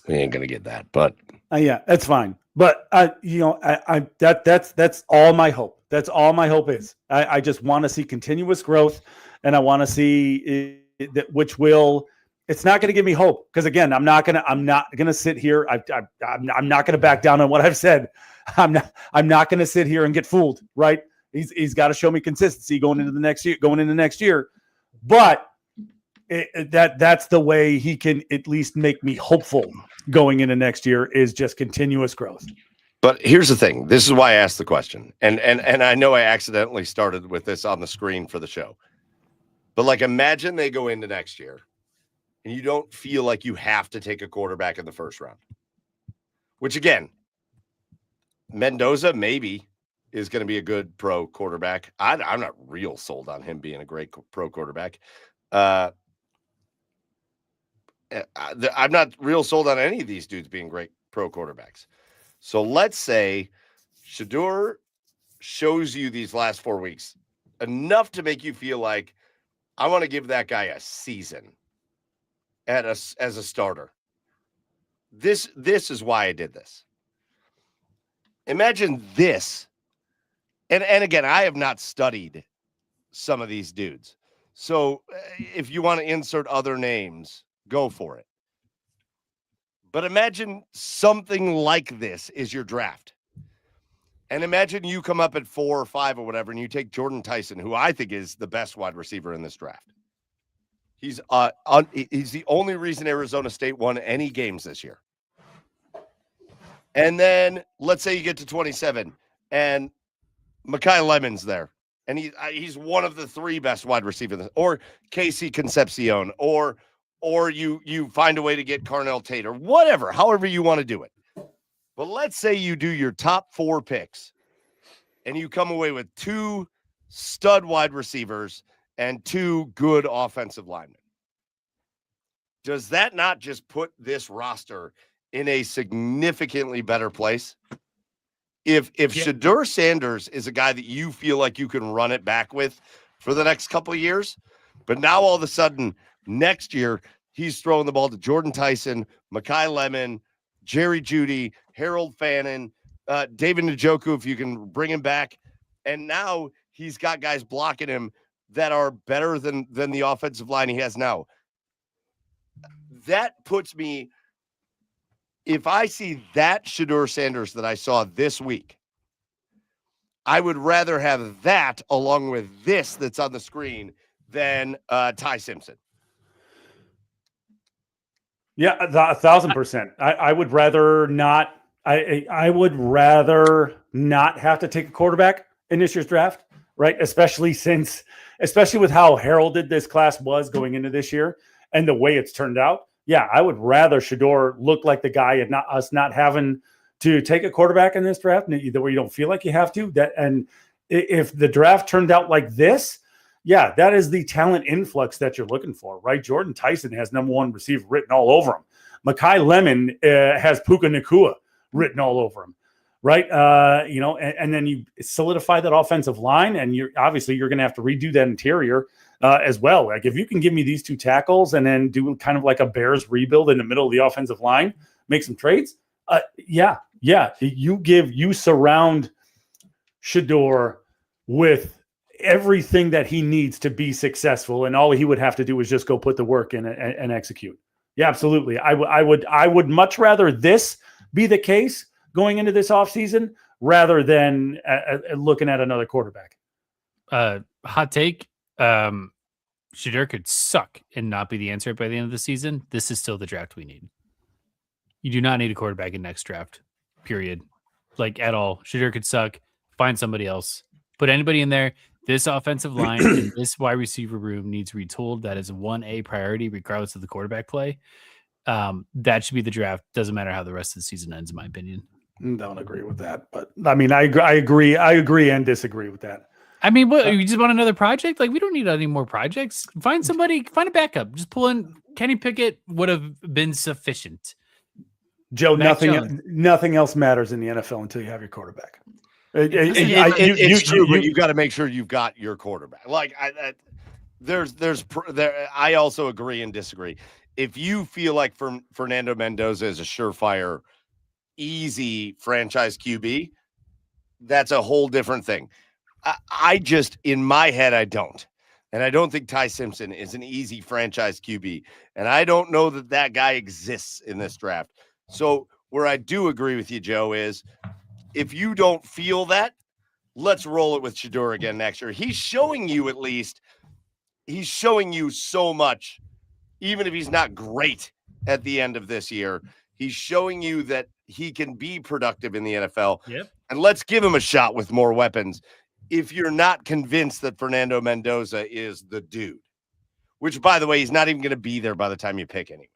We ain't gonna get that, but yeah, that's fine. But that's all my hope. That's all my hope is. I just want to see continuous growth, and I want to see that which will. It's not going to give me hope because again, I'm not gonna sit here. I'm not gonna back down on what I've said. I'm not gonna sit here and get fooled. Right? He's got to show me consistency going into next year. But that's the way he can at least make me hopeful going into next year is just continuous growth. But here's the thing. This is why I asked the question. And I know I accidentally started with this on the screen for the show. But like imagine they go into next year and you don't feel like you have to take a quarterback in the first round. Which again, Mendoza maybe is going to be a good pro quarterback. I'm not real sold on him being a great pro quarterback. I'm not real sold on any of these dudes being great pro quarterbacks. So let's say Shedeur shows you these last 4 weeks enough to make you feel like I want to give that guy a season as a starter. This is why I did this. Imagine this. And again, I have not studied some of these dudes. So if you want to insert other names, go for it. But imagine something like this is your draft. And imagine you come up at 4 or 5 or whatever, and you take Jordan Tyson, who I think is the best wide receiver in this draft. He's the only reason Arizona State won any games this year. And then let's say you get to 27, and Mekhi Lemon's there. And he's one of the 3 best wide receivers, or Casey Concepcion, or you find a way to get Carnell Tate, or whatever, however you want to do it. But let's say you do your top 4 picks and you come away with 2 stud wide receivers and 2 good offensive linemen. Does that not just put this roster in a significantly better place? If Shedeur Sanders is a guy that you feel like you can run it back with for the next couple of years, but now all of a sudden next year he's throwing the ball to Jordan Tyson, Mekhi Lemon, Jerry Jeudy, Harold Fannin, David Njoku, if you can bring him back, and now he's got guys blocking him that are better than the offensive line he has now. That puts me, if I see that Shedeur Sanders that I saw this week, I would rather have that along with this that's on the screen than Ty Simpson. Yeah, 1,000%. I would rather not. I would rather not have to take a quarterback in this year's draft, right? Especially with how heralded this class was going into this year and the way it's turned out. Yeah, I would rather Shedeur look like the guy and not us not having to take a quarterback in this draft, either where you don't feel like you have to. And if the draft turned out like this, yeah, that is the talent influx that you're looking for, right? Jordan Tyson has number 1 receiver written all over him. Mekhi Lemon has Puka Nacua written all over him, right? And then you solidify that offensive line, and you're going to have to redo that interior as well. Like if you can give me these 2 tackles and then do kind of like a Bears rebuild in the middle of the offensive line, make some trades. You surround Shedeur with everything that he needs to be successful, and all he would have to do is just go put the work in and execute. Yeah, absolutely. I would much rather this be the case going into this offseason rather than looking at another quarterback. Hot take. Shedeur could suck and not be the answer by the end of the season. This is still the draft we need. You do not need a quarterback in next draft, period. Like at all. Shedeur could suck. Find somebody else. Put anybody in there. This offensive line and this wide receiver room needs retooled. That is 1A priority, regardless of the quarterback play. That should be the draft. Doesn't matter how the rest of the season ends, in my opinion. Don't agree with that, but I mean, I agree and disagree with that. I mean, what, you just want another project? Like, we don't need any more projects. Find somebody, find a backup. Just pull in Kenny Pickett would have been sufficient. Joe, nothing else matters in the NFL until you have your quarterback. It's true, but you've got to make sure you've got your quarterback. Like, I also agree and disagree. If you feel like Fernando Mendoza is a surefire, easy franchise QB, that's a whole different thing. I just, in my head, I don't. And I don't think Ty Simpson is an easy franchise QB. And I don't know that guy exists in this draft. So where I do agree with you, Joe, is if you don't feel that, let's roll it with Shedeur again next year. He's showing you he's showing you so much, even if he's not great at the end of this year. He's showing you that he can be productive in the NFL. Yep. And let's give him a shot with more weapons. If you're not convinced that Fernando Mendoza is the dude, which, by the way, he's not even going to be there by the time you pick anyways.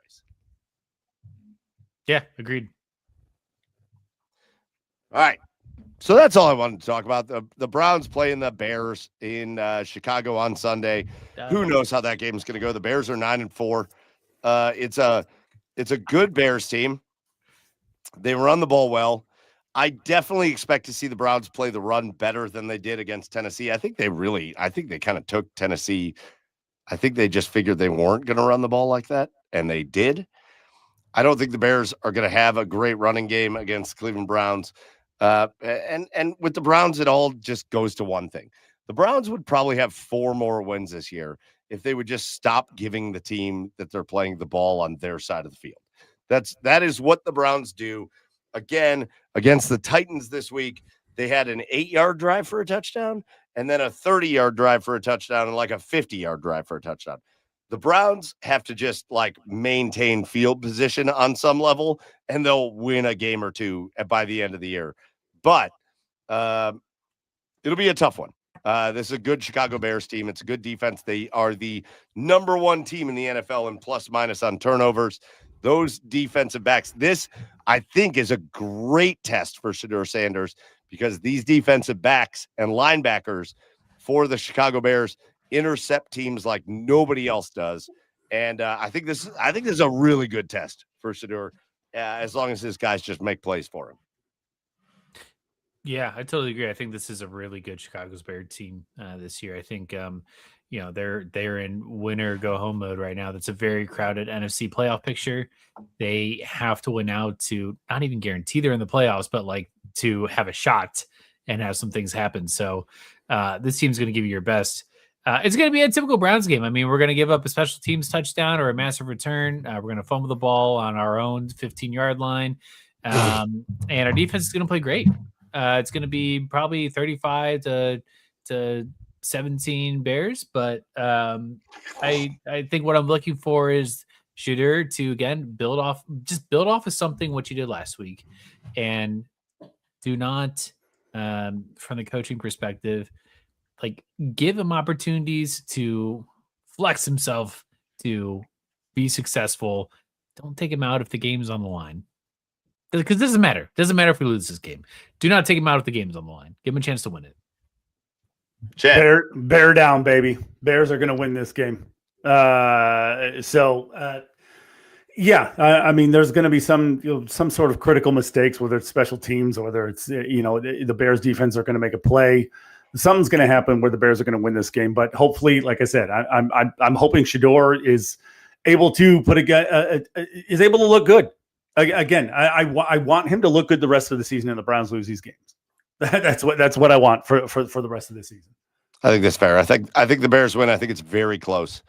Yeah, agreed. All right. So that's all I wanted to talk about. The Browns playing the Bears in Chicago on Sunday. Who knows how that game is going to go? The Bears are 9-4. It's a good Bears team. They run the ball well. I definitely expect to see the Browns play the run better than they did against Tennessee. I think they kind of took Tennessee. I think they just figured they weren't going to run the ball like that, and they did. I don't think the Bears are going to have a great running game against Cleveland Browns. And with the Browns, it all just goes to one thing. The Browns would probably have 4 more wins this year if they would just stop giving the team that they're playing the ball on their side of the field. That is what the Browns do. Again, against the Titans this week, they had an 8-yard drive for a touchdown and then a 30-yard drive for a touchdown and like a 50-yard drive for a touchdown. The Browns have to just like maintain field position on some level, and they'll win a game or two by the end of the year. But it'll be a tough one. This is a good Chicago Bears team. It's a good defense. They are the number 1 team in the NFL in plus minus on turnovers. those defensive backs. This, I think, is a great test for Shedeur Sanders because these defensive backs and linebackers for the Chicago Bears intercept teams like nobody else does. And I think this is a really good test for Shedeur, as long as his guys just make plays for him. Yeah, I totally agree. I think this is a really good Chicago's Bears team this year. I think they're in winner go home mode right now. That's a very crowded NFC playoff picture. They have to win out to not even guarantee they're in the playoffs, but like to have a shot and have some things happen. So this team's going to give you your best. It's going to be a typical Browns game. I mean, we're going to give up a special teams touchdown or a massive return. We're going to fumble the ball on our own 15-yard line. And our defense is going to play great. It's going to be probably 35 to 17 Bears, but I think what I'm looking for is Shedeur to again build off of something what you did last week, and do not from the coaching perspective, like give him opportunities to flex himself to be successful. Don't take him out if the game's on the line. Because it doesn't matter. It doesn't matter if we lose this game. Do not take him out if the game's on the line. Give him a chance to win it. Bear down, baby. Bears are going to win this game. I mean, there's going to be some sort of critical mistakes, whether it's special teams or whether it's the Bears defense are going to make a play. Something's going to happen where the Bears are going to win this game. But hopefully, like I said, I'm hoping Shedeur is able to is able to look good. Again, I want him to look good the rest of the season, and the Browns lose these games. That's what I want for the rest of the season. I think that's fair. I think the Bears win. I think it's very close.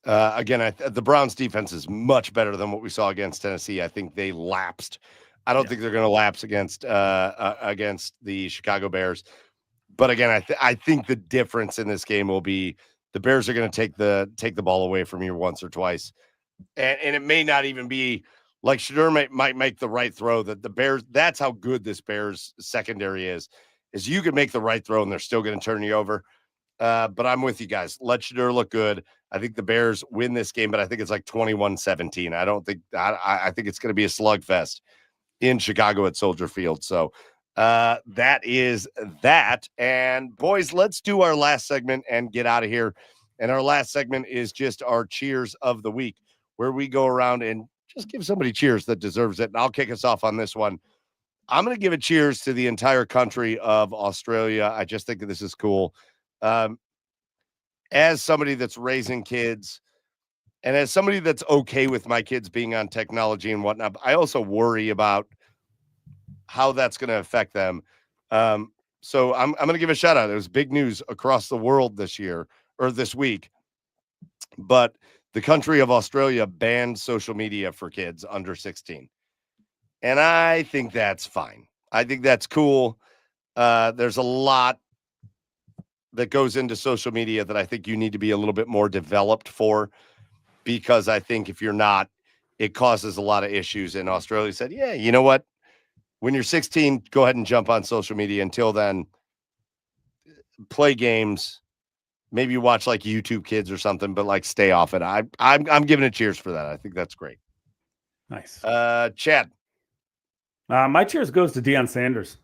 Again, the Browns defense is much better than what we saw against Tennessee. I think they lapsed. I don't think they're going to lapse against the Chicago Bears. But again, I think the difference in this game will be the Bears are going to take the ball away from you once or twice, and it may not even be. Like Shedeur might make the right throw. That the Bears, that's how good this Bears secondary is you can make the right throw and they're still going to turn you over. But I'm with you guys. Let Shedeur look good. I think the Bears win this game, but I think it's like 21-17. I think it's going to be a slugfest in Chicago at Soldier Field. So that is that. And boys, let's do our last segment and get out of here. And our last segment is just our cheers of the week, where we go around and just give somebody cheers that deserves it. And I'll kick us off on this one. I'm going to give a cheers to the entire country of Australia. I just think that this is cool. As somebody that's raising kids and as somebody that's okay with my kids being on technology and whatnot, I also worry about how that's going to affect them. So I'm going to give a shout out. It was big news across the world this week, but the country of Australia banned social media for kids under 16. And I think that's fine. I think that's cool. There's a lot that goes into social media that I think you need to be a little bit more developed for, because I think if you're not, it causes a lot of issues. And Australia said, yeah, you know what? When you're 16, go ahead and jump on social media. Until then, play games. Maybe watch like YouTube Kids or something, but like stay off it. I'm giving it cheers for that. I think that's great. Nice. Chad. My cheers goes to Deion Sanders.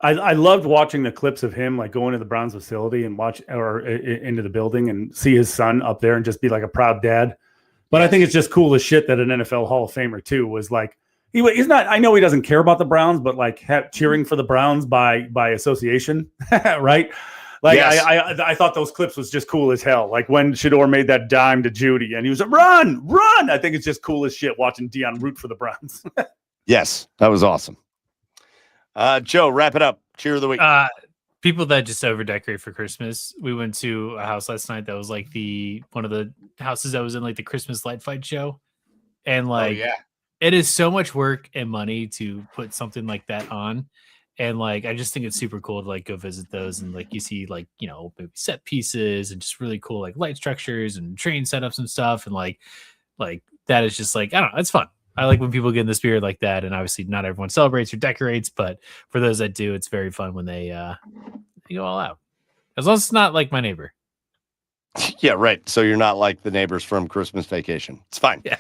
I loved watching the clips of him like going to the Browns facility and into the building and see his son up there and just be like a proud dad. But I think it's just cool as shit that an NFL Hall of Famer too was like, he's not, I know he doesn't care about the Browns, but like cheering for the Browns by association, right? Like yes. I thought those clips was just cool as hell. Like when Shedeur made that dime to Judy and he was like, run. I think it's just cool as shit watching Deion root for the Browns. Yes, that was awesome. Joe, wrap it up. Cheer of the week. People that just over decorate for Christmas. We went to a house last night that was like one of the houses that was in like the Christmas light fight show. And like, it is so much work and money to put something like that on. And like, I just think it's super cool to like go visit those and like you see like, maybe set pieces and just really cool like light structures and train setups and stuff. And like that is just like, I don't know, it's fun. I like when people get in the spirit like that. And obviously not everyone celebrates or decorates, but for those that do, it's very fun when they go all out. As long as it's not like my neighbor. Yeah, right. So you're not like the neighbors from Christmas Vacation. It's fine. Yeah.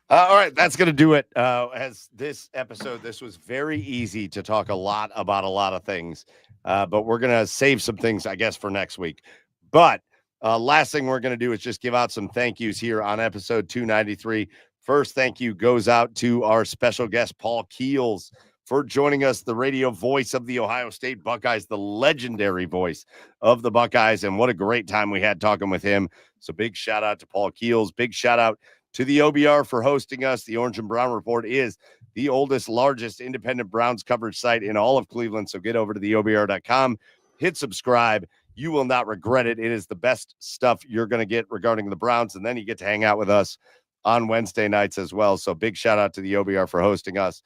All right, that's going to do it. As this episode, this was very easy to talk a lot about a lot of things, but we're going to save some things, I guess, for next week. But last thing we're going to do is just give out some thank yous here on episode 293. First, thank you goes out to our special guest, Paul Keels, for joining us, the radio voice of the Ohio State Buckeyes, the legendary voice of the Buckeyes. And what a great time we had talking with him. So big shout out to Paul Keels. Big shout out to the OBR for hosting us. The Orange and Brown Report is the oldest, largest independent Browns coverage site in all of Cleveland. So get over to the OBR.com, hit subscribe. You will not regret it. It is the best stuff you're going to get regarding the Browns. And then you get to hang out with us on Wednesday nights as well. So big shout out to the OBR for hosting us.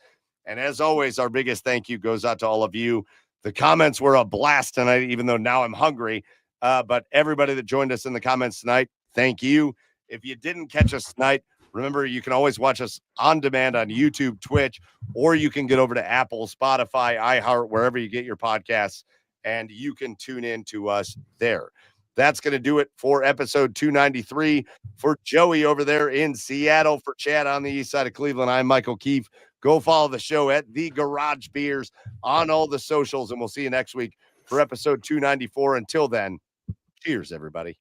And as always, our biggest thank you goes out to all of you. The comments were a blast tonight, even though now I'm hungry. But everybody that joined us in the comments tonight, thank you. If you didn't catch us tonight, remember, you can always watch us on demand on YouTube, Twitch, or you can get over to Apple, Spotify, iHeart, wherever you get your podcasts, and you can tune in to us there. That's going to do it for episode 293. For Joey over there in Seattle, for Chad on the east side of Cleveland, I'm Michael Keefe. Go follow the show at The Garage Beers on all the socials, and we'll see you next week for episode 294. Until then, cheers, everybody.